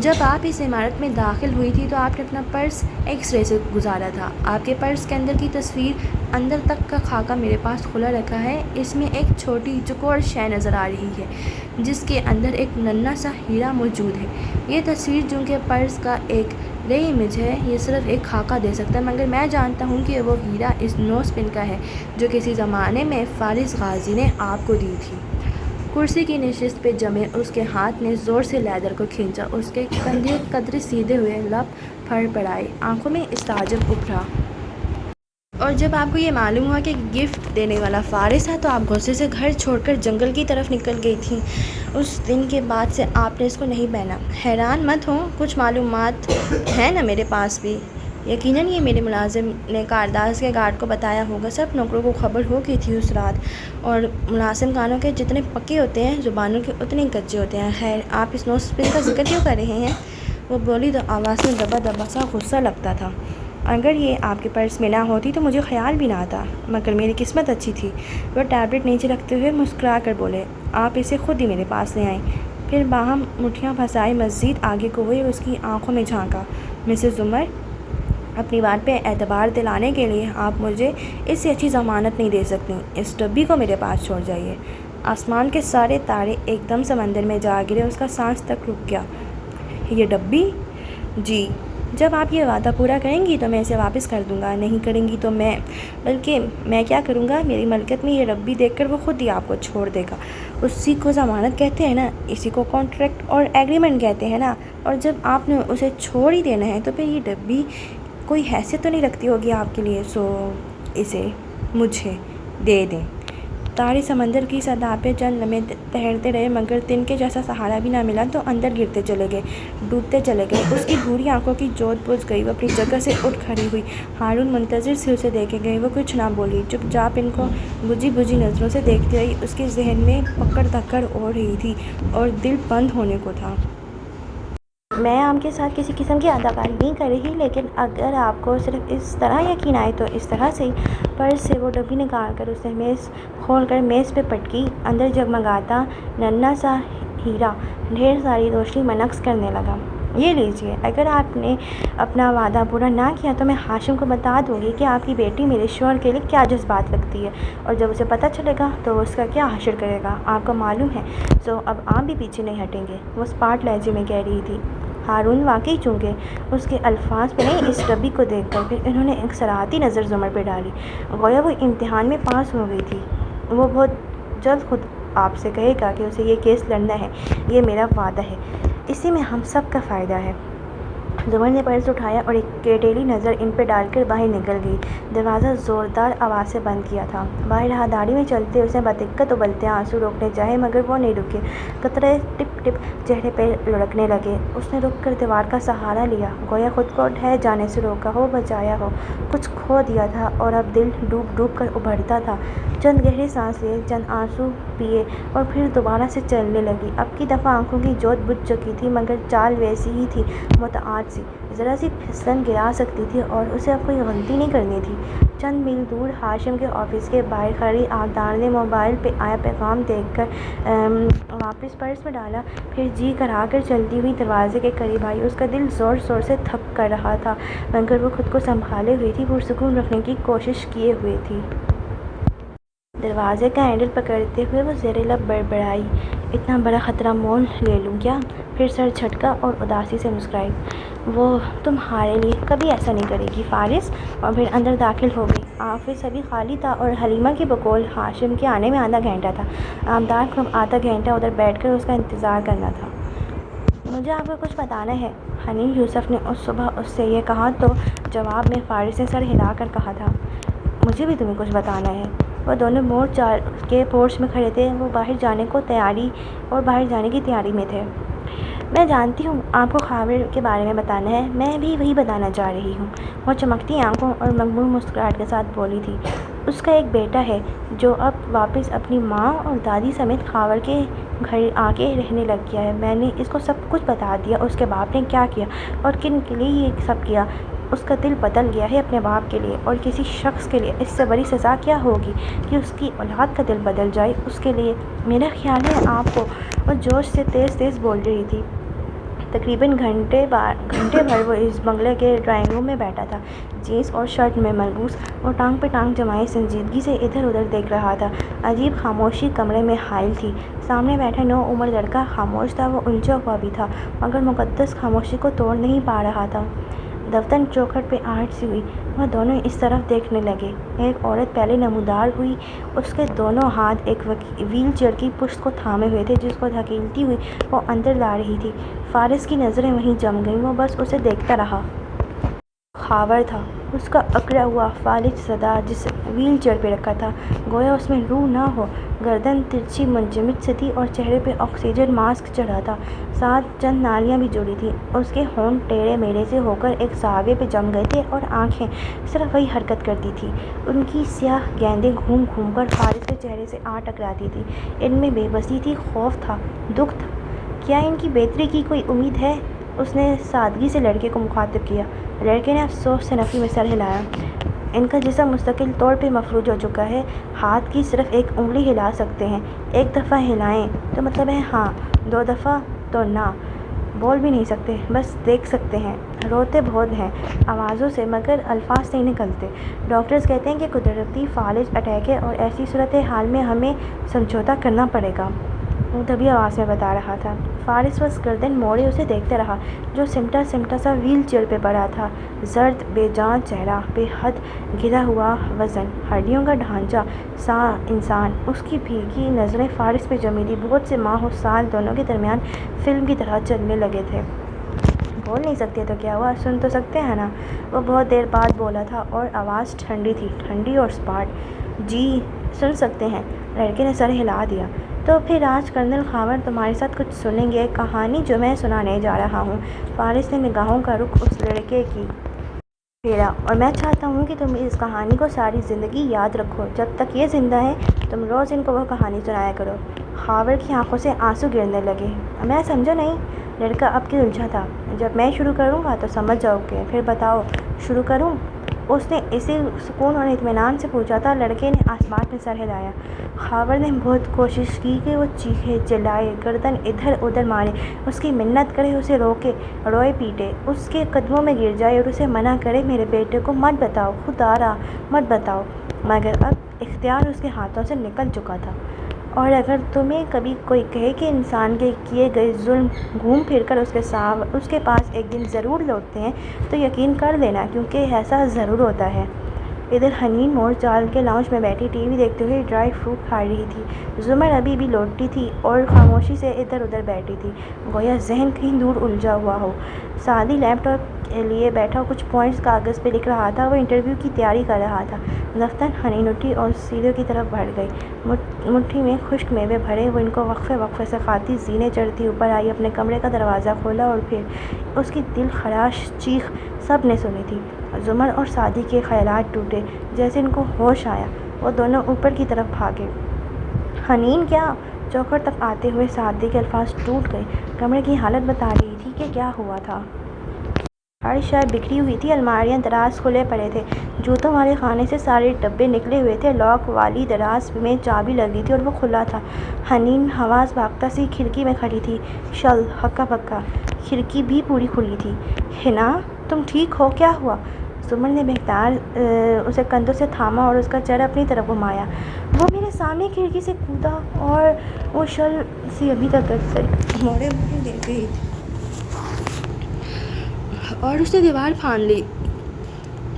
جب آپ اس عمارت میں داخل ہوئی تھی تو آپ نے اپنا پرس ایکس رے سے گزارا تھا۔ آپ کے پرس کے اندر کی تصویر اندر تک کا خاکہ میرے پاس کھلا رکھا ہے۔ اس میں ایک چھوٹی چوکور شے نظر آ رہی ہے جس کے اندر ایک ننھا سا ہیرا موجود ہے۔ یہ تصویر جو کہ پرس کا ایک رے امیج ہے، یہ صرف ایک خاکہ دے سکتا ہے، مگر میں جانتا ہوں کہ وہ ہیرا اس نوز پن کا ہے جو کسی زمانے میں فارس غازی نے آپ کو دی تھی۔ کرسی کی نشست پہ جمے اس کے ہاتھ نے زور سے لیدر کو کھینچا، اس کے کندھے قدرے سیدھے ہوئے، لب پھڑ پڑائے، آنکھوں میں استعجاب ابھرا۔ اور جب آپ کو یہ معلوم ہوا کہ گفٹ دینے والا فارس ہے تو آپ غصے سے گھر چھوڑ کر جنگل کی طرف نکل گئی تھیں۔ اس دن کے بعد سے آپ نے اس کو نہیں پہنا۔ حیران مت ہو، کچھ معلومات ہیں نا میرے پاس بھی۔ یقیناً یہ میرے ملازم نے کارداز کے گارڈ کو بتایا ہوگا۔ سب نوکروں کو خبر ہو گئی تھی اس رات، اور ملازم کانوں کے جتنے پکے ہوتے ہیں زبانوں کے اتنے ہی کچے ہوتے ہیں۔ خیر، آپ اس نوز پن کا ذکر کیوں کر رہے ہیں؟ وہ بولی تو آواز میں دبا دبا سا غصہ لگتا تھا۔ اگر یہ آپ کے پرس میں نہ ہوتی تو مجھے خیال بھی نہ آتا، مگر میری قسمت اچھی تھی۔ وہ ٹیبلٹ نیچے رکھتے ہوئے مسکرا کر بولے، آپ اسے خود ہی میرے پاس لے آئیں۔ پھر باہم مٹھیاں پھنسائے مزید آگے کو ہوئے، اس کی آنکھوں میں جھانکا۔ مسز زمر، اپنی بات پہ اعتبار دلانے کے لیے آپ مجھے اس سے اچھی ضمانت نہیں دے سکتی۔ اس ڈبی کو میرے پاس چھوڑ جائیے۔ آسمان کے سارے تارے ایک دم سمندر میں جا گرے، اس کا سانس تک رک گیا۔ یہ ڈبی؟ جی، جب آپ یہ وعدہ پورا کریں گی تو میں اسے واپس کر دوں گا، نہیں کریں گی تو بلکہ میں کیا کروں گا، میری ملکیت میں یہ ڈبی دیکھ کر وہ خود ہی آپ کو چھوڑ دے گا۔ اسی کو ضمانت کہتے ہیں نا، اسی کو کانٹریکٹ اور ایگریمنٹ کہتے ہیں نا۔ اور جب آپ نے اسے چھوڑ ہی دینا ہے تو پھر یہ ڈبی کوئی حیثیت تو نہیں رکھتی ہوگی آپ کے لیے، سو اسے مجھے دے دیں۔ تارے سمندر کی سطح پہ چند لمحے تیرتے رہے، مگر تنکے جیسا سہارا بھی نہ ملا تو اندر گرتے چلے گئے، ڈوبتے چلے گئے۔ اس کی بھوری آنکھوں کی جوت بجھ گئی، وہ اپنی جگہ سے اٹھ کھڑی ہوئی۔ ہارون منتظر سے اسے دیکھے گئے، وہ کچھ نہ بولی، چپ چاپ ان کو بجھی بجھی نظروں سے دیکھتی رہی۔ اس کے ذہن میں پکڑ دھکڑ ہو رہی تھی اور دل بند ہونے کو تھا۔ میں آپ کے ساتھ کسی قسم کی اداکاری نہیں کر رہی، لیکن اگر آپ کو صرف اس طرح یقین آئے تو اس طرح سے ہی۔ پرس سے وہ ڈبی نکال کر اس نے میز کھول کر میز پہ پٹکی۔ اندر جگمگاتا ننھا سا ہیرا ڈھیر ساری روشنی میں نقش کرنے لگا۔ یہ لیجیے، اگر آپ نے اپنا وعدہ پورا نہ کیا تو میں ہاشم کو بتا دوں گی کہ آپ کی بیٹی میرے شوہر کے لیے کیا جذبات رکھتی ہے، اور جب اسے پتہ چلے گا تو وہ اس کا کیا حشر کرے گا، آپ کو معلوم ہے۔ سو اب آپ بھی پیچھے نہیں ہٹیں گے، وہ اسپاٹ لہجے میں کہہ رہی تھی۔ ہارون واقعی چونکے اس کے الفاظ پہ نہیں، اس ڈبی کو دیکھ کر پھر انہوں نے ایک صراحتی نظر زمر پہ ڈالی، گویا وہ امتحان میں پاس ہو گئی تھی۔ وہ بہت جلد خود آپ سے کہے گا کہ اسے یہ کیس لڑنا ہے، یہ میرا وعدہ ہے، اسی میں ہم سب کا فائدہ ہے۔ زمر نے پرس اٹھایا اور ایک کیٹیلی نظر ان پہ ڈال کر باہر نکل گئی۔ دروازہ زوردار آواز سے بند کیا تھا۔ باہر راہداری میں چلتے اس نے بدقت ابلتے آنسو روکنے چاہے، مگر وہ نہیں رکے۔ قطرے ٹپ ٹپ چہرے پہ لڑکنے لگے۔ اس نے رک کر دیوار کا سہارا لیا، گویا خود کو ڈھہ جانے سے روکا ہو، بچایا ہو۔ کچھ کھو دیا تھا اور اب دل ڈوب ڈوب کر ابھرتا تھا۔ چند گہری سانس لیے، چند آنسو پیے اور پھر دوبارہ سے چلنے لگی۔ اب کی دفعہ آنکھوں کی جوت بجھ چکی تھی، مگر چال ویسی ہی تھی، محتاط سی۔ ذرا سی پھسلن گرا سکتی تھی اور اسے اب کوئی غلطی نہیں کرنی تھی۔ چند میل دور ہاشم کے آفس کے باہر کھڑی آبدار نے موبائل پہ آیا پیغام دیکھ کر واپس پرس میں ڈالا، پھر جی کرا کر چلتی ہوئی دروازے کے قریب آئی۔ اس کا دل زور زور سے تھک کر رہا تھا، مگر وہ خود کو سنبھالے ہوئی تھی، پرسکون رکھنے کی کوشش کیے ہوئے تھی۔ دروازے کا ہینڈل پکڑتے ہوئے وہ زیر لب بڑبڑائی، اتنا بڑا خطرہ مول لے لوں کیا؟ پھر سر جھٹکا اور اداسی سے مسکرائی۔ وہ تمہارے لیے کبھی ایسا نہیں کرے گی فارس، اور پھر اندر داخل ہو گئی۔ آفس ابھی خالی تھا اور حلیمہ کی بقول ہاشم کے آنے میں آدھا گھنٹہ تھا۔ آبدار کو اب آدھا گھنٹہ ادھر بیٹھ کر اس کا انتظار کرنا تھا۔ مجھے آپ کو کچھ بتانا ہے، حنین یوسف نے اس صبح اس سے یہ کہا تو جواب میں فارس نے سر ہلا کر کہا تھا، مجھے بھی تمہیں کچھ بتانا ہے۔ وہ دونوں موڑ 4 کے پورچ میں کھڑے تھے، وہ باہر جانے کی تیاری میں تھے۔ میں جانتی ہوں آپ کو خاور کے بارے میں بتانا ہے، میں بھی وہی بتانا چاہ رہی ہوں، وہ چمکتی آنکھوں اور مقبول مسکراہٹ کے ساتھ بولی تھی۔ اس کا ایک بیٹا ہے جو اب واپس اپنی ماں اور دادی سمیت خاور کے گھر آ کے رہنے لگ گیا ہے۔ میں نے اس کو سب کچھ بتا دیا، اس کے باپ نے کیا کیا اور کن کے لیے یہ سب کیا۔ اس کا دل بدل گیا ہے اپنے باپ کے لیے، اور کسی شخص کے لیے اس سے بڑی سزا کیا ہوگی کہ اس کی اولاد کا دل بدل جائے اس کے لیے۔ میرا خیال ہے آپ کو، وہ جوش سے تیز تیز بول رہی تھی۔ تقریباً گھنٹے بھر وہ اس بنگلے کے ڈرائنگ روم میں بیٹھا تھا، جینس اور شرٹ میں ملبوس، اور ٹانگ پہ ٹانگ جمائے سنجیدگی سے ادھر ادھر دیکھ رہا تھا۔ عجیب خاموشی کمرے میں حائل تھی۔ سامنے بیٹھا نوعمر لڑکا خاموش تھا، وہ الجھا ہوا بھی تھا، مگر مقدس خاموشی کو توڑ نہیں پا رہا تھا۔ دفتر چوکھٹ پہ آہٹ سی ہوئی، وہ دونوں اس طرف دیکھنے لگے۔ ایک عورت پہلے نمودار ہوئی، اس کے دونوں ہاتھ ایک وہیل چیئر کی پشت کو تھامے ہوئے تھے جس کو دھکیلتی ہوئی وہ اندر لا رہی تھی۔ فارس کی نظریں وہیں جم گئیں، وہ بس اسے دیکھتا رہا۔ خاور تھا، اس کا اکڑا ہوا فالج زدہ جسم وہیل چیئر پہ رکھا تھا، گویا اس میں روح نہ ہو۔ گردن ترچھی منجمد سے تھی اور چہرے پہ آکسیجن ماسک چڑھا تھا، ساتھ چند نالیاں بھی جڑی تھیں۔ اس کے ہونٹ ٹیڑھے میڑھے سے ہو کر ایک زاویے پہ جم گئے تھے اور آنکھیں صرف وہی حرکت کرتی تھیں۔ ان کی سیاہ گیندیں گھوم گھوم کر فارس کے چہرے سے آ ٹکراتی تھیں۔ ان میں بے بسی تھی، خوف تھا، دکھ تھا۔ کیا ان کی بہتری کی کوئی امید ہے؟ اس نے سادگی سے لڑکے کو مخاطب کیا۔ لڑکے نے افسوس سے نفی میں سر ہلایا۔ ان کا جسم مستقل طور پہ مفلوج ہو چکا ہے، ہاتھ کی صرف ایک انگلی ہلا سکتے ہیں۔ ایک دفعہ ہلائیں تو مطلب ہے ہاں، 2 دفعہ تو نہ۔ بول بھی نہیں سکتے، بس دیکھ سکتے ہیں۔ روتے بہت ہیں آوازوں سے، مگر الفاظ نہیں نکلتے۔ ڈاکٹرز کہتے ہیں کہ قدرتی فالج اٹیک ہے اور ایسی صورتحال میں ہمیں سمجھوتہ کرنا پڑے گا، وہ دبی آواز میں بتا رہا تھا۔ فارس بس گردن موڑے اسے دیکھتا رہا، جو سمٹا سمٹا سا وہیل چیئر پہ پڑا تھا۔ زرد بے جان چہرہ، بے حد گرا ہوا وزن، ہڈیوں کا ڈھانچہ سا انسان۔ اس کی بھیگی نظریں فارس پہ جمی تھیں، بہت سے ماہ و سال دونوں کے درمیان فلم کی طرح چلنے لگے تھے۔ بول نہیں سکتے تو کیا ہوا، سن تو سکتے ہیں نا؟ وہ بہت دیر بعد بولا تھا اور آواز ٹھنڈی تھی، ٹھنڈی اور سپاٹ۔ جی سن سکتے ہیں، لڑکے نے سر ہلا دیا۔ تو پھر آج کرنل خاور تمہارے ساتھ کچھ سنیں گے، ایک کہانی جو میں سنانے جا رہا ہوں۔ فارس نے نگاہوں کا رخ اس لڑکے کی پھیرا، اور میں چاہتا ہوں کہ تم اس کہانی کو ساری زندگی یاد رکھو، جب تک یہ زندہ ہیں تم روز ان کو وہ کہانی سنایا کرو۔ خاور کی آنکھوں سے آنسو گرنے لگے۔ میں سمجھا نہیں، لڑکا اب کی الجھا تھا۔ جب میں شروع کروں گا تو سمجھ جاؤ گے، پھر بتاؤ شروع کروں؟ اس نے اسے سکون اور اطمینان سے پوچھا تھا۔ لڑکے نے آسمان میں سر ہلایا۔ خاور نے بہت کوشش کی کہ وہ چیخے، چلائے، گردن ادھر ادھر مارے، اس کی منت کرے، اسے روکے، روئے پیٹے، اس کے قدموں میں گر جائے اور اسے منع کرے، میرے بیٹے کو مت بتاؤ، خدا را مت بتاؤ، مگر اب اختیار اس کے ہاتھوں سے نکل چکا تھا۔ اور اگر تمہیں کبھی کوئی کہے کہ انسان کے کیے گئے ظلم گھوم پھر کر اس کے پاس ایک دن ضرور لوٹتے ہیں تو یقین کر لینا، کیونکہ ایسا ضرور ہوتا ہے۔ ادھر حنین موڑ 4 کے لاؤنج میں بیٹھی ٹی وی دیکھتے ہوئے ڈرائی فروٹ کھا رہی تھی۔ زمر ابھی بھی لوٹتی تھی اور خاموشی سے ادھر ادھر بیٹھی تھی، گویا ذہن کہیں دور الجھا ہوا ہو۔ سعدی لیپ ٹاپ کے لیے بیٹھا کچھ پوائنٹس کاغذ پہ لکھ رہا تھا، وہ انٹرویو کی تیاری کر رہا تھا۔ دفتر حنین اٹھی اور سیڑھیوں کی طرف بڑھ گئی، مٹھی میں خشک میوے بھرے، وہ ان کو وقفے وقفے سے کھاتی، زینے چڑھتی اوپر آئی، اپنے کمرے کا دروازہ کھولا، اور پھر اس کی دل خراش چیخ سب نے سنی تھی۔ زمر اور سعدی کے خیالات ٹوٹے، جیسے ان کو ہوش آیا، وہ دونوں اوپر کی طرف بھاگے۔ حنین کیا؟ چوکھٹ تک آتے ہوئے سعدی کے الفاظ ٹوٹ گئے۔ کمرے کی حالت بتا رہی تھی کہ کیا ہوا تھا۔ ہر شے بکھری ہوئی تھی، الماریاں دراز کھلے پڑے تھے، جوتوں والے خانے سے سارے ڈبے نکلے ہوئے تھے، لاک والی دراز میں چابی لگی تھی اور وہ کھلا تھا۔ حنین حواس بھاگتا سی کھڑکی میں کھڑی تھی، شل ہکا پکا، کھڑکی بھی پوری کھلی تھی۔ حنا تم ٹھیک ہو؟ کیا ہوا؟ زمر نے بہتار اسے کندھوں سے تھاما اور اس کا چہرہ اپنی طرف گھمایا۔ وہ میرے سامنے کھڑکی سے کودا اور وہ شل سی ابھی تک موڑے موڑے دیکھ رہی تھی اور اس نے دیوار پھاڑ لی۔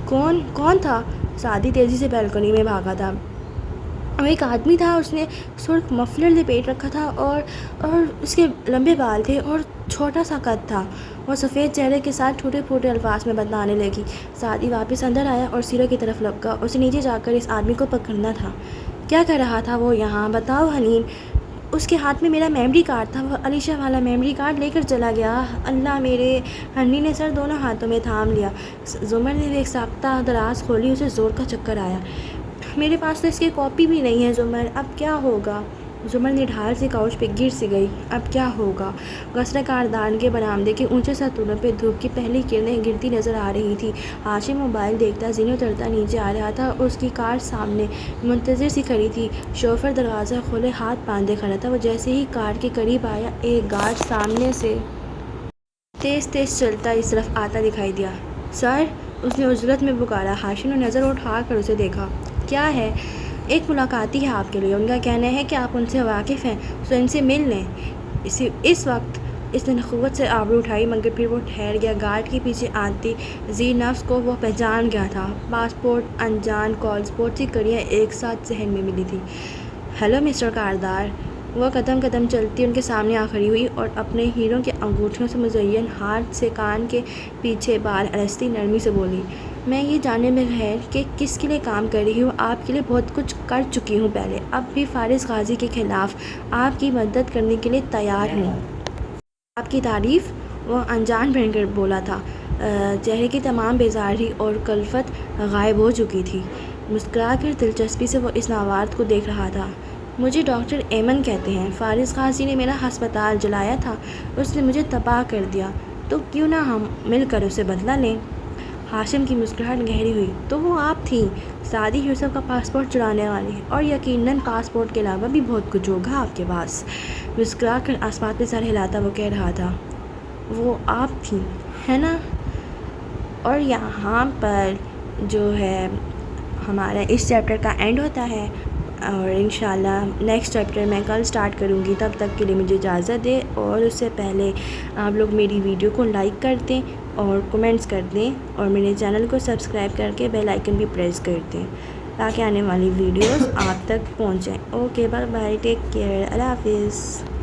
کون تھا؟ سعدی تیزی سے بیلکنی میں بھاگا تھا۔ وہ ایک آدمی تھا، اس نے سرخ مفلر لپیٹ رکھا تھا اور اس کے لمبے بال تھے اور چھوٹا سا قد تھا۔ وہ سفید چہرے کے ساتھ ٹوٹے پھوٹے الفاظ میں بتلانے لگی۔ سعدی واپس اندر آیا اور سیڑھیوں کی طرف لپکا، اسے نیچے جا کر اس آدمی کو پکڑنا تھا۔ کیا کر رہا تھا وہ یہاں؟ بتاؤ حنین۔ اس کے ہاتھ میں میرا میموری کارڈ تھا، وہ علیشہ والا میموری کارڈ لے کر چلا گیا۔ اللہ میرے! حنین نے سر دونوں ہاتھوں میں تھام لیا۔ زمر نے ایک ساختہ دراز کھولی، اسے زور کا چکر آیا۔ میرے پاس تو اس کی کاپی بھی نہیں ہے زمر، اب کیا ہوگا؟ زمر نے ڈھال سے کاؤچ پہ گر سی گئی۔ اب کیا ہوگا؟ غسل کاردان کے برآمدے کے اونچے ستونوں پہ دھوپ کی پہلی کرنیں گرتی نظر آ رہی تھی۔ ہاشم موبائل دیکھتا زینو اترتا نیچے آ رہا تھا، اس کی کار سامنے منتظر سی کھڑی تھی۔ شوفر دروازہ کھولے ہاتھ باندھے کھڑا تھا۔ وہ جیسے ہی کار کے قریب آیا، ایک گارڈ سامنے سے تیز تیز چلتا اس طرف آتا دکھائی دیا۔ سر! اس نے عجلت میں پکارا۔ ہاشم نے نظر اٹھا کر اسے دیکھا۔ کیا ہے؟ ایک ملاقاتی ہے آپ کے لیے، ان کا کہنا ہے کہ آپ ان سے واقف ہیں، تو ان سے مل لیں۔ اس وقت اس نے قوت سے آبرو اٹھائی، مگر پھر وہ ٹھہر گیا۔ گارڈ کے پیچھے آتی ذی نفس کو وہ پہچان گیا تھا۔ پاسپورٹ، انجان کالز، بہت سی کڑیاں ایک ساتھ ذہن میں ملی تھیں۔ Hello mister Kardar! وہ قدم قدم چلتی ان کے سامنے آ کھڑی ہوئی اور اپنے ہیروں کی انگوٹھیوں سے مزین ہاتھ سے کان کے پیچھے بال الستی نرمی سے بولی۔ میں یہ جاننے میں غیر کہ کس کے لیے کام کر رہی ہوں، آپ کے لیے بہت کچھ کر چکی ہوں پہلے، اب بھی فارس غازی کے خلاف آپ کی مدد کرنے کے لیے تیار ہوں۔ آپ کی تعریف؟ وہ انجان بن کر بولا تھا۔ چہرے کی تمام بیزاری اور کلفت غائب ہو چکی تھی۔ مسکرا کر دلچسپی سے وہ اس نوآورد کو دیکھ رہا تھا۔ مجھے ڈاکٹر ایمن کہتے ہیں۔ فارس غازی نے میرا ہسپتال جلایا تھا، اس نے مجھے تباہ کر دیا، تو کیوں نہ ہم مل کر اسے بدلہ لیں؟ ہاشم کی مسکراہٹ گہری ہوئی۔ تو وہ آپ تھیں، سعدی یوسف کا پاسپورٹ چرانے والی، اور یقیناً پاسپورٹ کے علاوہ بھی بہت کچھ ہوگا آپ کے پاس۔ مسکرا کر آسمان پہ سر ہلاتا وہ کہہ رہا تھا۔ وہ آپ تھیں، ہے نا؟ اور یہاں پر جو ہے ہمارا اس چیپٹر کا اینڈ ہوتا ہے، اور انشاءاللہ نیکسٹ چیپٹر میں کل سٹارٹ کروں گی۔ تب تک کے لیے مجھے اجازت دیں، اور اس سے پہلے آپ لوگ میری ویڈیو کو لائک کر دیں اور کمنٹس کر دیں، اور میرے چینل کو سبسکرائب کر کے بیل آئیکن بھی پریس کر دیں تاکہ آنے والی ویڈیوز آپ تک پہنچیں۔ Okay, bye bye, take care, اللہ حافظ۔